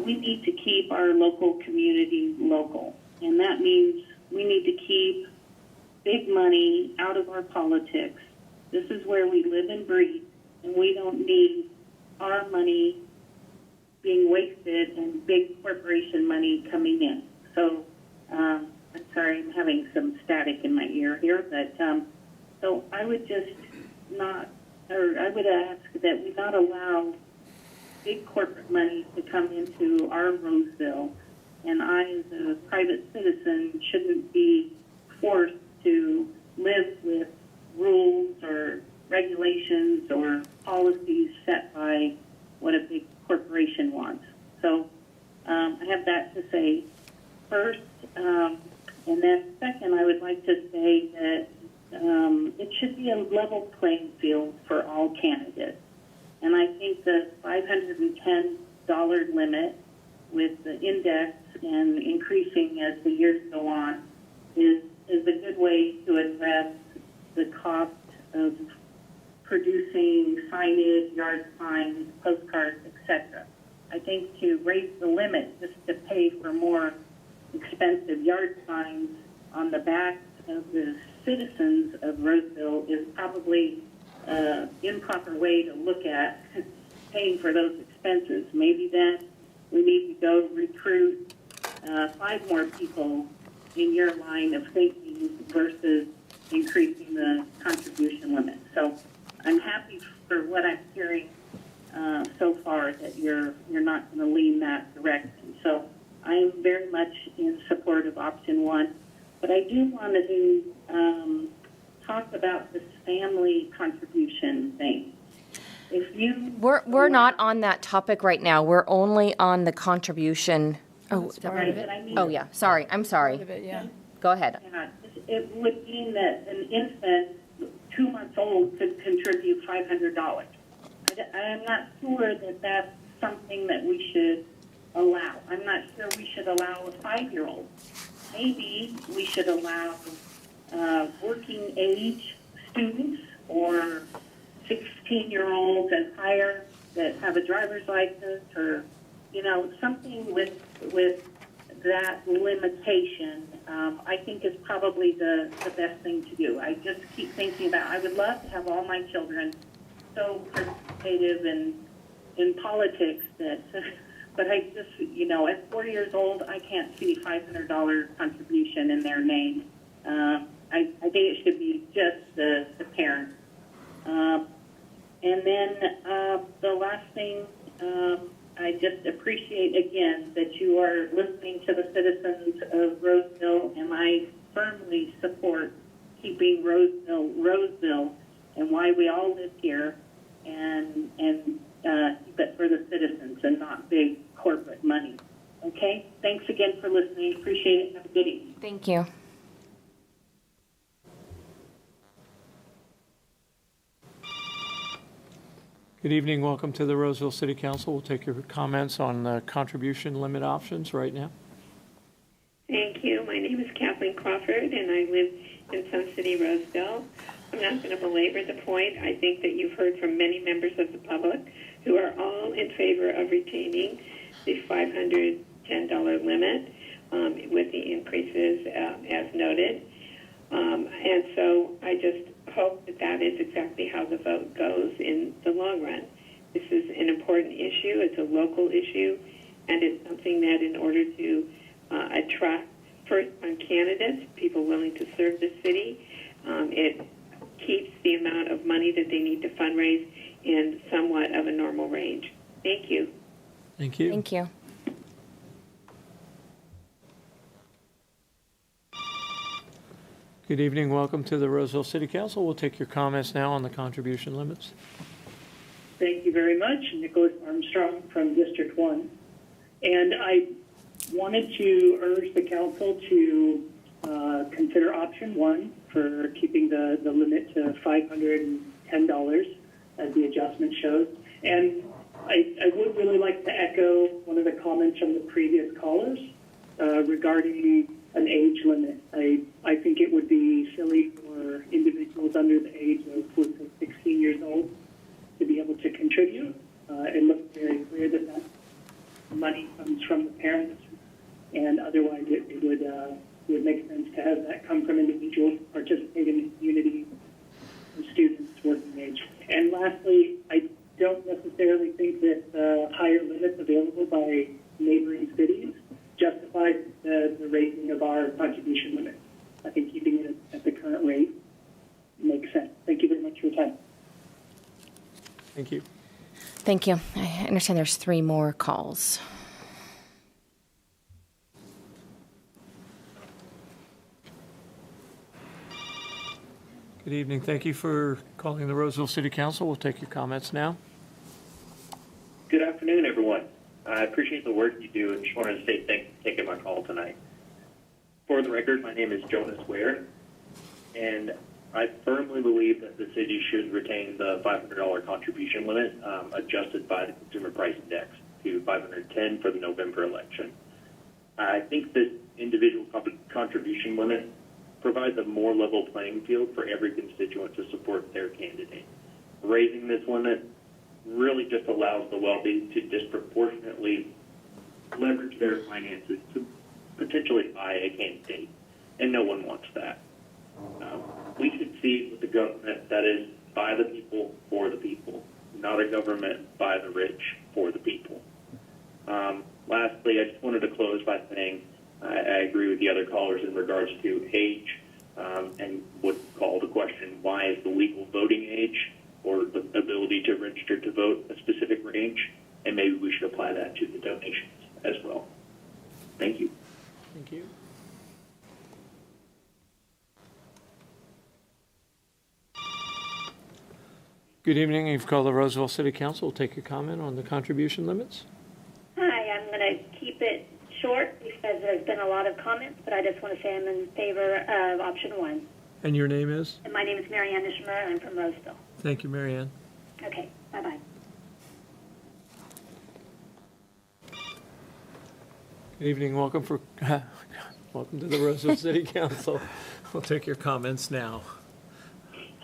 we need to keep our local community local, and that means we need to keep big money out of our politics. This is where we live and breathe, and we don't need our money being wasted and big corporation money coming in. So I'm sorry, I'm having some static in my ear here, but so I would just I would ask that we not allow big corporate money to come into our Roseville, and I, as a private citizen, shouldn't be forced to live with rules or regulations or policies set by what a big corporation wants. So I have that to say first. And then second, I would like to say that it should be a level playing field for all candidates. And I think the $510 limit with the index and increasing as the years go on is a good way to address the cost of producing signage, yard signs, postcards, etc. I think to raise the limit just to pay for more expensive yard signs on the backs of the citizens of Roseville is probably an improper way to look at paying for those expenses. Maybe then we need to go recruit 5 more people in your line of thinking versus increasing the contribution limit. So I'm happy for what I'm hearing so far that you're not going to lean that direction. So I am very much in support of option 1, but I do want to talk about this family contribution thing. If you We're not on that topic right now. We're only on the contribution. Oh, is that right, right? but I mean, Oh, yeah. Sorry. I'm sorry. Part of it, yeah. Go ahead. it would mean that an infant 2 months old could contribute $500. I'm not sure that that's something that we should allow. I'm not sure we should allow a 5-year-old. Maybe we should allow working age students or 16-year-olds and higher that have a driver's license, or something with that limitation. I think is probably the best thing to do. I just keep thinking about, I would love to have all my children so participative in politics that, but I just, at 4 years old, I can't see $500 contribution in their name. I think it should be just the parents. And then the last thing, I just appreciate again that you are listening to the citizens of Roseville, and I firmly support keeping Roseville, and why we all live here, and keep it for the citizens and not big corporate money. Okay? Thanks again for listening. Appreciate it. Have a good evening. Thank you. Good evening. Welcome to the Roseville City Council. We'll take your comments on the contribution limit options right now. Thank you. My name is Kathleen Crawford, and I live in Sun City, Roseville. I'm not going to belabor the point. I think that you've heard from many members of the public who are all in favor of retaining the $510 limit with the increases as noted. And so I just hope that that is exactly how the vote goes in the long run. This is an important issue. It's a local issue, and it's something that in order to attract first-time candidates, people willing to serve the city, it keeps the amount of money that they need to fundraise in somewhat of a normal range. Thank you. Thank you. Thank you. Good evening. Welcome to the Roseville City Council. We'll take your comments now on the contribution limits. Thank you very much. Nicholas Armstrong from District 1. And I wanted to urge the council to consider option 1 for keeping the limit to $510 as the adjustment shows. And I would really like to echo one of the comments from the previous callers regarding an age limit. I think it would be silly for individuals under the age of 16 years old to be able to contribute. It looks very clear that that money comes from the parents, and otherwise it would make sense to have that come from individuals participating in the community, and students working age. And lastly, I don't necessarily think that higher limits available by neighboring cities justifies the raising of our contribution limit. I think keeping it at the current rate makes sense. Thank you very much for your time. Thank you. Thank you. I understand there's 3 more calls. Good evening. Thank you for calling the Roseville City Council. We'll take your comments now. Good afternoon, everyone. I appreciate the work you do and just wanted to say thanks for taking my call tonight. For the record, my name is Jonas Ware, and I firmly believe that the city should retain the $500 contribution limit adjusted by the Consumer Price Index to $510 for the November election. I think this individual contribution limit provides a more level playing field for every constituent to support their candidate. Raising this limit really just allows the wealthy to disproportionately leverage their finances to potentially buy a candidate, and no one wants that. We succeed with a government that is by the people, for the people, not a government by the rich, for the people. Lastly, I just wanted to close by saying I agree with the other callers in regards to age and would call the question, why is the legal voting age or the ability to register to vote a specific range? And maybe we should apply that to the donations as well. Thank you. Thank you. Good evening. You've called the Roseville City Council. We'll take your comment on the contribution limits. Hi, I'm going to keep it short because there's been a lot of comments, but I just want to say I'm in favor of option 1. And your name is? And my name is Marianne Nishimura, and I'm from Roseville. Thank you, Marianne. Okay, bye-bye. Good evening. Welcome to the Roseville City Council. We'll take your comments now.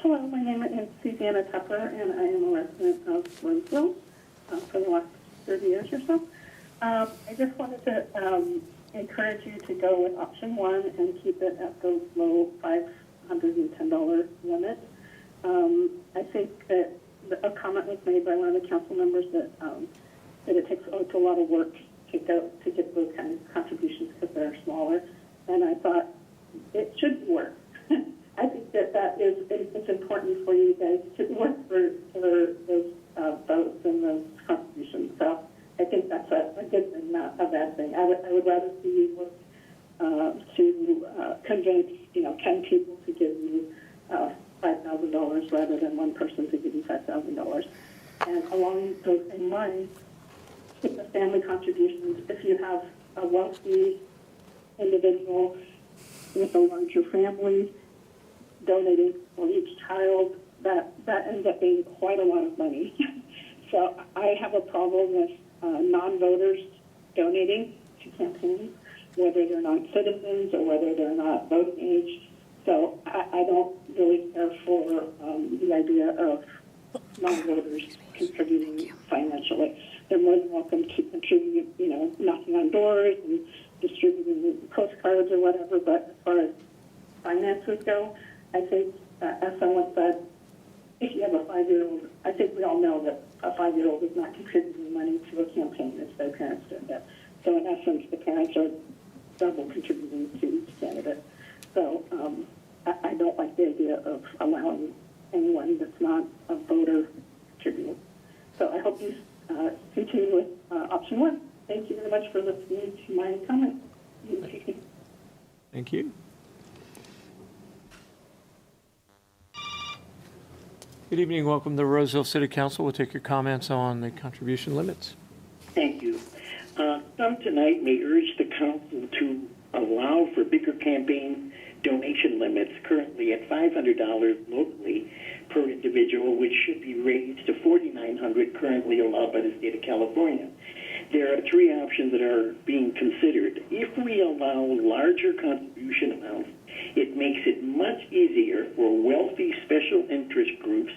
Hello, my name is Susanna Tupper, and I am a resident of Roseville for the last 30 years or so. I just wanted to encourage you to go with option 1 and keep it at the low $510 limit. I think that a comment was made by one of the council members that it takes a lot of work to get those kind of contributions because they're smaller, and I thought it should work. I think that is it's important for you guys to work for those votes and those contributions. So I think that's a good thing, not a bad thing. I would rather see you work to convince 10 people to give you $5,000 rather than one person to give you $5,000. And along those same lines, with the family contributions, if you have a wealthy individual with a larger family donating for each child, that ends up being quite a lot of money. So I have a problem with non-voters donating to campaigns, whether they're non-citizens or whether they're not voting age. So I don't really care for the idea of non-voters contributing financially. They're more than welcome to contribute, knocking on doors and distributing postcards or whatever. But as far as finances go, I think, as someone said, if you have a 5-year-old, I think we all know that a 5-year-old is not contributing money to a campaign as their parents did that. So in essence, the parents are double contributing to each candidate. So I don't like the idea of allowing anyone that's not a voter to contribute. So I hope you continue with option 1. Thank you very much for listening to my comment. Thank you. Good evening. Welcome to Roseville City Council. We'll take your comments on the contribution limits. Thank you. Some tonight may urge the council to allow for bigger campaign donation limits, currently at $500 locally per individual, which should be raised to $4,900 currently allowed by the state of California. There are 3 options that are being considered. If we allow larger contribution amounts, it makes it much easier for wealthy special interest groups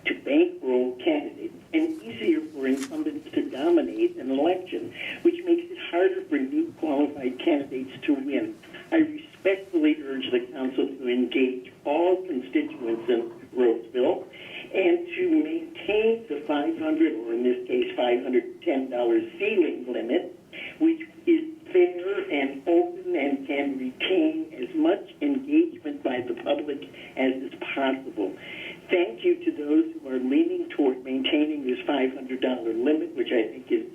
to bankroll candidates and easier for incumbents to dominate an election, which makes it harder for new qualified candidates to win. I respectfully urge the council to engage all constituents in Roseville and to maintain the $500, or in this case $510 ceiling limit, which is fair and open and can retain as much engagement by the public as is possible. Thank you to those who are leaning toward maintaining this $500 limit, which I think is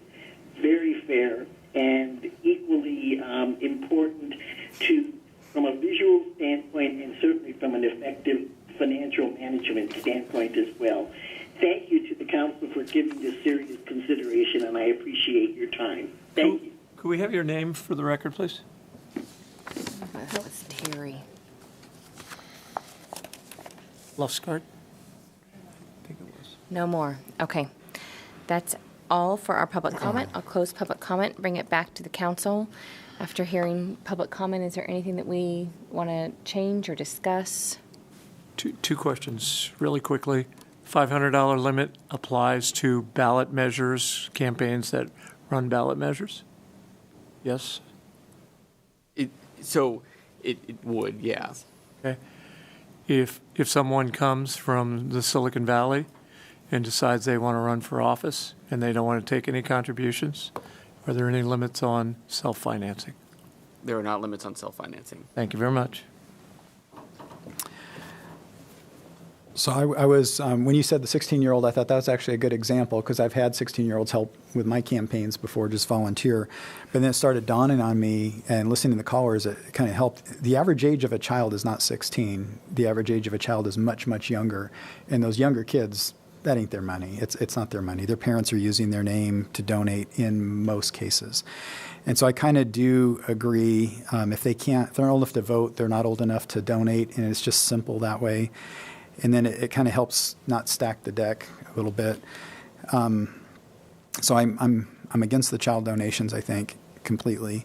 very fair and equally important from a visual standpoint and certainly from an effective financial management standpoint as well. Thank you to the council for giving this serious consideration, and I appreciate your time. Thank you. Could we have your name for the record, please? That was Terry. Lufsgaard? No more. Okay. That's all for our public comment. I'll close public comment, bring it back to the council. After hearing public comment, is there anything that we want to change or discuss? Two questions really quickly. $500 limit applies to ballot measures, campaigns that run ballot measures? Yes? It would, yeah. Okay. If someone comes from the Silicon Valley and decides they want to run for office and they don't want to take any contributions, are there any limits on self-financing? There are not limits on self-financing. Thank you very much. So I was, when you said the 16-year-old, I thought that was actually a good example because I've had 16-year-olds help with my campaigns before, just volunteer. But then it started dawning on me, and listening to the callers, it kind of helped. The average age of a child is not 16. The average age of a child is much, much younger. And those younger kids that ain't their money. It's not their money. Their parents are using their name to donate in most cases. And so I kind of do agree, if they're not old enough to vote, they're not old enough to donate, and it's just simple that way. And then it kind of helps not stack the deck a little bit. So I'm against the child donations, I think, completely.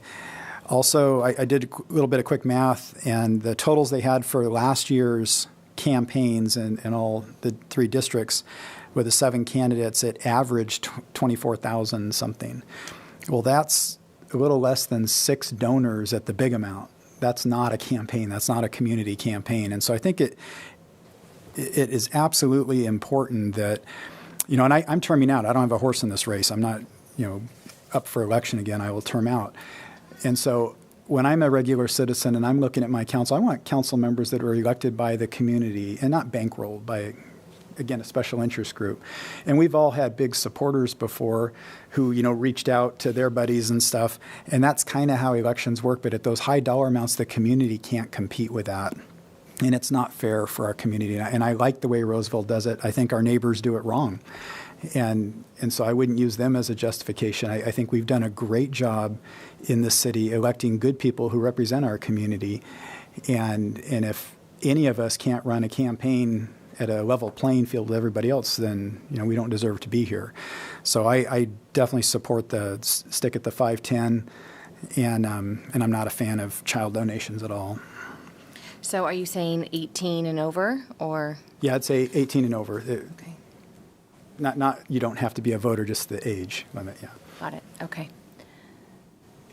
Also, I did a little bit of quick math, and the totals they had for last year's campaigns in all the 3 districts with the 7 candidates, it averaged 24,000 something. Well, that's a little less than 6 donors at the big amount. That's not a campaign. That's not a community campaign. And so I think it is absolutely important that, and I'm terming out. I don't have a horse in this race. I'm not, up for election again. I will term out. And so when I'm a regular citizen and I'm looking at my council, I want council members that are elected by the community and not bankrolled by, again, a special interest group. And we've all had big supporters before who, reached out to their buddies and stuff. And that's kind of how elections work. But at those high dollar amounts, the community can't compete with that. And it's not fair for our community. And I like the way Roseville does it. I think our neighbors do it wrong. And so I wouldn't use them as a justification. I think we've done a great job in the city electing good people who represent our community. And if any of us can't run a campaign at a level playing field with everybody else, then we don't deserve to be here. So I definitely support the stick at the 510, and I'm not a fan of child donations at all. So are you saying 18 and over, or? Yeah, I'd say 18 and over. Okay. Not you don't have to be a voter, just the age limit, yeah. Got it, okay.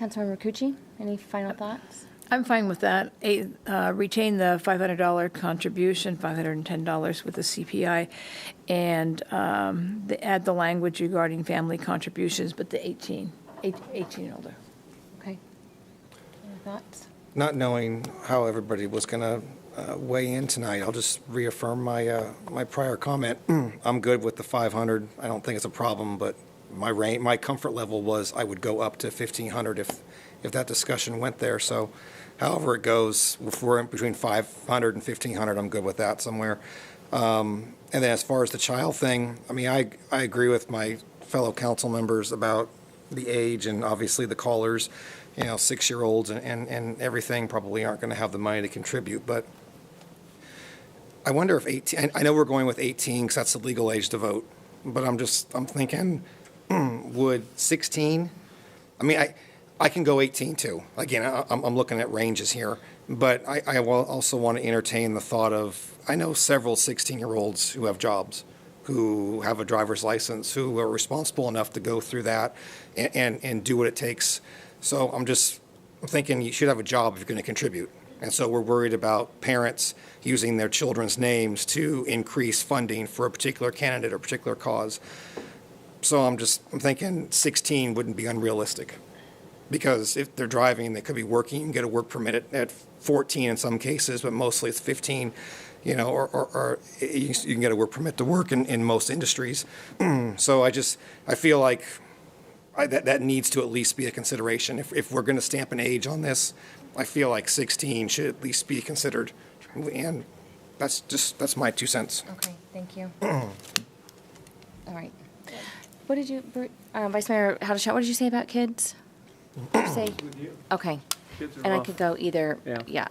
Councilmember Cucci, any final thoughts? I'm fine with that. Retain the $500 contribution, $510 with the CPI, and add the language regarding family contributions, but the 18 and older. Okay. Any thoughts? Not knowing how everybody was going to weigh in tonight, I'll just reaffirm my prior comment. I'm good with the 500. I don't think it's a problem, but my comfort level was I would go up to 1,500 if that discussion went there. So however it goes, if we're in between 500 and 1,500, I'm good with that somewhere. And then as far as the child thing, I mean, I agree with my fellow council members about the age, and obviously the callers, 6-year-olds and everything probably aren't going to have the money to contribute. But I wonder if 18, I know we're going with 18 because that's the legal age to vote, but I'm thinking, would 16, I mean, I can go 18 too. Again, I'm looking at ranges here, but I also want to entertain the thought of, I know several 16-year-olds who have jobs, who have a driver's license, who are responsible enough to go through that and do what it takes. So I'm thinking you should have a job if you're going to contribute. And so we're worried about parents using their children's names to increase funding for a particular candidate or particular cause. So I'm thinking 16 wouldn't be unrealistic. Because if they're driving, they could be working and get a work permit at 14 in some cases, but mostly it's 15, or you can get a work permit to work in most industries. So I feel like that needs to at least be a consideration. If we're going to stamp an age on this, I feel like 16 should at least be considered. And that's my 2 cents. Okay, thank you. All right. What did you, Vice Mayor Hadashot, what did you say about kids? What did you say? Okay. Kids are And I rough. could go either, Yeah.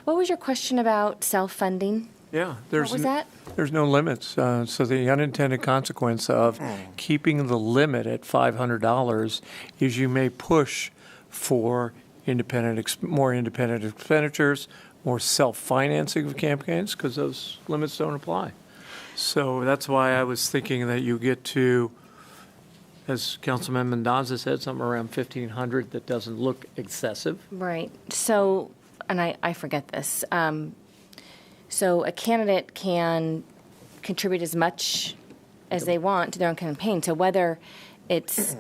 What was your question about self-funding? Yeah. What was that? There's no limits. So the unintended consequence of keeping the limit at $500 is you may push for more independent expenditures, more self-financing of campaigns, because those limits don't apply. So that's why I was thinking that you get to, as Councilman Mendoza said, somewhere around 1,500 that doesn't look excessive. Right. So, and I forget this. So a candidate can contribute as much as they want to their own campaign. So whether it's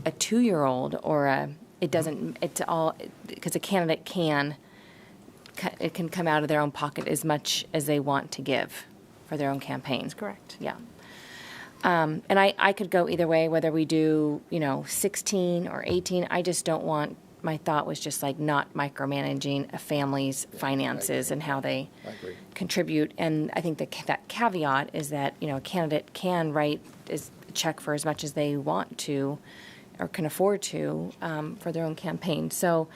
a 2-year-old or it's all, because a candidate can come out of their own pocket as much as they want to give for their own campaign. That's correct. Yeah. And I could go either way, whether we do, 16 or 18. I just don't want my thought was just like not micromanaging a family's finances and how they contribute. And I think that caveat is that, a candidate can write a check for as much as they want to or can afford to for their own campaign. So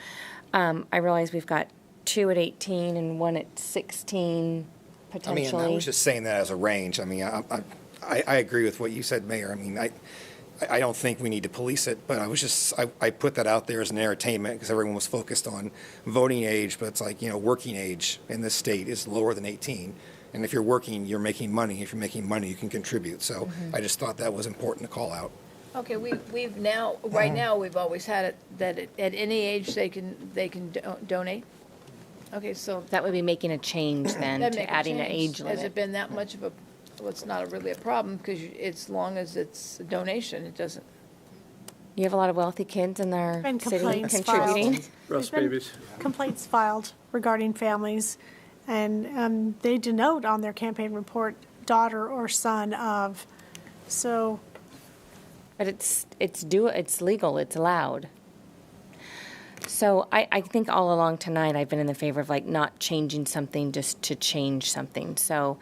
I realize we've got 2 at 18 and 1 at 16 potentially. I was just saying that as a range. I agree with what you said, Mayor. I don't think we need to police it, but I put that out there as an entertainment because everyone was focused on voting age, but it's like, working age in this state is lower than 18. And if you're working, you're making money. If you're making money, you can contribute. So I just thought that was important to call out. Okay, we've now, right now, we've always had it that at any age they can donate? Okay, so. That would be making a change then That'd to make a adding an change. age limit. Has it been that much of a, well, it's not really a problem because as long as it's a donation, it doesn't. You have a lot of wealthy kids in their Been city complaints contributing. filed. Russ There's been babies. complaints filed regarding families, and they denote on their campaign report daughter or son of. So, But it's legal, it's allowed. So I think all along tonight I've been in the favor of like not changing something just to change something. So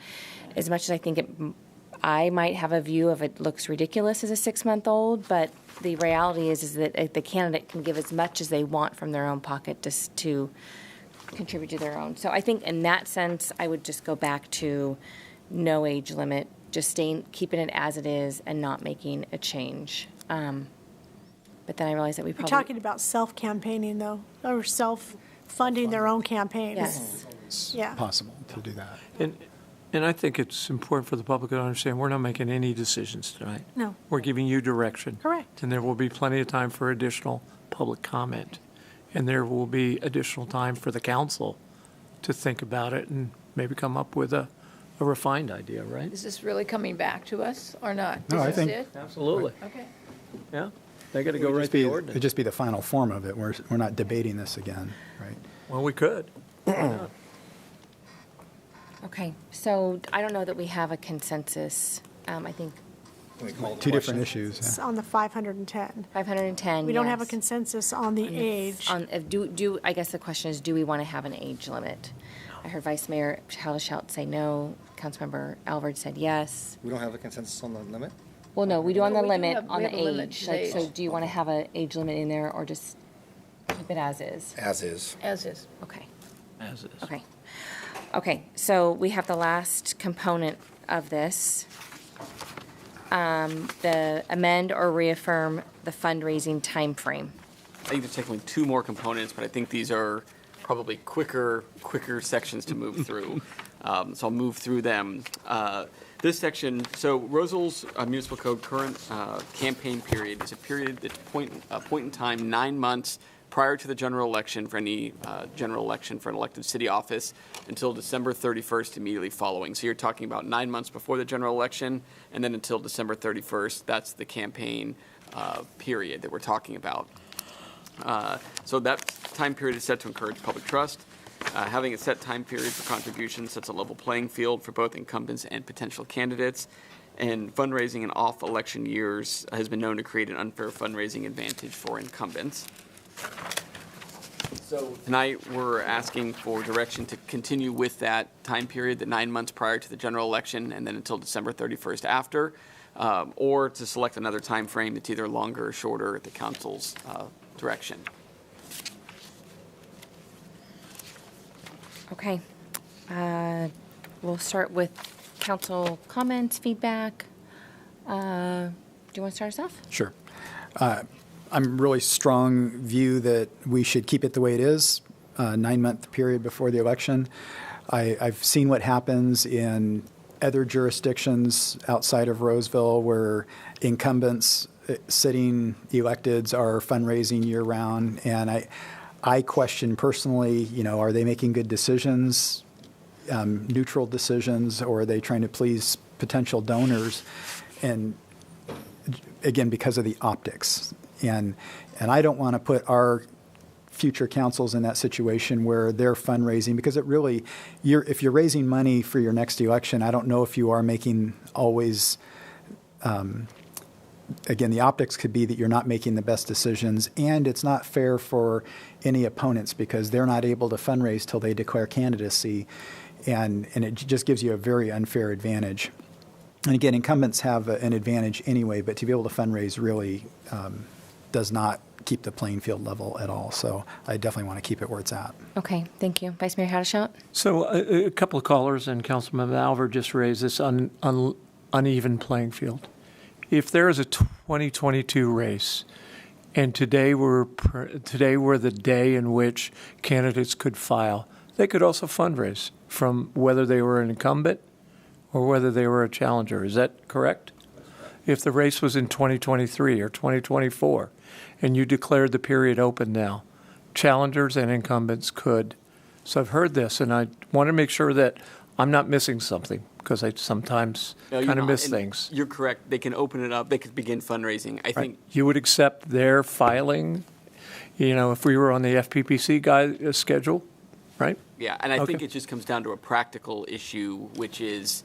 as much as I think I might have a view of it looks ridiculous as a 6-month-old, but the reality is that the candidate can give as much as they want from their own pocket just to contribute to their own. So I think in that sense, I would just go back to no age limit, just keeping it as it is and not making a change. But then I realized that we you're probably. talking about self-campaigning, though, or self-funding their own campaigns. Yes. It's Yeah. possible to do that. And I think it's important for the public to understand we're not making any decisions tonight. No. We're giving you direction. Correct. And there will be plenty of time for additional public comment. And there will be additional time for the council to think about it and maybe come up with a refined idea, right? Is this really coming back to us or not? No, Is I this think- it? Absolutely. Okay. Yeah. They got to go right to the ordinance. It'd just be the final form of it. We're not debating this again, right? Well, we could. Okay, so I don't know that we have a consensus. I think Two different issues. It's Yeah. on the 510. 510. We don't have a yes. consensus on the age. I guess the question is, do we want to have an age limit? I heard Vice Mayor Helleshout say no. Councilmember Alvord said yes. We don't have a consensus on the limit? Well, no, we do on the we do limit have- on we the have a limit age. to Like, age. so do you want to have an age limit in there or just keep it as is? As is. As is. Okay. As is. Okay. Okay, so we have the last component of this. The amend or reaffirm the fundraising timeframe. I think there's technically 2 more components, but I think these are probably quicker sections to move through. So I'll move through them. This section, so Roseville's municipal code current campaign period is a period that's point in time 9 months prior to the general election for any general election for an elected city office until December 31st immediately following. So you're talking about 9 months before the general election and then until December 31st. That's the campaign period that we're talking about. So that time period is set to encourage public trust. Having a set time period for contributions sets a level playing field for both incumbents and potential candidates. And fundraising in off-election years has been known to create an unfair fundraising advantage for incumbents. So tonight, we're asking for direction to continue with that time period, the 9 months prior to the general election, and then until December 31st after, or to select another time frame that's either longer or shorter at the council's direction. Okay. We'll start with council comments, feedback. Do you want to start us off? Sure. I'm really strong view that we should keep it the way it is, 9-month period before the election. I've seen what happens in other jurisdictions outside of Roseville where incumbents, sitting electeds are fundraising year round. And I question personally, are they making good decisions, neutral decisions, or are they trying to please potential donors? And again, because of the optics. And I don't want to put our future councils in that situation where they're fundraising, because it really, if you're raising money for your next election, I don't know if you are making always again, the optics could be that you're not making the best decisions, and it's not fair for any opponents because they're not able to fundraise till they declare candidacy, and it just gives you a very unfair advantage. And again, incumbents have an advantage anyway, but to be able to fundraise really does not keep the playing field level at all. So I definitely want to keep it where it's at. Okay, thank you. Vice Mayor Hadashot? So a couple of callers, and Councilman Malver just raised this uneven playing field. If there is a 2022 race, and today were the day in which candidates could file, they could also fundraise from whether they were an incumbent or whether they were a challenger. Is that correct? If the race was in 2023 or 2024, and you declared the period open now, challengers and incumbents could. So I've heard this, and I want to make sure that I'm not missing something, because I sometimes kind of miss things. You're correct. They can open it up. They could begin fundraising. I think you would accept their filing, if we were on the FPPC schedule, right? Yeah, and I think it just comes down to a practical issue, which is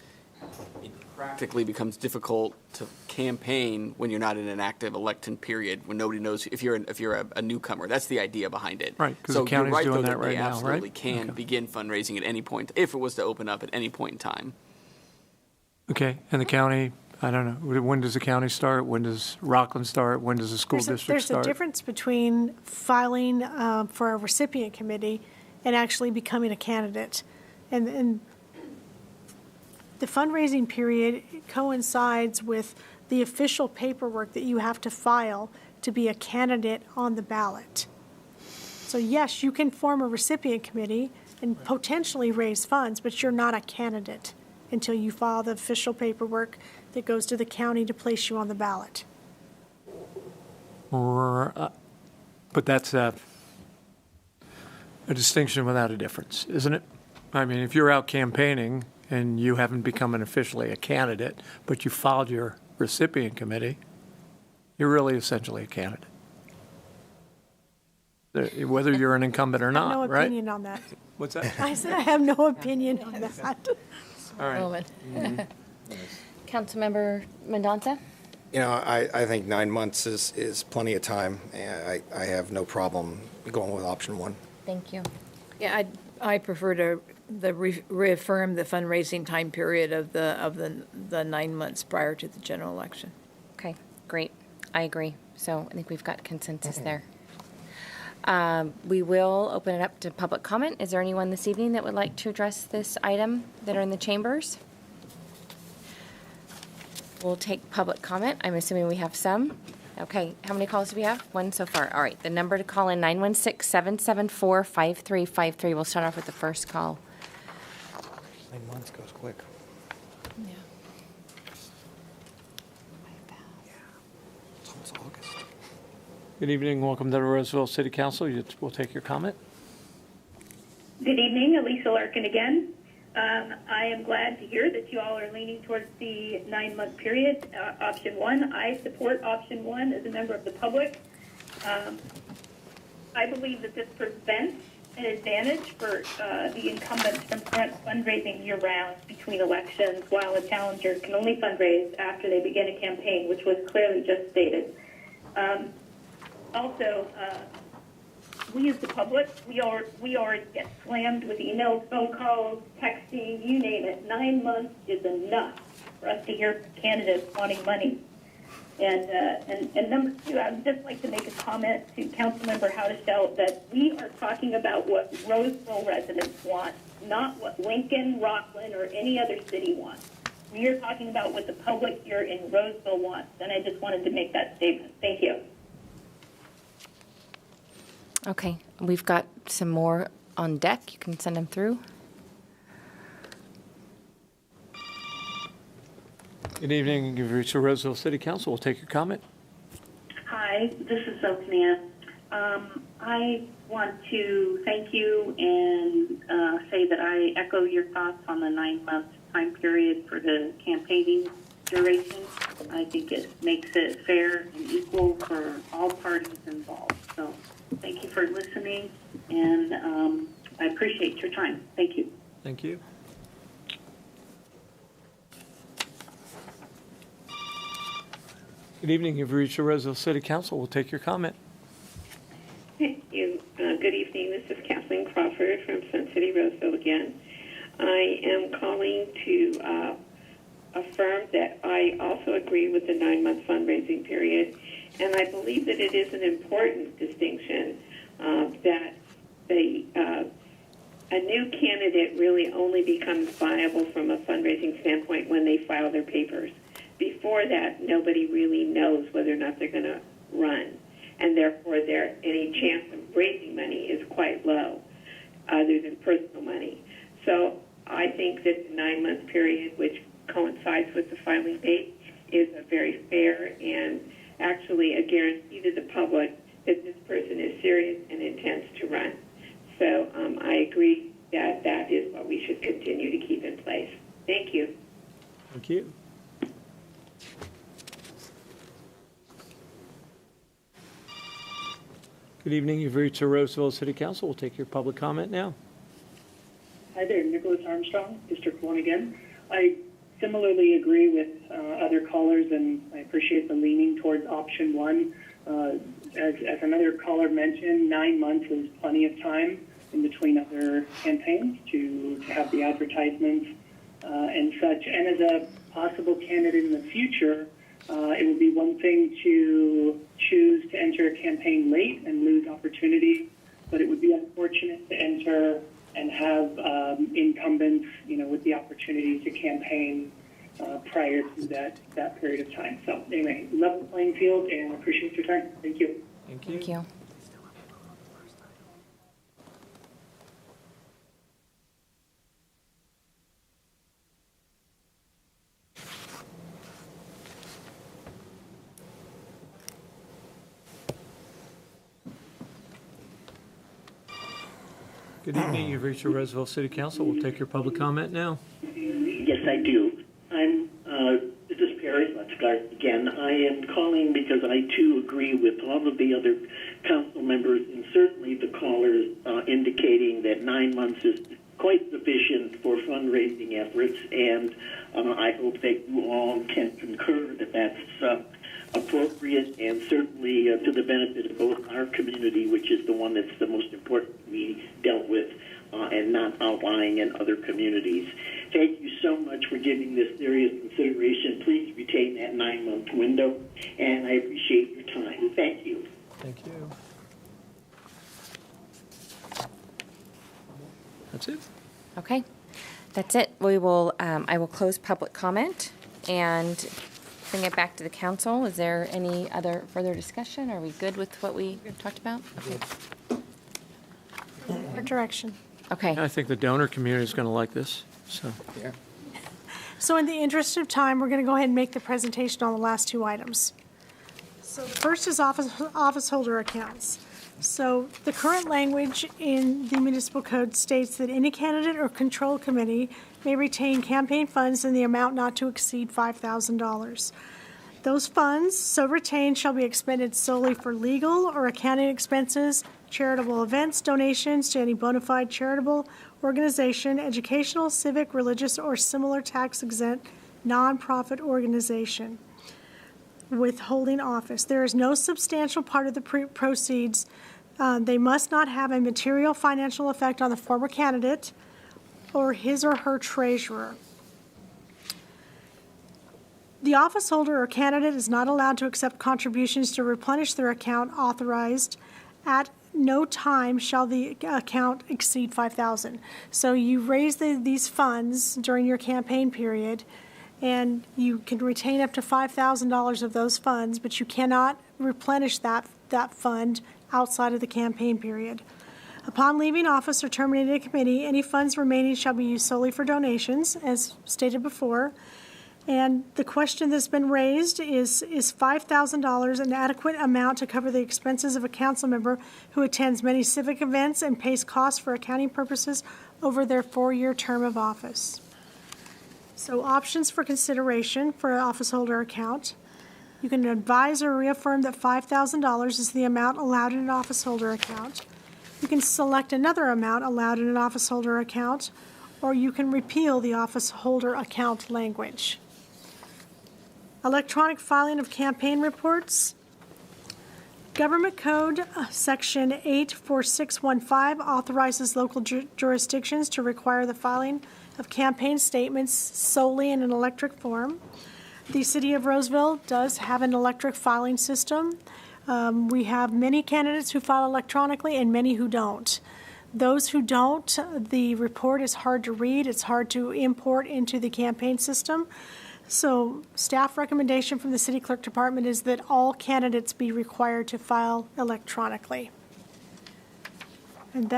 it practically becomes difficult to campaign when you're not in an active election period, when nobody knows if you're a newcomer. That's the idea behind it. Right, because so the county's doing that they right now, right? absolutely can begin fundraising at any point, if it was to open up at any point in time. Okay, and the county, I don't know, when does the county start? When does Rockland start? When does the school district start? There's a difference between filing for a recipient committee and actually becoming a candidate. And the fundraising period coincides with the official paperwork that you have to file to be a candidate on the ballot. So yes, you can form a recipient committee and potentially raise funds, but you're not a candidate until you file the official paperwork that goes to the county to place you on the ballot. But that's a distinction without a difference, isn't it? I mean, if you're out campaigning and you haven't become officially a candidate, but you filed your recipient committee, you're really essentially a candidate. Whether you're an incumbent or not, I have no right? opinion on that. What's that? I said I have no opinion on that. All right. Councilmember Mendonça? I think 9 months is plenty of time. I have no problem going with option one. Thank you. Yeah, I prefer to reaffirm the fundraising time period of the 9 months prior to the general election. Okay, great. I agree. So I think we've got consensus there. We will open it up to public comment. Is there anyone this evening that would like to address this item that are in the chambers? We'll take public comment. I'm assuming we have some. Okay, how many calls do we have? One so far. All right, the number to call in, 916-774-5353. We'll start off with the first call. 9 months goes quick. Yeah. It's almost August. Good evening. Welcome to the Roseville City Council. We'll take your comment. Good evening, Elisa Larkin again. I am glad to hear that you all are leaning towards the 9-month period, option one. I support option one as a member of the public. I believe that this prevents an advantage for the incumbents from fundraising year-round between elections, while a challenger can only fundraise after they begin a campaign, which was clearly just stated. Also, we as the public, we already get slammed with emails, phone calls, texting, you name it. 9 months is enough for us to hear candidates wanting money. And number two, I would just like to make a comment to Councilmember Hadashot that we are talking about what Roseville residents want, not what Lincoln, Rockland, or any other city wants. We are talking about what the public here in Roseville wants, and I just wanted to make that statement. Thank you. Okay, we've got some more on deck. You can send them through. Good evening. You've reached the Roseville City Council. We'll take your comment. Hi, this is Sophia. I want to thank you and say that I echo your thoughts on the 9-month time period for the campaigning duration. I think it makes it fair and equal for all parties involved. So thank you for listening, and I appreciate your time. Thank you. Thank you. Good evening. You've reached the Roseville City Council. We'll take your comment. Thank you. Good evening. This is Kathleen Crawford from Sun City, Roseville again. I am calling to affirm that I also agree with the 9-month fundraising period, and I believe that it is an important distinction that a new candidate really only becomes viable from a fundraising standpoint when they file their papers. Before that, nobody really knows whether or not they're going to run, and therefore any chance of raising money is quite low, other than personal money. So I think that the 9-month period, which coincides with the filing date, is a very fair and actually a guarantee to the public that this person is serious and intends to run. So I agree that that is what we should continue to keep in place. Thank you. Thank you. Good evening. You've reached the Roseville City Council. We'll take your public comment now. Hi there, Nicholas Armstrong, District 1 again. I similarly agree with other callers, and I appreciate the leaning towards option 1. As another caller mentioned, 9 months is plenty of time in between other campaigns to have the advertisements and such. And as a possible candidate in the future, it would be one thing to choose to enter a campaign late and lose opportunity, but it would be unfortunate to enter and have incumbents, with the opportunity to campaign prior to that period of time. So anyway, level playing field, and appreciate your time. Thank you. Thank you. Thank you. Good evening. You've reached the Roseville City Council. We'll take your public comment now. Yes, I do. This is Perry Lutzgard again. I am calling because I too agree with all of the other council members, and certainly the callers indicating that 9 months is quite sufficient for fundraising efforts, and I hope that you all can concur that that's appropriate and certainly to the benefit of both our community, which is the one that's the most important to be dealt with, and not outlying in other communities. Thank you so much for giving this serious consideration. Please retain that 9-month window, and I appreciate your time. Thank you. Thank you. That's it. Okay, that's it. We will. I will close public comment and bring it back to the council. Is there any other further discussion? Are we good with what we talked about? Okay. Or direction. Okay. I think the donor community is going to like this. So. Yeah. So in the interest of time, we're going to go ahead and make the presentation on the last 2 items. So the first is office holder accounts. So the current language in the municipal code states that any candidate or control committee may retain campaign funds in the amount not to exceed $5,000. Those funds so retained shall be expended solely for legal or accounting expenses, charitable events, donations to any bona fide charitable organization, educational, civic, religious, or similar tax-exempt nonprofit organization with holding office. There is no substantial part of the proceeds. They must not have a material financial effect on the former candidate or his or her treasurer. The office holder or candidate is not allowed to accept contributions to replenish their account authorized. At no time shall the account exceed $5,000. So you raise these funds during your campaign period, and you can retain up to $5,000 of those funds, but you cannot replenish that fund outside of the campaign period. Upon leaving office or terminating a committee, any funds remaining shall be used solely for donations, as stated before. And the question that's been raised is $5,000 an adequate amount to cover the expenses of a council member who attends many civic events and pays costs for accounting purposes over their 4-year term of office? So options for consideration for an office holder account. You can advise or reaffirm that $5,000 is the amount allowed in an office holder account. You can select another amount allowed in an office holder account, or you can repeal the office holder account language. Electronic filing of campaign reports. Government Code, Section 84615, authorizes local jurisdictions to require the filing of campaign statements solely in an electric form. The City of Roseville does have an electric filing system. We have many candidates who file electronically and many who don't. Those who don't, the report is hard to read. It's hard to import into the campaign system. So staff recommendation from the City Clerk Department is that all candidates be required to file electronically. And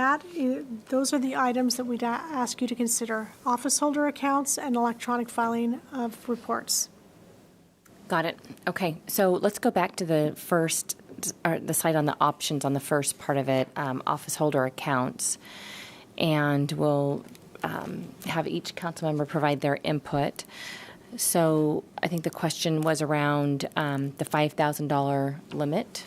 those are the items that we'd ask you to consider: office holder accounts and electronic filing of reports. Got it. Okay, so let's go back to the first, or the slide on the options on the first part of it, office holder accounts. And we'll have each council member provide their input. So I think the question was around the $5,000 limit.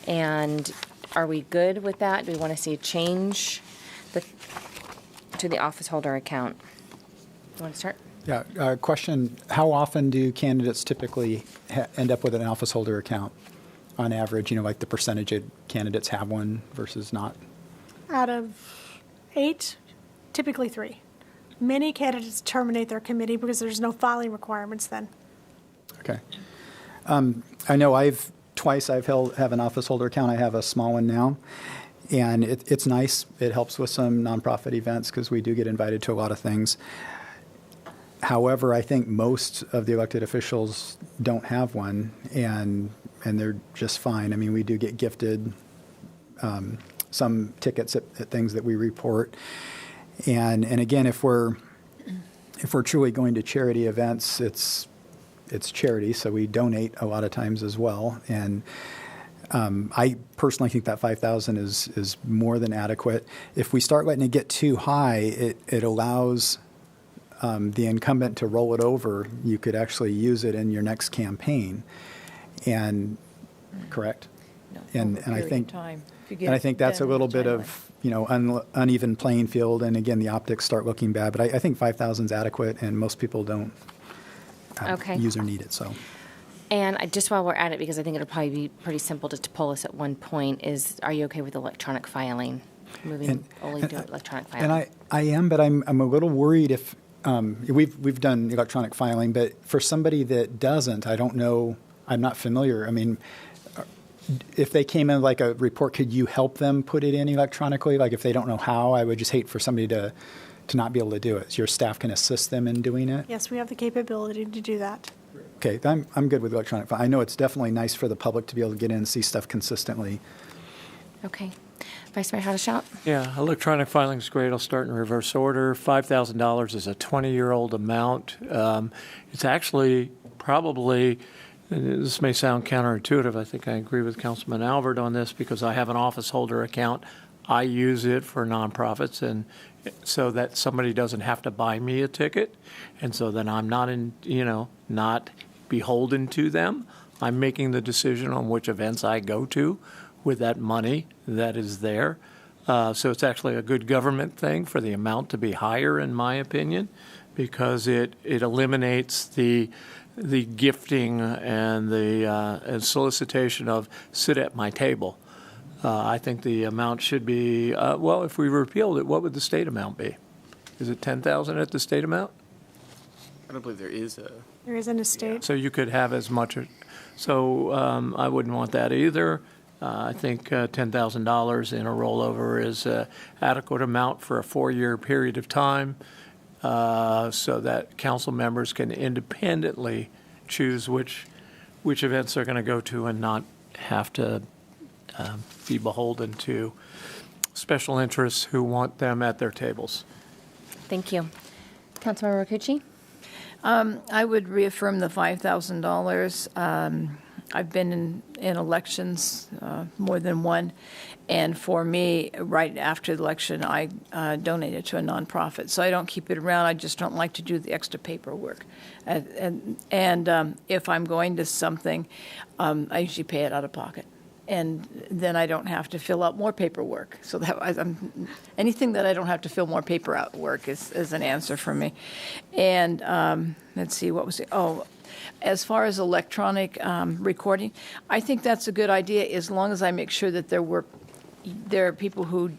And are we good with that? Do we want to see a change to the office holder account? You want to start? Yeah, question, how often do candidates typically end up with an office holder account on average? You know, like the percentage of candidates have one versus not? Out of 8, typically 3. Many candidates terminate their committee because there's no filing requirements then. Okay. I know twice I've have an office holder account. I have a small one now, and it's nice. It helps with some nonprofit events because we do get invited to a lot of things. However, I think most of the elected officials don't have one, and they're just fine. I mean, we do get gifted some tickets at things that we report. And again, if we're truly going to charity events, it's charity, so we donate a lot of times as well. And I personally think that $5,000 is more than adequate. If we start letting it get too high, it allows the incumbent to roll it over. You could actually use it in your next campaign, and correct. No, and I think time. And I think that's a little bit of, uneven playing field, and again, the optics start looking bad. But I think 5,000 is adequate, and most people don't use or need it. So. And just while we're at it, because I think it'll probably be pretty simple just to pull us at one point, are you okay with electronic filing? Moving only to electronic filing? And I am, but I'm a little worried if we've done electronic filing, but for somebody that doesn't, I don't know. I'm not familiar. I mean, if they came in like a report, could you help them put it in electronically? Like if they don't know how, I would just hate for somebody to not be able to do it. So your staff can assist them in doing it? Yes, we have the capability to do that. Okay, I'm good with electronic filing. I know it's definitely nice for the public to be able to get in and see stuff consistently. Okay. Vice Mayor Hadashout? Yeah, electronic filing is great. I'll start in reverse order. $5,000 is a 20-year-old amount. It's actually probably, this may sound counterintuitive. I think I agree with Councilman Albert on this because I have an office holder account. I use it for nonprofits, and so that somebody doesn't have to buy me a ticket, and so then I'm not not beholden to them. I'm making the decision on which events I go to with that money that is there. So it's actually a good government thing for the amount to be higher, in my opinion, because it eliminates the gifting and the solicitation of sit at my table. I think the amount should be, if we repealed it, what would the state amount be? Is it $10,000 at the state amount? I don't believe there is a. There is an estate. So you could have as much. So I wouldn't want that either. I think $10,000 in a rollover is an adequate amount for a 4-year period of time so that council members can independently choose which events they're going to go to and not have to be beholden to special interests who want them at their tables. Thank you. Councilmember Rakucci? I would reaffirm the $5,000. I've been in elections, more than one, and for me, right after the election, I donated to a nonprofit. So I don't keep it around. I just don't like to do the extra paperwork. And if I'm going to something, I usually pay it out of pocket. and then I don't have to fill out more paperwork. So anything that I don't have to fill more paper out work is an answer for me. And let's see, what was it? Oh, as far as electronic recording, I think that's a good idea as long as I make sure that there are people who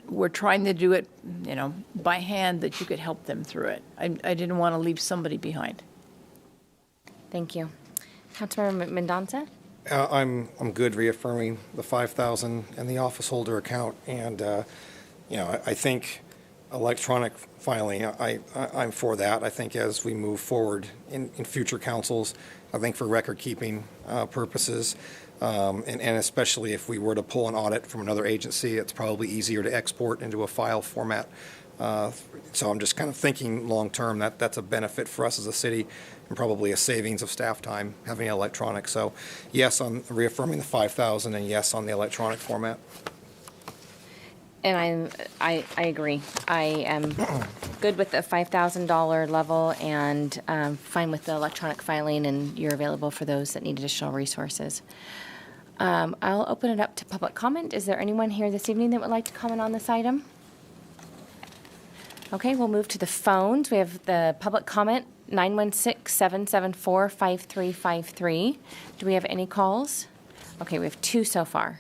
were trying to do it, by hand, that you could help them through it. I didn't want to leave somebody behind. Thank you. Councilmember Mendonça? I'm good reaffirming the 5,000 and the office holder account, and I think electronic filing, I'm for that. I think as we move forward in future councils, I think for record keeping purposes, and especially if we were to pull an audit from another agency, it's probably easier to export into a file format. So I'm just kind of thinking long term that that's a benefit for us as a city, and probably a savings of staff time having electronic. So yes on reaffirming the 5,000, and yes on the electronic format. And I agree. I am good with the $5,000 level and fine with the electronic filing, and you're available for those that need additional resources. I'll open it up to public comment. Is there anyone here this evening that would like to comment on this item? Okay, we'll move to the phones. We have the public comment, 916-774-5353. Do we have any calls? Okay, we have 2 so far.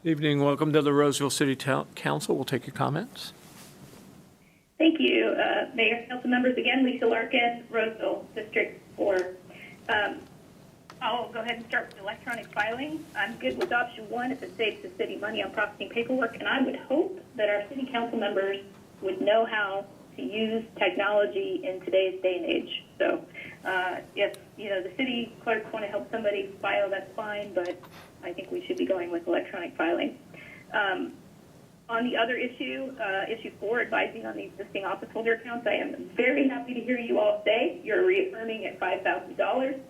Good evening. Welcome to the Roseville City Council. We'll take your comments. Thank you, Mayor, council members. Again, Lisa Larkin, Roseville, District 4. I'll go ahead and start with electronic filing. I'm good with option 1 if it saves the city money on processing paperwork, and I would hope that our city council members would know how to use technology in today's day and age. So if the city clerks want to help somebody file, that's fine, but I think we should be going with electronic filing. On the other issue, issue 4, advising on the existing office holder accounts, I am very happy to hear you all say you're reaffirming at $5,000,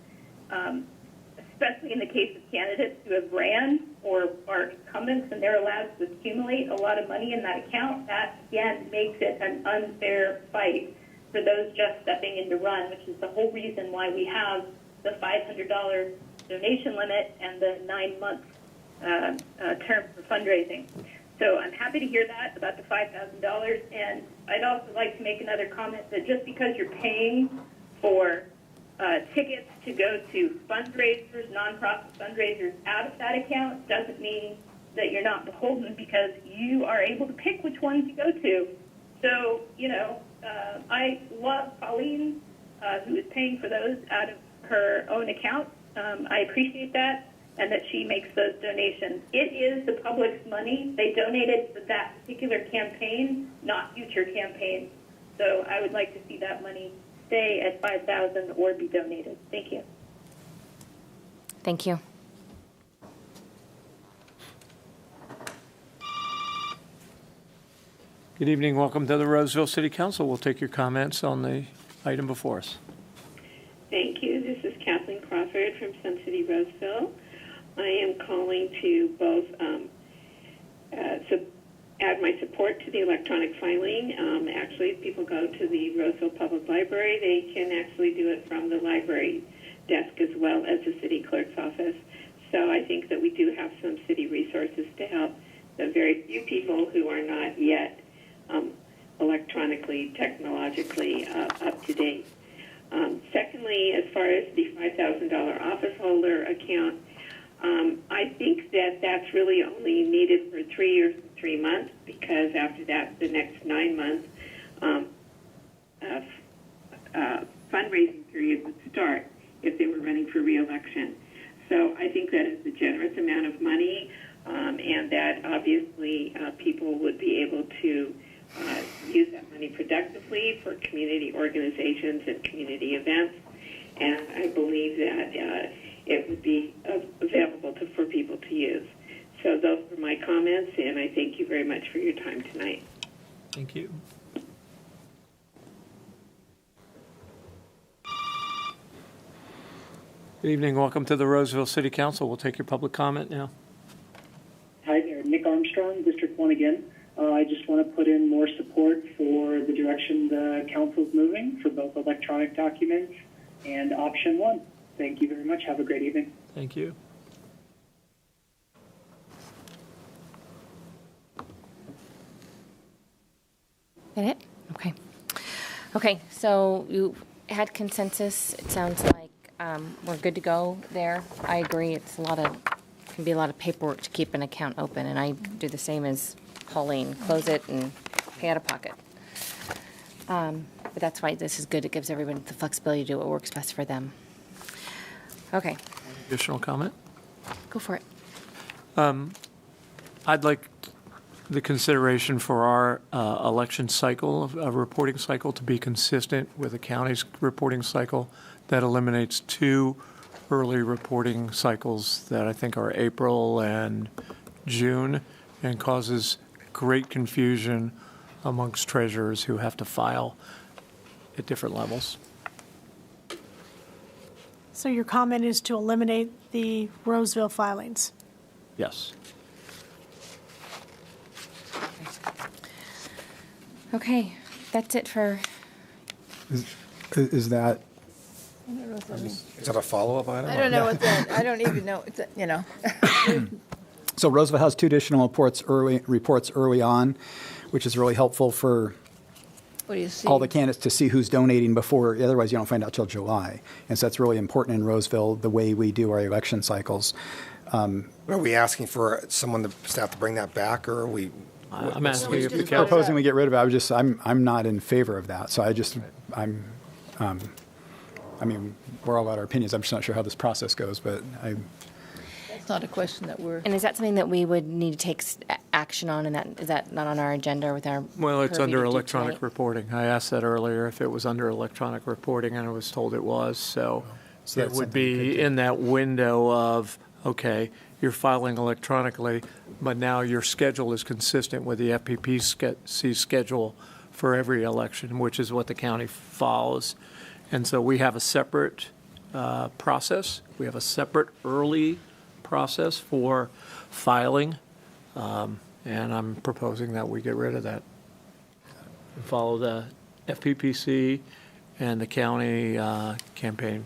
especially in the case of candidates who have ran or are incumbents and they're allowed to accumulate a lot of money in that account. That, again, makes it an unfair fight for those just stepping in to run, which is the whole reason why we have the $500 donation limit and the 9-month term for fundraising. So I'm happy to hear that about the $5,000. And I'd also like to make another comment that just because you're paying for tickets to go to fundraisers, nonprofit fundraisers out of that account doesn't mean that you're not beholden, because you are able to pick which ones you go to. So, I love Colleen, who is paying for those out of her own account. I appreciate that, and that she makes those donations. It is the public's money. They donated for that particular campaign, not future campaigns. So I would like to see that money stay at $5,000 or be donated. Thank you. Thank you. Good evening. Welcome to the Roseville City Council. We'll take your comments on the item before us. Thank you. This is Kathleen Crawford from Sun City, Roseville. I am calling to both add my support to the electronic filing. Actually, if people go to the Roseville Public Library, they can actually do it from the library desk as well as the city clerk's office. So I think that we do have some city resources to help the very few people who are not yet electronically, technologically up to date. Secondly, as far as the $5,000 office holder account, I think that that's really only needed for 3 years and 3 months, because after that, the next 9 months fundraising period would start if they were running for re-election. So I think that is a generous amount of money, and that obviously people would be able to use that money productively for community organizations and community events. And I believe that it would be available for people to use. So those were my comments, and I thank you very much for your time tonight. Thank you. Good evening. Welcome to the Roseville City Council. We'll take your public comment now. Hi there, Nick Armstrong, District 1 again. I just want to put in more support for the direction the council's moving for both electronic documents and option one. Thank you very much. Have a great evening. Thank you. That it? Okay. Okay, so you had consensus. It sounds like we're good to go there. I agree. It's can be a lot of paperwork to keep an account open, and I do the same as Pauline. Close it and pay out of pocket. But that's why this is good. It gives everyone the flexibility to do what works best for them. Okay. Additional comment? Go for it. I'd like the consideration for our election cycle, a reporting cycle, to be consistent with the county's reporting cycle. That eliminates 2 early reporting cycles that I think are April and June, and causes great confusion amongst treasurers who have to file at different levels. So your comment is to eliminate the Roseville filings? Yes. Okay, that's it for. Is that? I don't know what that means. Is that a follow-up item? I don't know what that, I don't even know, you know. So Roseville has 2 additional reports early on, which is really helpful for What do you see? all the candidates to see who's donating before. Otherwise, you don't find out till July. And so that's really important in Roseville, the way we do our election cycles. Are we asking for someone, the staff, to bring that back, or are we? I'm asking if the council. Proposing we get rid of it. I'm not in favor of that. So I mean, we're all out our opinions. I'm just not sure how this process goes, but It's not a question that we're. And is that something that we would need to take action on, and is that not on our agenda or with our Well, it's purview under to do electronic tonight? reporting. I asked that earlier if it was under electronic reporting, and I was told it was. So So it that's would something we could be do. in that window of, okay, you're filing electronically, but now your schedule is consistent with the FPPC schedule for every election, which is what the county follows. And so we have a separate process. We have a separate early process for filing, and I'm proposing that we get rid of that. Follow the FPPC and the county campaign.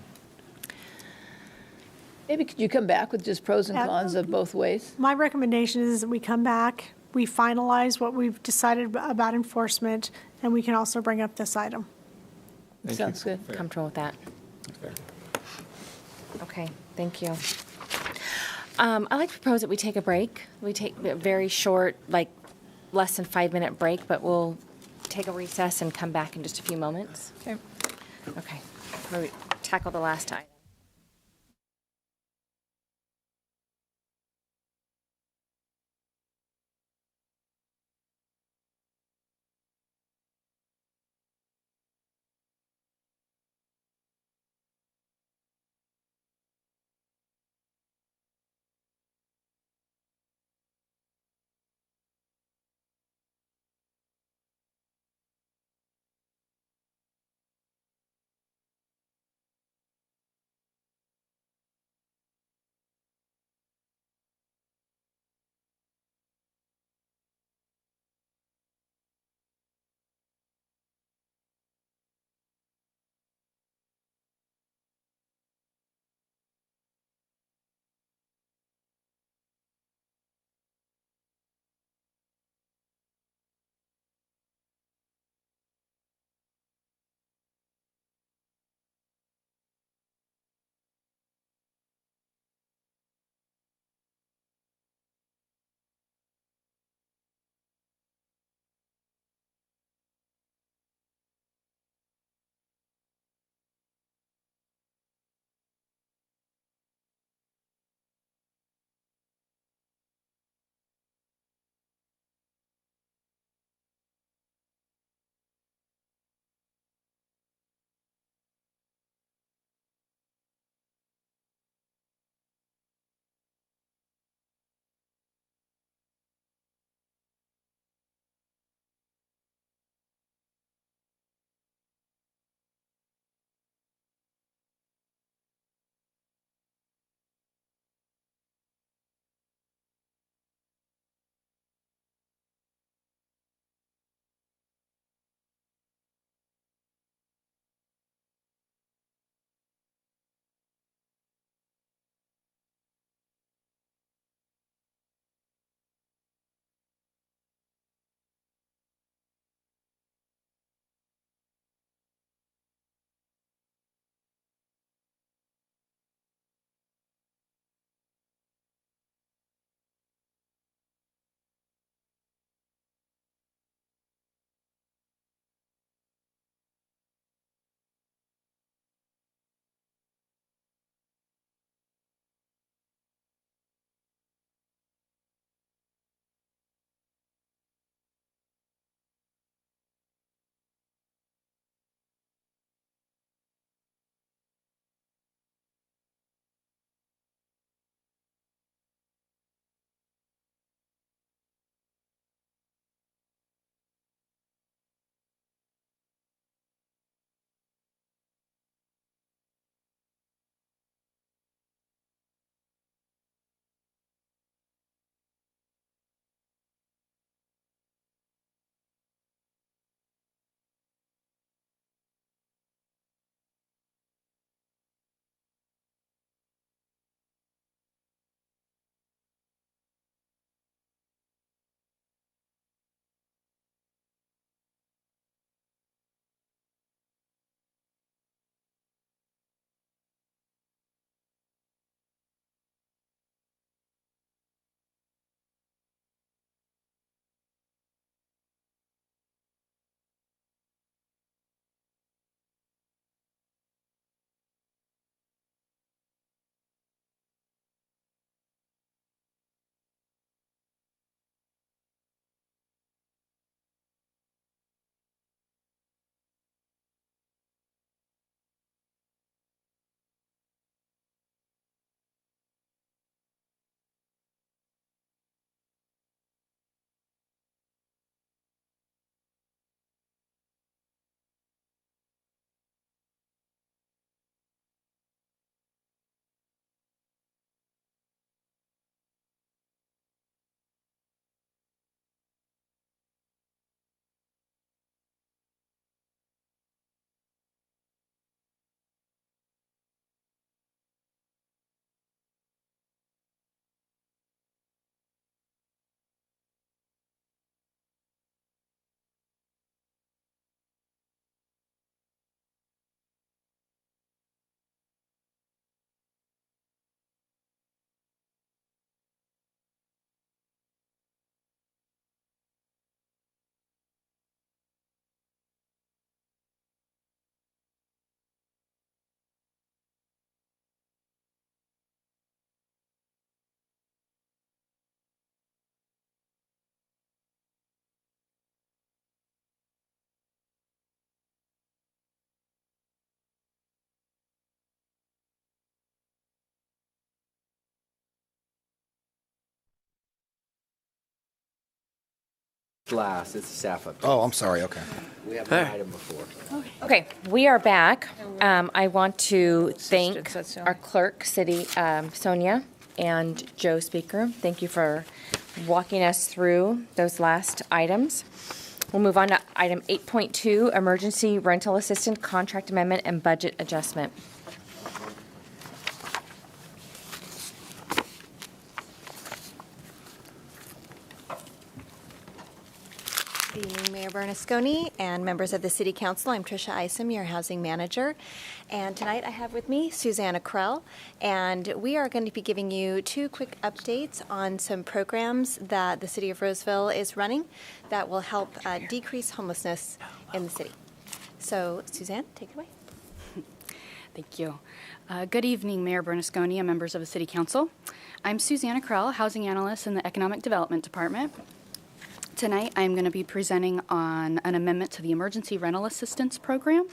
Maybe could you come back with just pros and cons of both ways? My recommendation is that we come back, we finalize what we've decided about enforcement, and we can also bring up this item. Sounds good. Comfortable with that? Okay, thank you. I'd like to propose that we take a break. We take a very short, like less than 5-minute break, but we'll take a recess and come back in just a few moments. Okay. Okay, we'll tackle the last item. Last, it's staff update. Oh, I'm sorry, okay. We have one item before. Okay, we are back. I want to thank our clerk, Sonia, and Joe Speaker. Thank you for walking us through those last items. We'll move on to item 8.2, Emergency Rental Assistant Contract Amendment and Budget Adjustment. Good evening, Mayor Bernasconi and members of the City Council. I'm Tricia Isom, your housing manager. And tonight I have with me Susanna Krell, and we are going to be giving you two quick updates on some programs that the City of Roseville is running that will help decrease homelessness in the city. So, Suzanne, take it away. Thank you. Good evening, Mayor Bernasconi and members of the City Council. I'm Susanna Krell, housing analyst in the Economic Development Department. Tonight, I'm going to be presenting on an amendment to the Emergency Rental Assistance Program.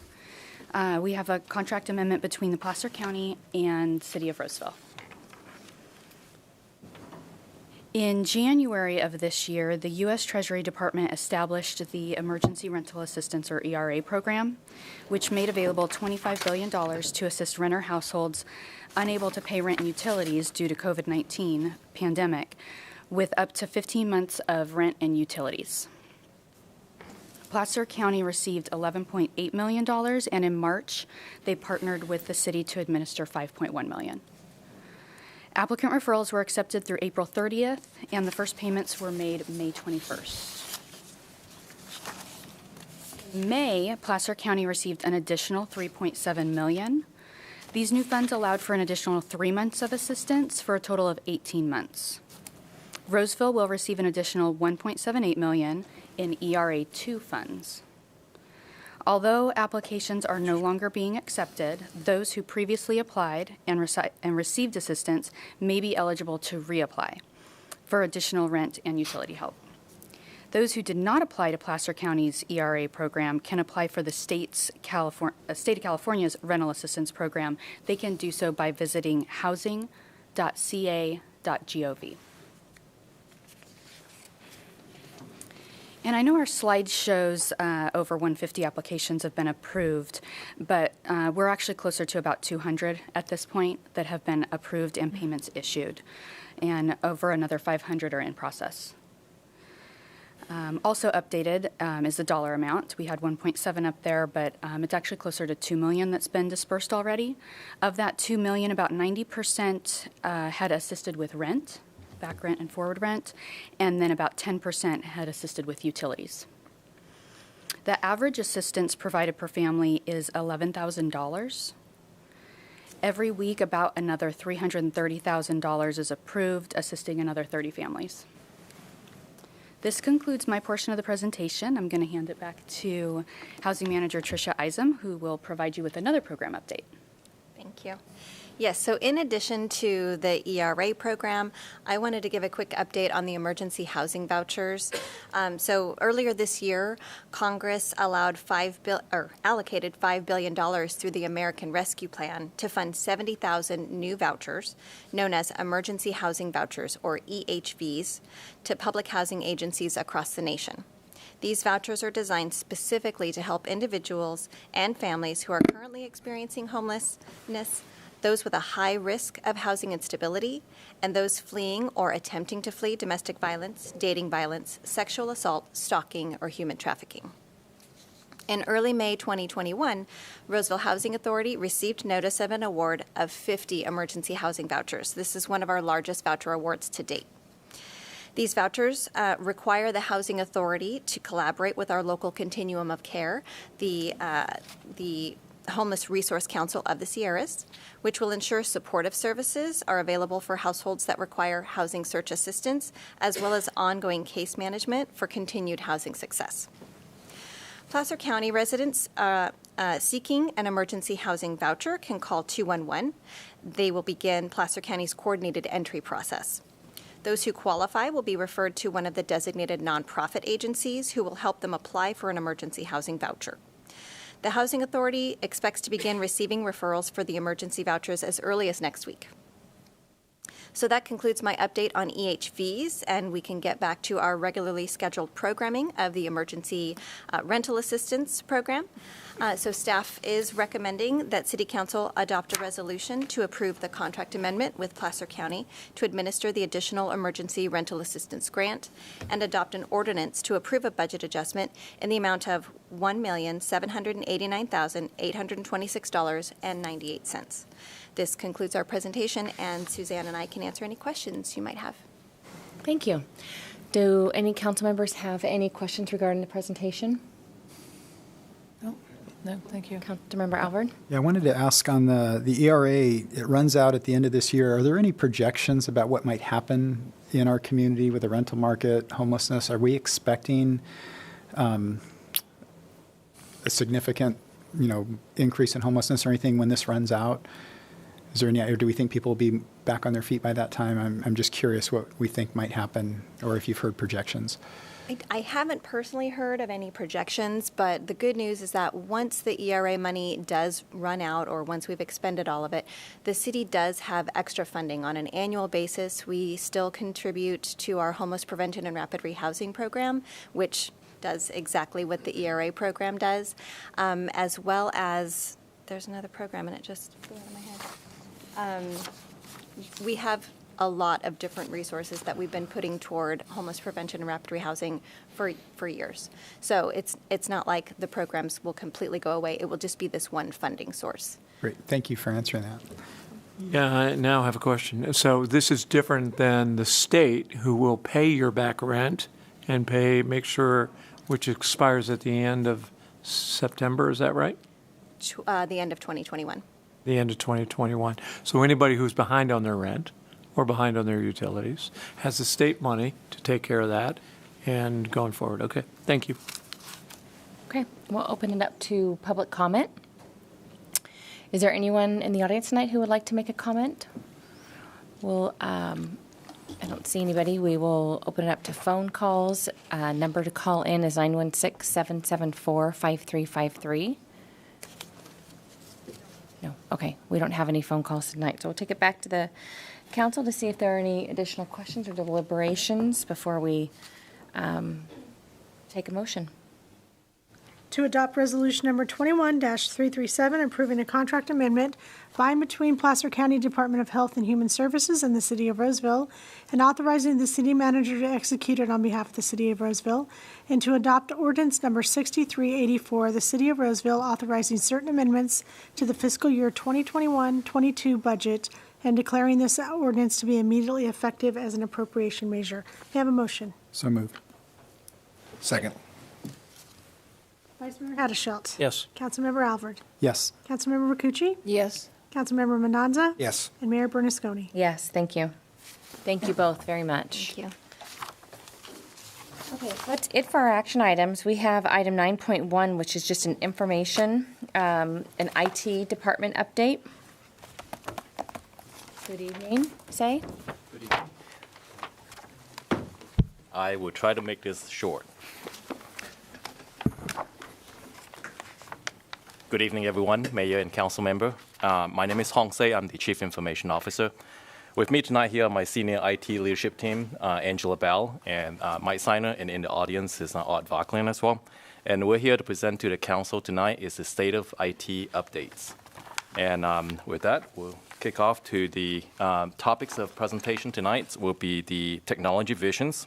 We have a contract amendment between the Placer County and City of Roseville. In January of this year, the U.S. Treasury Department established the Emergency Rental Assistance, or ERA, program, which made available $25 billion to assist renter households unable to pay rent and utilities due to COVID-19 pandemic, with up to 15 months of rent and utilities. Placer County received $11.8 million, and in March, they partnered with the city to administer $5.1 million. Applicant referrals were accepted through April 30th, and the first payments were made May 21st. In May, Placer County received an additional $3.7 million. These new funds allowed for an additional 3 months of assistance for a total of 18 months. Roseville will receive an additional $1.78 million in ERA 2 funds. Although applications are no longer being accepted, those who previously applied and received assistance may be eligible to reapply for additional rent and utility help. Those who did not apply to Placer County's ERA program can apply for the state of California's rental assistance program. They can do so by visiting housing.ca.gov. And I know our slide shows over 150 applications have been approved, but we're actually closer to about 200 at this point that have been approved and payments issued, and over another 500 are in process. Also updated is the dollar amount. We had 1.7 up there, but it's actually closer to $2 million that's been dispersed already. Of that $2 million, about 90% had assisted with rent, back rent and forward rent, and then about 10% had assisted with utilities. The average assistance provided per family is $11,000. Every week, about another $330,000 is approved, assisting another 30 families. This concludes my portion of the presentation. I'm going to hand it back to Housing Manager Tricia Isom, who will provide you with another program update. Thank you. Yes, so in addition to the ERA program, I wanted to give a quick update on the emergency housing vouchers. So earlier this year, Congress allocated $5 billion through the American Rescue Plan to fund 70,000 new vouchers, known as emergency housing vouchers, or EHVs, to public housing agencies across the nation. These vouchers are designed specifically to help individuals and families who are currently experiencing homelessness, those with a high risk of housing instability, and those fleeing or attempting to flee domestic violence, dating violence, sexual assault, stalking, or human trafficking. In early May 2021, Roseville Housing Authority received notice of an award of 50 emergency housing vouchers. This is one of our largest voucher awards to date. These vouchers require the Housing Authority to collaborate with our local continuum of care, the Homeless Resource Council of the Sierras, which will ensure supportive services are available for households that require housing search assistance, as well as ongoing case management for continued housing success. Placer County residents seeking an emergency housing voucher can call 211. They will begin Placer County's coordinated entry process. Those who qualify will be referred to one of the designated nonprofit agencies who will help them apply for an emergency housing voucher. The Housing Authority expects to begin receiving referrals for the emergency vouchers as early as next week. So that concludes my update on EHVs, and we can get back to our regularly scheduled programming of the Emergency Rental Assistance Program. So staff is recommending that City Council adopt a resolution to approve the contract amendment with Placer County to administer the additional emergency rental assistance grant and adopt an ordinance to approve a budget adjustment in the amount of $1,789,826.98. This concludes our presentation, and Suzanne and I can answer any questions you might have. Thank you. Do any council members have any questions regarding the presentation? No, thank you. Councilmember Alvord? Yeah, I wanted to ask on the ERA, it runs out at the end of this year. Are there any projections about what might happen in our community with the rental market, homelessness? Are we expecting a significant, increase in homelessness or anything when this runs out? Is there any, or do we think people will be back on their feet by that time? I'm just curious what we think might happen, or if you've heard projections. I haven't personally heard of any projections, but the good news is that once the ERA money does run out, or once we've expended all of it, the city does have extra funding on an annual basis. We still contribute to our homeless prevention and rapid rehousing program, which does exactly what the ERA program does, as well as, there's another program and it just flew out of my head. We have a lot of different resources that we've been putting toward homeless prevention and rapid rehousing for years. So it's not like the programs will completely go away. It will just be this one funding source. Great. Thank you for answering that. Yeah, I now have a question. So this is different than the state, who will pay your back rent and make sure, which expires at the end of September, is that right? The end of 2021. The end of 2021. So anybody who's behind on their rent or behind on their utilities has the state money to take care of that and going forward. Okay, thank you. Okay, we'll open it up to public comment. Is there anyone in the audience tonight who would like to make a comment? Well, I don't see anybody. We will open it up to phone calls. Number to call in is 916-774-5353. No, okay, we don't have any phone calls tonight, so we'll take it back to the council to see if there are any additional questions or deliberations before we take a motion. To adopt resolution number 21-337, approving a contract amendment by and between Placer County Department of Health and Human Services and the City of Roseville, and authorizing the city manager to execute it on behalf of the City of Roseville, and to adopt ordinance number 6384, the City of Roseville authorizing certain amendments to the fiscal year 2021-22 budget and declaring this ordinance to be immediately effective as an appropriation measure. May I have a motion? So moved. Second. Vice Mayor Haddashelt. Yes. Councilmember Alvord. Yes. Councilmember Rakucci. Yes. Councilmember Mendoza. Yes. And Mayor Bernasconi. Yes, thank you. Thank you both very much. Thank you. Okay, that's it for our action items. We have item 9.1, which is just an information, an IT department update. Good evening, Say. Good evening. I will try to make this short. Good evening, everyone, Mayor and Council Member. My name is Hong Se. I'm the Chief Information Officer. With me tonight here are my senior IT leadership team, Angela Bell and Mike Seiner, and in the audience is Art Varklin as well. And we're here to present to the Council tonight is the state of IT updates. And with that, we'll kick off to the topics of presentation tonight will be the technology visions,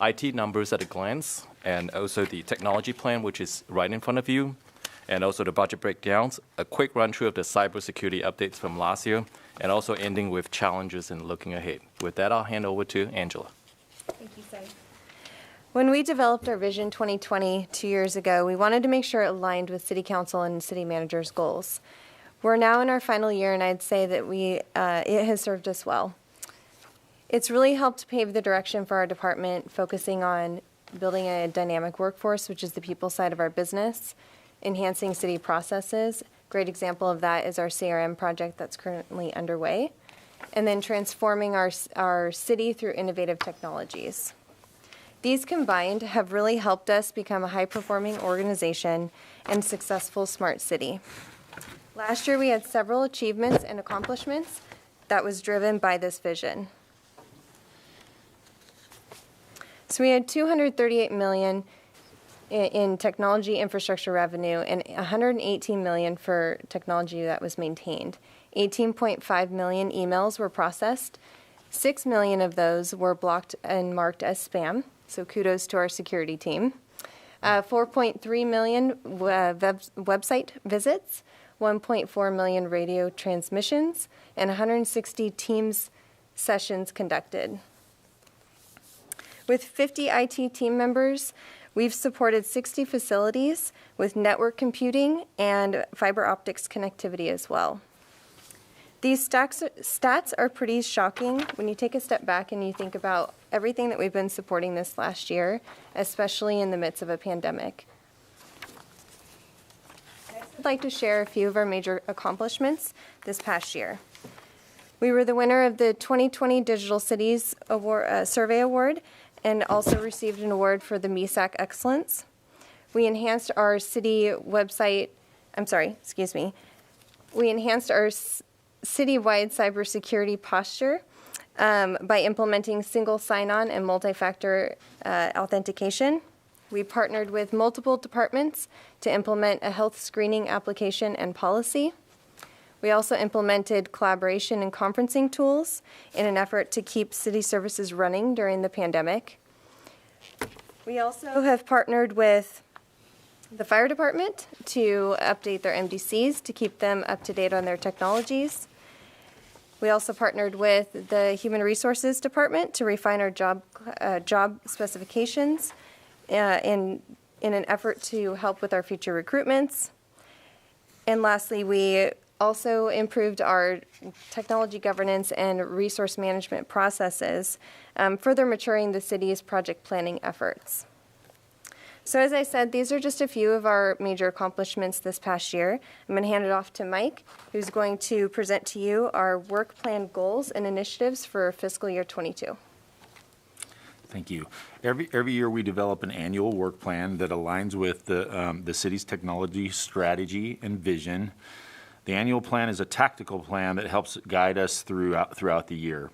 IT numbers at a glance, and also the technology plan, which is right in front of you, and also the budget breakdowns, a quick run through of the cybersecurity updates from last year, and also ending with challenges and looking ahead. With that, I'll hand over to Angela. Thank you, Sai. When we developed our Vision 2020 2 years ago, we wanted to make sure it aligned with City Council and City Manager's goals. We're now in our final year, and I'd say that it has served us well. It's really helped pave the direction for our department, focusing on building a dynamic workforce, which is the people side of our business, enhancing city processes. Great example of that is our CRM project that's currently underway, and then transforming our city through innovative technologies. These combined have really helped us become a high-performing organization and successful smart city. Last year, we had several achievements and accomplishments that was driven by this vision. So we had $238 million in technology infrastructure revenue and $118 million for technology that was maintained. 18.5 million emails were processed. 6 million of those were blocked and marked as spam, so kudos to our security team. 4.3 million website visits, 1.4 million radio transmissions, and 160 Teams sessions conducted. With 50 IT team members, we've supported 60 facilities with network computing and fiber optics connectivity as well. These stats are pretty shocking when you take a step back and you think about everything that we've been supporting this last year, especially in the midst of a pandemic. I'd like to share a few of our major accomplishments this past year. We were the winner of the 2020 Digital Cities Award, Survey Award, and also received an award for the MESAC Excellence. We enhanced our citywide cybersecurity posture by implementing single sign-on and multi-factor authentication. We partnered with multiple departments to implement a health screening application and policy. We also implemented collaboration and conferencing tools in an effort to keep city services running during the pandemic. We also have partnered with the fire department to update their MDCs to keep them up to date on their technologies. We also partnered with the Human Resources Department to refine our job specifications in an effort to help with our future recruitments. And lastly, we also improved our technology governance and resource management processes, further maturing the city's project planning efforts. So as I said, these are just a few of our major accomplishments this past year. I'm going to hand it off to Mike, who's going to present to you our work plan goals and initiatives for fiscal year 22. Thank you. Every year we develop an annual work plan that aligns with the city's technology strategy and vision. The annual plan is a tactical plan that helps guide us throughout the year.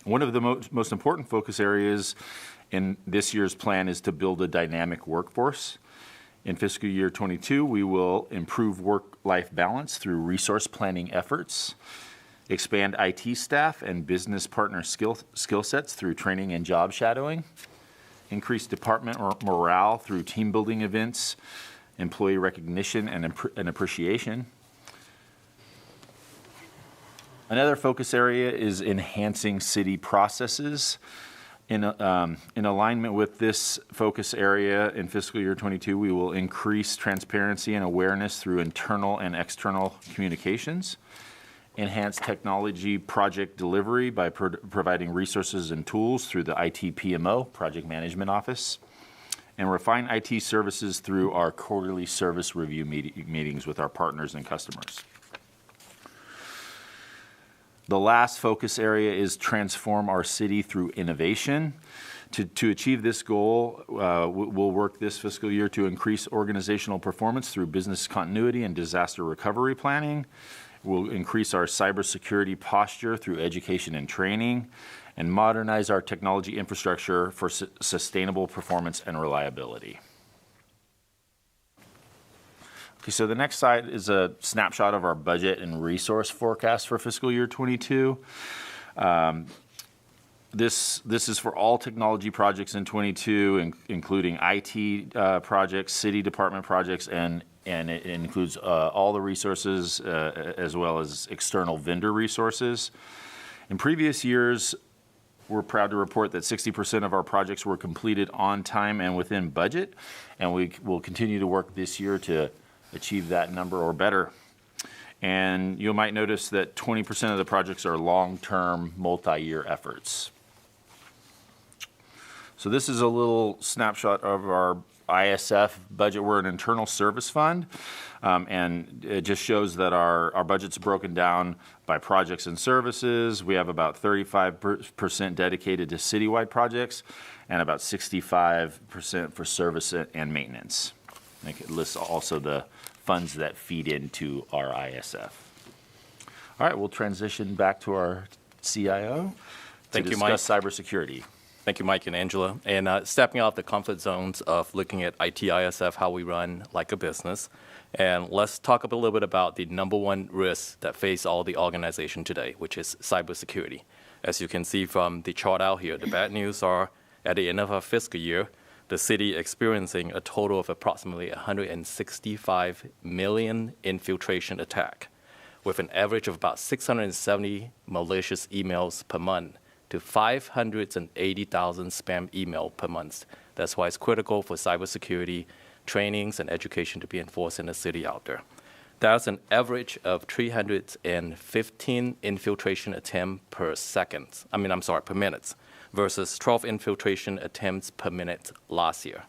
One of the most important focus areas in this year's plan is to build a dynamic workforce. In fiscal year 22, we will improve work-life balance through resource planning efforts, expand IT staff and business partner skill sets through training and job shadowing, increase department morale through team building events, employee recognition and appreciation. Another focus area is enhancing city processes. In alignment with this focus area in fiscal year 22, we will increase transparency and awareness through internal and external communications, enhance technology project delivery by providing resources and tools through the IT PMO, Project Management Office, and refine IT services through our quarterly service review meetings with our partners and customers. The last focus area is transform our city through innovation. To achieve this goal, we'll work this fiscal year to increase organizational performance through business continuity and disaster recovery planning. We'll increase our cybersecurity posture through education and training, and modernize our technology infrastructure for sustainable performance and reliability. Okay, so the next slide is a snapshot of our budget and resource forecast for fiscal year 22. This is for all technology projects in 22, including IT projects, city department projects, and it includes all the resources as well as external vendor resources. In previous years, we're proud to report that 60% of our projects were completed on time and within budget, and we will continue to work this year to achieve that number or better. And you might notice that 20% of the projects are long-term, multi-year efforts. So this is a little snapshot of our ISF budget. We're an internal service fund, and it just shows that our budget's broken down by projects and services. We have about 35% dedicated to citywide projects and about 65% for service and maintenance. I think it lists also the funds that feed into our ISF. All right, we'll transition back to our CIO Thank to you, Mike. discuss cybersecurity. Thank you, Mike and Angela. And stepping out of the comfort zones of looking at ITISF, how we run like a business. And let's talk a little bit about the number one risk that face all the organization today, which is cybersecurity. As you can see from the chart out here, the bad news are at the end of our fiscal year, the city experiencing a total of approximately 165 million infiltration attack, with an average of about 670 malicious emails per month to 580,000 spam email per month. That's why it's critical for cybersecurity trainings and education to be enforced in the city out there. That's an average of 315 infiltration attempts per minute, versus 12 infiltration attempts per minute last year.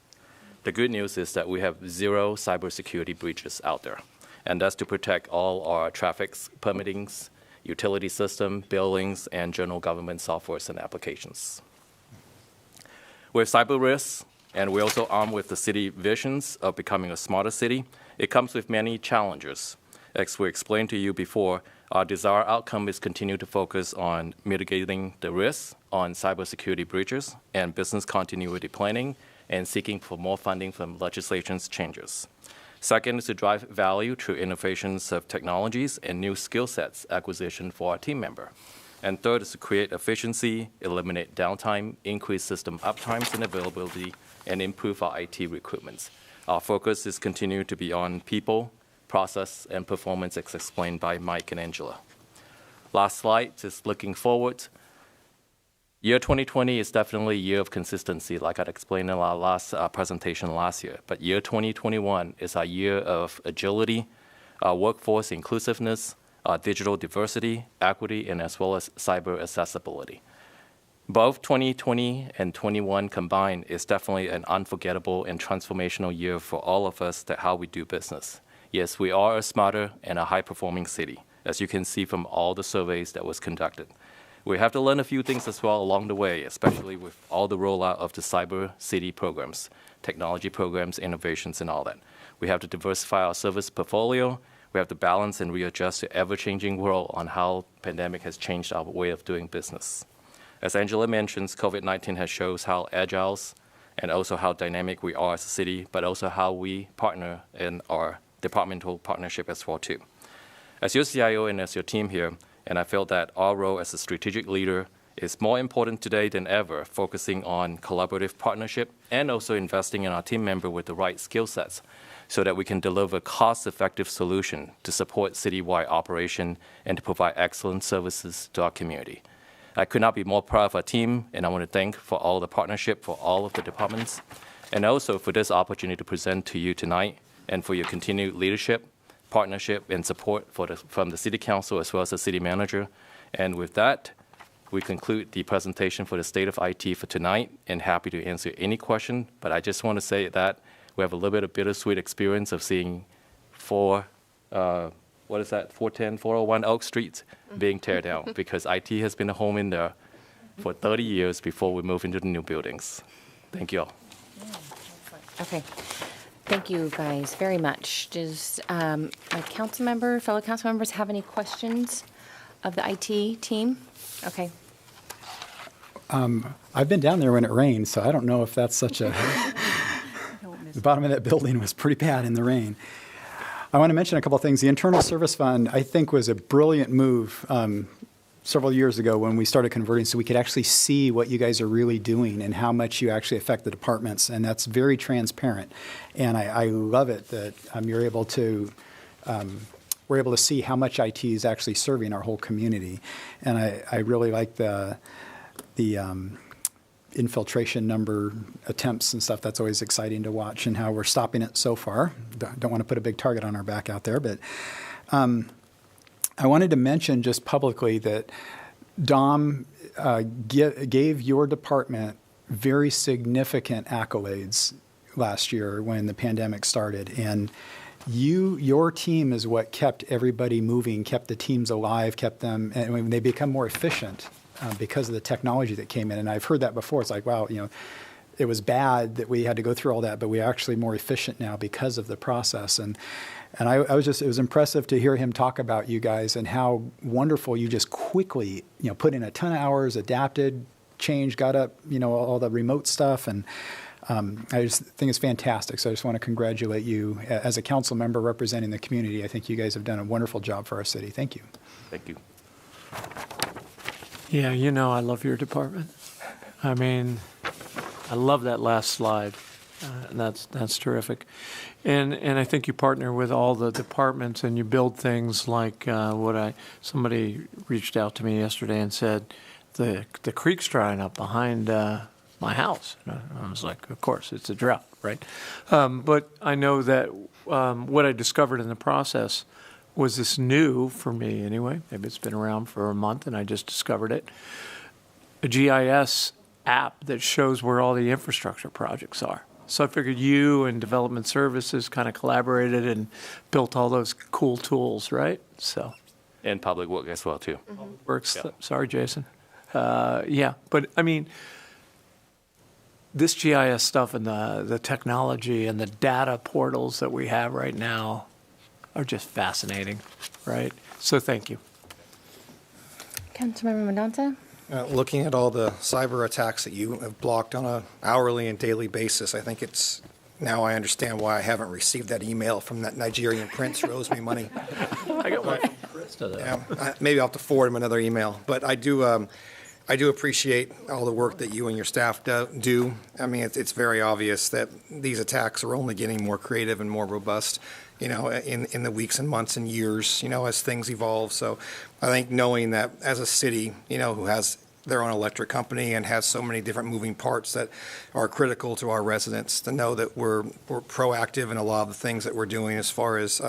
The good news is that we have 0 cybersecurity breaches out there, and that's to protect all our traffic permittings, utility system, billings, and general government softwares and applications. With cyber risks, and we're also armed with the city visions of becoming a smarter city, it comes with many challenges. As we explained to you before, our desired outcome is continue to focus on mitigating the risks on cybersecurity breaches and business continuity planning and seeking for more funding from legislation's changes. Second is to drive value through innovations of technologies and new skill sets acquisition for our team member. And third is to create efficiency, eliminate downtime, increase system uptimes and availability, and improve our IT recruitments. Our focus is continue to be on people, process, and performance as explained by Mike and Angela. Last slide is looking forward. Year 2020 is definitely a year of consistency, like I'd explained in our last presentation last year. But year 2021 is our year of agility, workforce inclusiveness, digital diversity, equity, and as well as cyber accessibility. Both 2020 and 21 combined is definitely an unforgettable and transformational year for all of us that how we do business. Yes, we are a smarter and a high-performing city, as you can see from all the surveys that was conducted. We have to learn a few things as well along the way, especially with all the rollout of the cyber city programs, technology programs, innovations, and all that. We have to diversify our service portfolio. We have to balance and readjust to ever-changing world on how pandemic has changed our way of doing business. As Angela mentions, COVID-19 has shown how agile and also how dynamic we are as a city, but also how we partner in our departmental partnership as well too. As your CIO and as your team here, and I feel that our role as a strategic leader is more important today than ever, focusing on collaborative partnership and also investing in our team member with the right skill sets so that we can deliver cost-effective solution to support citywide operation and to provide excellent services to our community. I could not be more proud of our team, and I want to thank for all the partnership for all of the departments, and also for this opportunity to present to you tonight, and for your continued leadership, partnership, and support from the City Council as well as the City Manager. And with that, we conclude the presentation for the state of IT for tonight, and happy to answer any question. But I just want to say that we have a little bit of bittersweet experience of seeing 401 Oak Street being tear down because IT has been a home in there for 30 years before we move into the new buildings. Thank you all. Okay. Thank you guys very much. Does my fellow council members have any questions of the IT team? Okay. I've been down there when it rained, so I don't know if that's such a... The bottom of that building was pretty bad in the rain. I want to mention a couple of things. The Internal Service Fund, I think, was a brilliant move several years ago when we started converting so we could actually see what you guys are really doing and how much you actually affect the departments. And that's very transparent. And I love it that we're able to see how much IT is actually serving our whole community. And I really like the infiltration number attempts and stuff. That's always exciting to watch and how we're stopping it so far. Don't want to put a big target on our back out there, but I wanted to mention just publicly that Dom gave your department very significant accolades last year when the pandemic started. And your team is what kept everybody moving, kept the teams alive, kept them, and when they become more efficient because of the technology that came in. And I've heard that before. It's like, wow, it was bad that we had to go through all that, but we're actually more efficient now because of the process. And I was just, it was impressive to hear him talk about you guys and how wonderful you just quickly, put in a ton of hours, adapted, changed, got up, all the remote stuff. And I just think it's fantastic. So I just want to congratulate you as a council member representing the community. I think you guys have done a wonderful job for our city. Thank you. Thank you. Yeah, I love your department. I mean, I love that last slide. And that's terrific. And I think you partner with all the departments and you build things like somebody reached out to me yesterday and said, the creek's drying up behind my house. And I was like, of course, it's a drought, right? But I know that what I discovered in the process was this new, for me anyway, maybe it's been around for a month and I just discovered it, a GIS app that shows where all the infrastructure projects are. So I figured you and Development Services kind of collaborated and built all those cool tools, right? So. And Public Works as well, too. Works. Yeah. Sorry, Jason. Yeah, but I mean, this GIS stuff and the technology and the data portals that we have right now are just fascinating, right? So thank you. Councilmember Mendonça? Looking at all the cyber attacks that you have blocked on an hourly and daily basis, I think it's now I understand why I haven't received that email from that Nigerian prince who owes me money. I got one from Chris today. Yeah, maybe I'll have to forward him another email. But I do appreciate all the work that you and your staff do. I mean, it's very obvious that these attacks are only getting more creative and more robust, in the weeks and months and years, as things evolve. So I think knowing that as a city, who has their own electric company and has so many different moving parts that are critical to our residents, to know that we're proactive in a lot of the things that we're doing as far as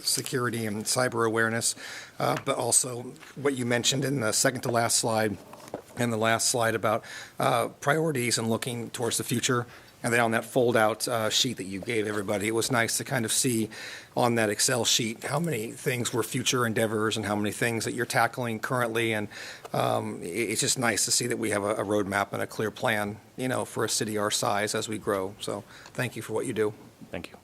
security and cyber awareness, but also what you mentioned in the second to last slide and the last slide about priorities and looking towards the future. And then on that fold-out sheet that you gave everybody, it was nice to kind of see on that Excel sheet how many things were future endeavors and how many things that you're tackling currently. And it's just nice to see that we have a roadmap and a clear plan, for a city our size as we grow. So thank you for what you do. Thank you.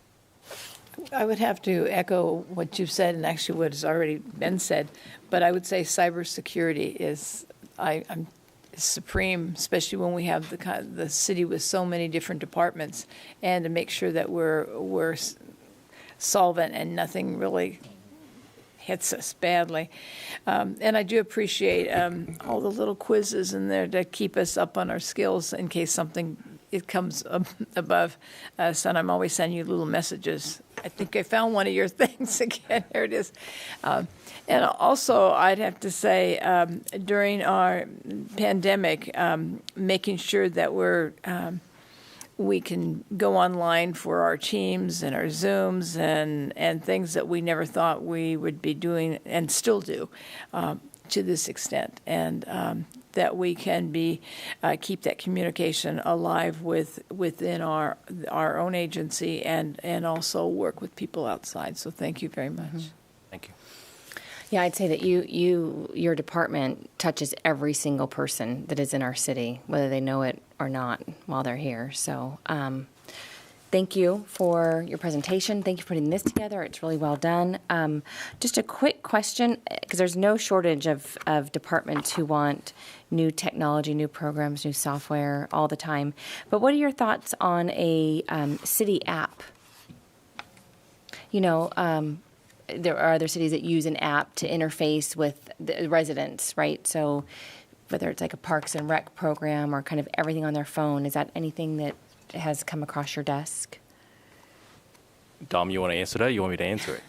I would have to echo what you've said and actually what has already been said, but I would say cybersecurity is I'm supreme, especially when we have the city with so many different departments, and to make sure that we're solvent and nothing really hits us badly. And I do appreciate all the little quizzes in there to keep us up on our skills in case something it comes above us. And I'm always sending you little messages. I think I found one of your things again. Here it is. And also, I'd have to say, during our pandemic, making sure that we can go online for our Teams and our Zooms and things that we never thought we would be doing and still do to this extent. And that we can keep that communication alive within our own agency and also work with people outside. So thank you very much. Mm-hmm. Thank you. Yeah, I'd say that your department touches every single person that is in our city, whether they know it or not, while they're here. So thank you for your presentation. Thank you for putting this together. It's really well done. Just a quick question, because there's no shortage of departments who want new technology, new programs, new software all the time. But what are your thoughts on a city app? There are other cities that use an app to interface with the residents, right? So whether it's like a Parks and Rec program or kind of everything on their phone, is that anything that has come across your desk? Dom, you want to answer that? You want me to answer it?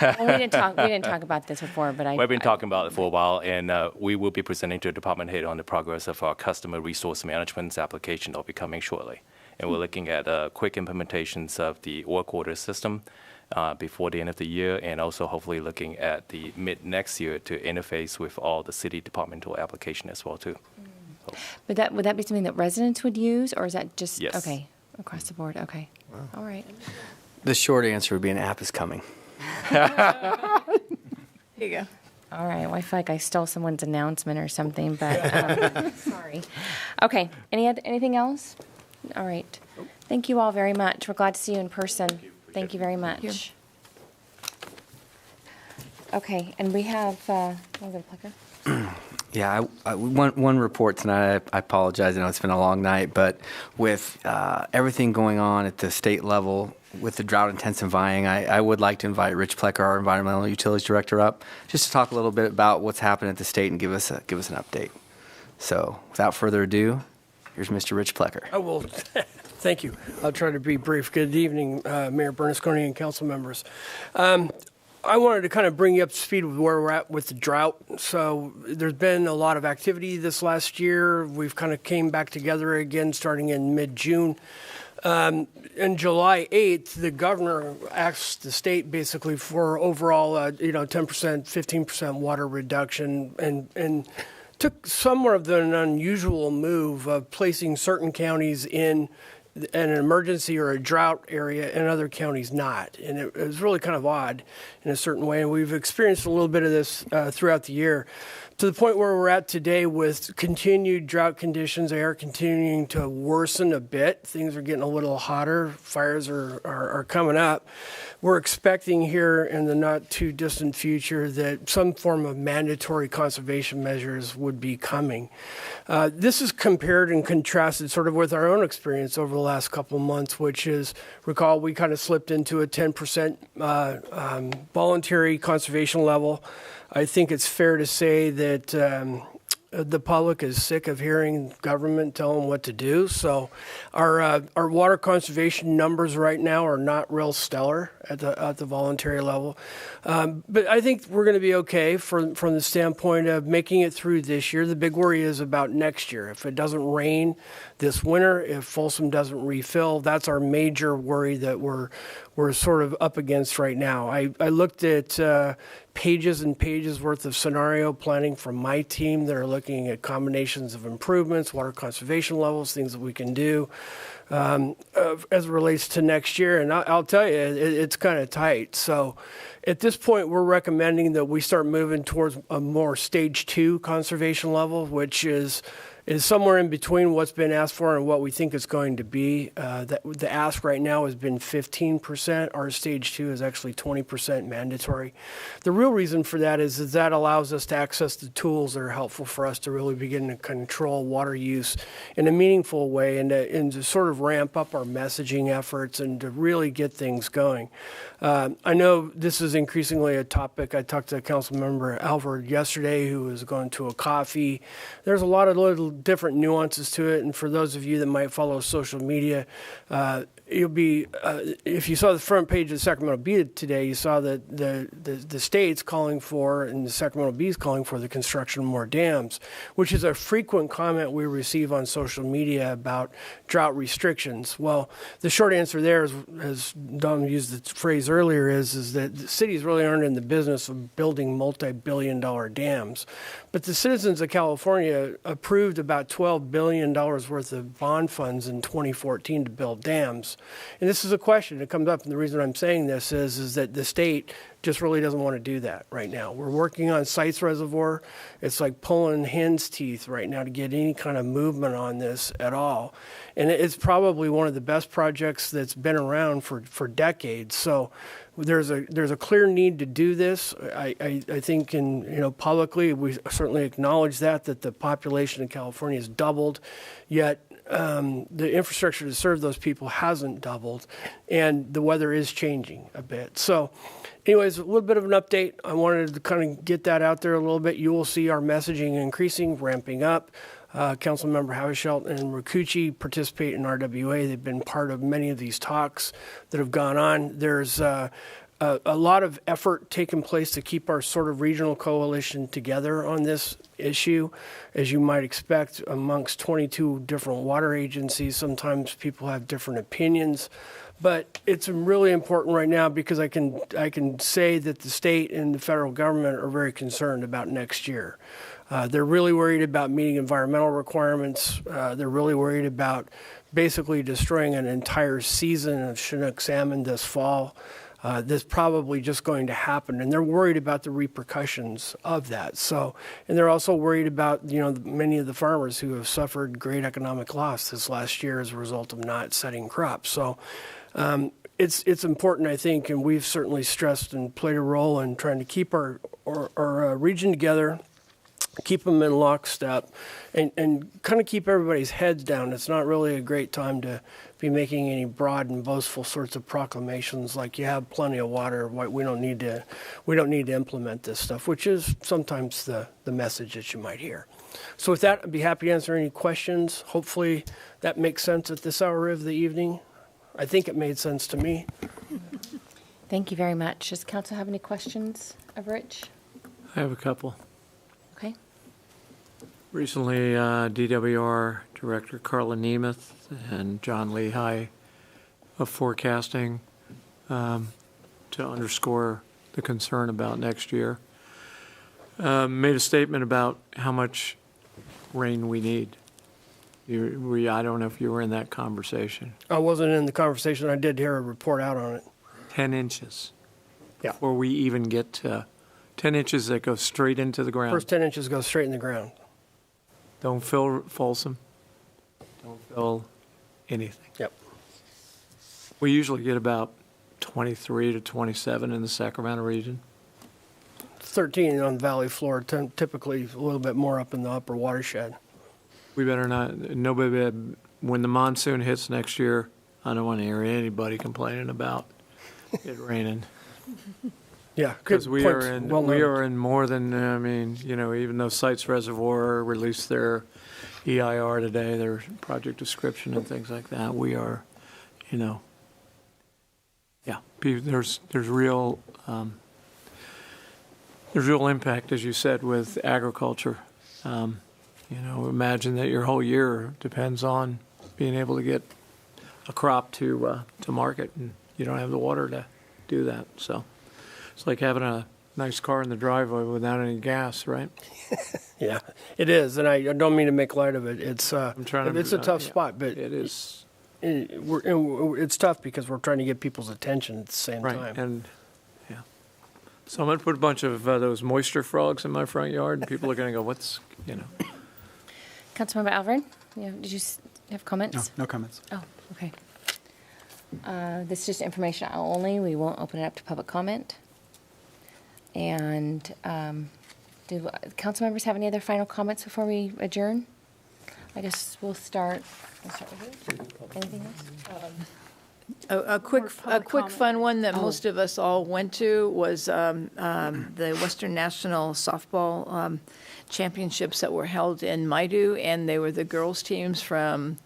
Well, we didn't talk about this before, but We've been talking about it for a while, and we will be presenting to the department head on the progress of our customer resource management application that will be coming shortly. And we're looking at quick implementations of the work order system before the end of the year, and also hopefully looking at the mid next year to interface with all the city departmental application as well too. So. Would that be something that residents would use, or is that just yes. Okay across the board? Okay, wow. All right. The short answer would be an app is coming. There you go. All right. Well, I feel like I stole someone's announcement or something, but sorry. Okay. Anything else? All right. Thank you all very much. We're glad to see you in person. Thank you very much. Okay, and we have, want to go to Plucker? Yeah, one report tonight. I apologize. I know it's been a long night, but with everything going on at the state level with the drought intensifying, I would like to invite Rich Plecker, our Environmental Utilities Director, up just to talk a little bit about what's happening at the state and give us an update. So, without further ado, here's Mr. Rich Plecker. Oh, well, thank you. I'll try to be brief. Good evening, Mayor Bernasconi and council members. I wanted to kind of bring you up to speed with where we're at with the drought. So there's been a lot of activity this last year. We've kind of came back together again starting in mid-June. On July 8th, the governor asked the state basically for overall, 10%, 15% water reduction and took somewhat of an unusual move of placing certain counties in an emergency or a drought area and other counties not. And it was really kind of odd in a certain way. And we've experienced a little bit of this throughout the year to the point where we're at today with continued drought conditions. They are continuing to worsen a bit. Things are getting a little hotter. Fires are coming up. We're expecting here in the not too distant future that some form of mandatory conservation measures would be coming. This is compared and contrasted sort of with our own experience over the last couple of months, which is, recall, we kind of slipped into a 10% voluntary conservation level. I think it's fair to say that the public is sick of hearing government tell them what to do. So our water conservation numbers right now are not real stellar at the voluntary level. But I think we're going to be okay from the standpoint of making it through this year. The big worry is about next year. If it doesn't rain this winter, if Folsom doesn't refill, that's our major worry that we're sort of up against right now. I looked at pages and pages worth of scenario planning from my team that are looking at combinations of improvements, water conservation levels, things that we can do as it relates to next year. And I'll tell you, it's kind of tight. So at this point, we're recommending that we start moving towards a more stage 2 conservation level, which is somewhere in between what's been asked for and what we think it's going to be. The ask right now has been 15%. Our stage 2 is actually 20% mandatory. The real reason for that is that allows us to access the tools that are helpful for us to really begin to control water use in a meaningful way and to sort of ramp up our messaging efforts and to really get things going. I know this is increasingly a topic. I talked to Councilmember Alford yesterday who was going to a coffee. There's a lot of little different nuances to it, and for those of you that might follow social media, you'll be if you saw the front page of the Sacramento Bee today, you saw that the state's calling for and the Sacramento Bee's calling for the construction of more dams, which is a frequent comment we receive on social media about drought restrictions. Well, the short answer there is, as Don used the phrase earlier, is that the cities really aren't in the business of building multi-billion-dollar dams. But the citizens of California approved about $12 billion worth of bond funds in 2014 to build dams. And this is a question that comes up, and the reason I'm saying this is that the state just really doesn't want to do that right now. We're working on Sites Reservoir. It's like pulling hen's teeth right now to get any kind of movement on this at all. And it's probably one of the best projects that's been around for decades. So there's a clear need to do this. I think publicly we certainly acknowledge that the population in California has doubled, yet the infrastructure to serve those people hasn't doubled, and the weather is changing a bit. So anyways, a little bit of an update. I wanted to kind of get that out there a little bit. You will see our messaging increasing, ramping up. Councilmember Havishelt and Rakucci participate in RWA. They've been part of many of these talks that have gone on. There's a lot of effort taking place to keep our sort of regional coalition together on this issue. As you might expect, amongst 22 different water agencies, sometimes people have different opinions. But it's really important right now because I can say that the state and the federal government are very concerned about next year. They're really worried about meeting environmental requirements. They're really worried about basically destroying an entire season of Chinook salmon this fall. that's probably just going to happen, and they're worried about the repercussions of that. So, and they're also worried about, many of the farmers who have suffered great economic loss this last year as a result of not setting crops. So, it's important, I think, and we've certainly stressed and played a role in trying to keep our region together, keep them in lockstep, and kind of keep everybody's heads down. It's not really a great time to be making any broad and boastful sorts of proclamations like you have plenty of water. We don't need to implement this stuff, which is sometimes the message that you might hear. So with that, I'd be happy to answer any questions. Hopefully that makes sense at this hour of the evening. I think it made sense to me. Thank you very much. Does council have any questions of Rich? I have a couple. Okay. Recently, DWR Director Carla Nemeth and John Lehigh of forecasting to underscore the concern about next year, made a statement about how much rain we need. I don't know if you were in that conversation. I wasn't in the conversation. I did hear a report out on it. 10 inches. Yeah. Before we even get to 10 inches that go straight into the ground. First 10 inches go straight in the ground. Don't fill Folsom. Don't fill anything. Yep. We usually get about 23 to 27 in the Sacramento region. 13 on the valley floor, typically a little bit more up in the upper watershed. We better not, when the monsoon hits next year, I don't want to hear anybody complaining about it raining. Yeah, because we are in more than, even though Sites Reservoir released their EIR today, their project description and things like that, we are, there's real impact, as you said, with agriculture. Imagine that your whole year depends on being able to get a crop to market, and you don't have the water to do that. So it's like having a nice car in the driveway without any gas, right? Yeah, it is, and I don't mean to make light of it. It's a tough spot, but it is. It's tough because we're trying to get people's attention at the same time. And so I'm going to put a bunch of those moisture frogs in my front yard, and people are going to go, "What's?" Councilmember Alvin, did you have comments? No comments. Oh, okay. This is just information only. We won't open it up to public comment. And do council members have any other final comments before we adjourn? I guess we'll start with you. Anything else? A quick fun one that most of us all went to was the Western National Softball Championships that were held in Maidu, and they were the girls' teams from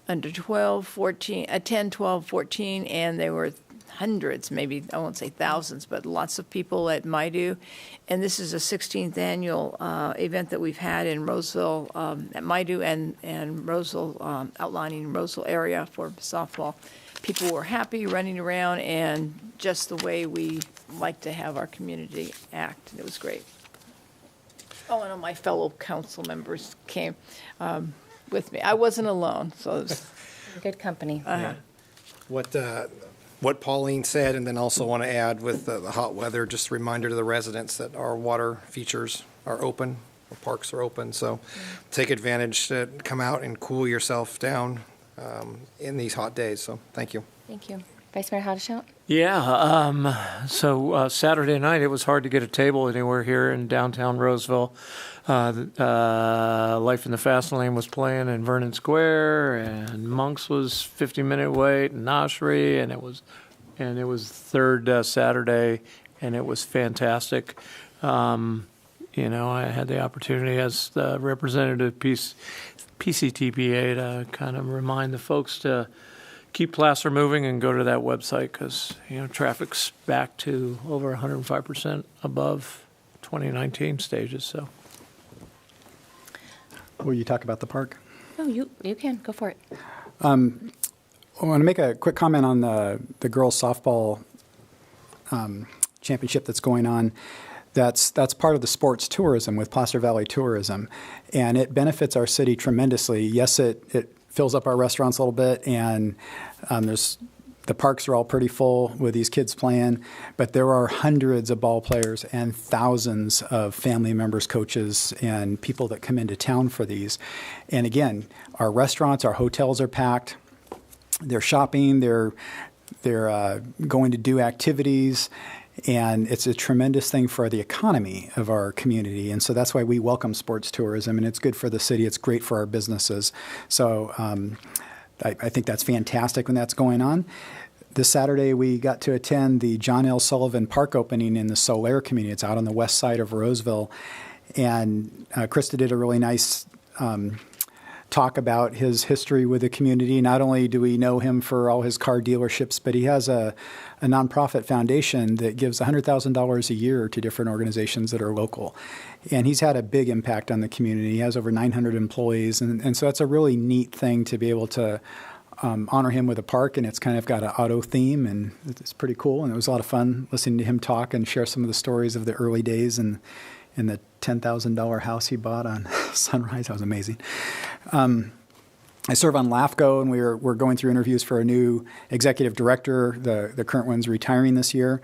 under 12, 14, 10, 12, 14, and they were hundreds, maybe, I won't say thousands, but lots of people at Maidu. And this is a 16th annual event that we've had in Roseville, at Maidu and Roseville, outlining Roseville area for softball. People were happy, running around, and just the way we like to have our community act. It was great. Oh, and all my fellow council members came with me. I wasn't alone, so it was good company. What Pauline said, and then also want to add with the hot weather, just a reminder to the residents that our water features are open, our parks are open, so take advantage to come out and cool yourself down in these hot days. So thank you. Thank you. Vice Mayor Hadashout? Yeah, so Saturday night it was hard to get a table anywhere here in downtown Roseville. Life in the Fast Lane was playing in Vernon Square, and Monk's was 50-minute wait, and Oshry, and it was third Saturday, and it was fantastic. I had the opportunity as the representative PCTPA to kind of remind the folks to keep Placer moving and go to that website because, traffic's back to over 105% above 2019 stages. So, will you talk about the park? Oh, you can. Go for it. I want to make a quick comment on the girls softball championship that's going on. That's part of the sports tourism with Placer Valley Tourism, and it benefits our city tremendously. Yes, it fills up our restaurants a little bit, and there's The parks are all pretty full with these kids playing, but there are hundreds of ball players and thousands of family members, coaches, and people that come into town for these. And again, our restaurants, our hotels are packed. They're shopping, they're going to do activities, and it's a tremendous thing for the economy of our community. And so that's why we welcome sports tourism, and it's good for the city. It's great for our businesses. So I think that's fantastic when that's going on. This Saturday, we got to attend the John L. Sullivan Park opening in the Solaire community. It's out on the west side of Roseville. And Krista did a really nice talk about his history with the community. Not only do we know him for all his car dealerships, but he has a nonprofit foundation that gives $100,000 a year to different organizations that are local. And he's had a big impact on the community. He has over 900 employees. And so that's a really neat thing to be able to honor him with a park, and it's kind of got an auto theme, and it's pretty cool. And it was a lot of fun listening to him talk and share some of the stories of the early days and the $10,000 house he bought on Sunrise. That was amazing. I serve on LAFCO, and we're going through interviews for a new executive director. The current one's retiring this year.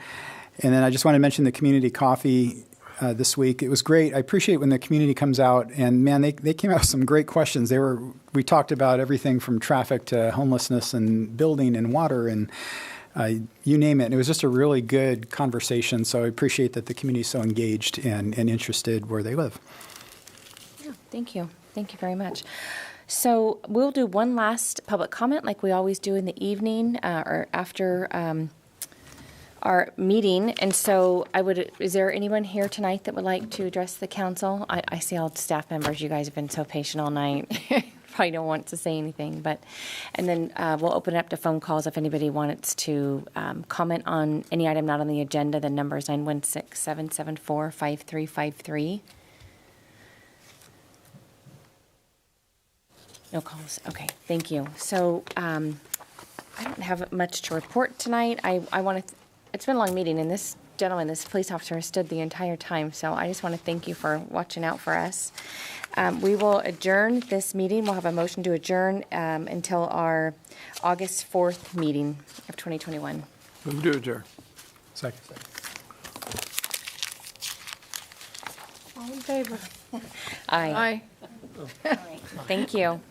And then I just want to mention the community coffee this week. It was great. I appreciate when the community comes out, and man, they came out with some great questions. We talked about everything from traffic to homelessness and building and water and you name it. And it was just a really good conversation. So I appreciate that the community is so engaged and interested where they live. Yeah, thank you. Thank you very much. So we'll do one last public comment like we always do in the evening or after our meeting. And so is there anyone here tonight that would like to address the council? I see all the staff members. You guys have been so patient all night. Probably don't want to say anything, and then we'll open it up to phone calls if anybody wants to comment on any item not on the agenda. The number is 916-774-5353. No calls. Okay, thank you. So I don't have much to report tonight. I want to. It's been a long meeting, and this gentleman, this police officer, stood the entire time. So I just want to thank you for watching out for us. We will adjourn this meeting. We'll have a motion to adjourn until our August 4th meeting of 2021. Move to adjourn. Second. All in favor? Aye. Aye. Thank you.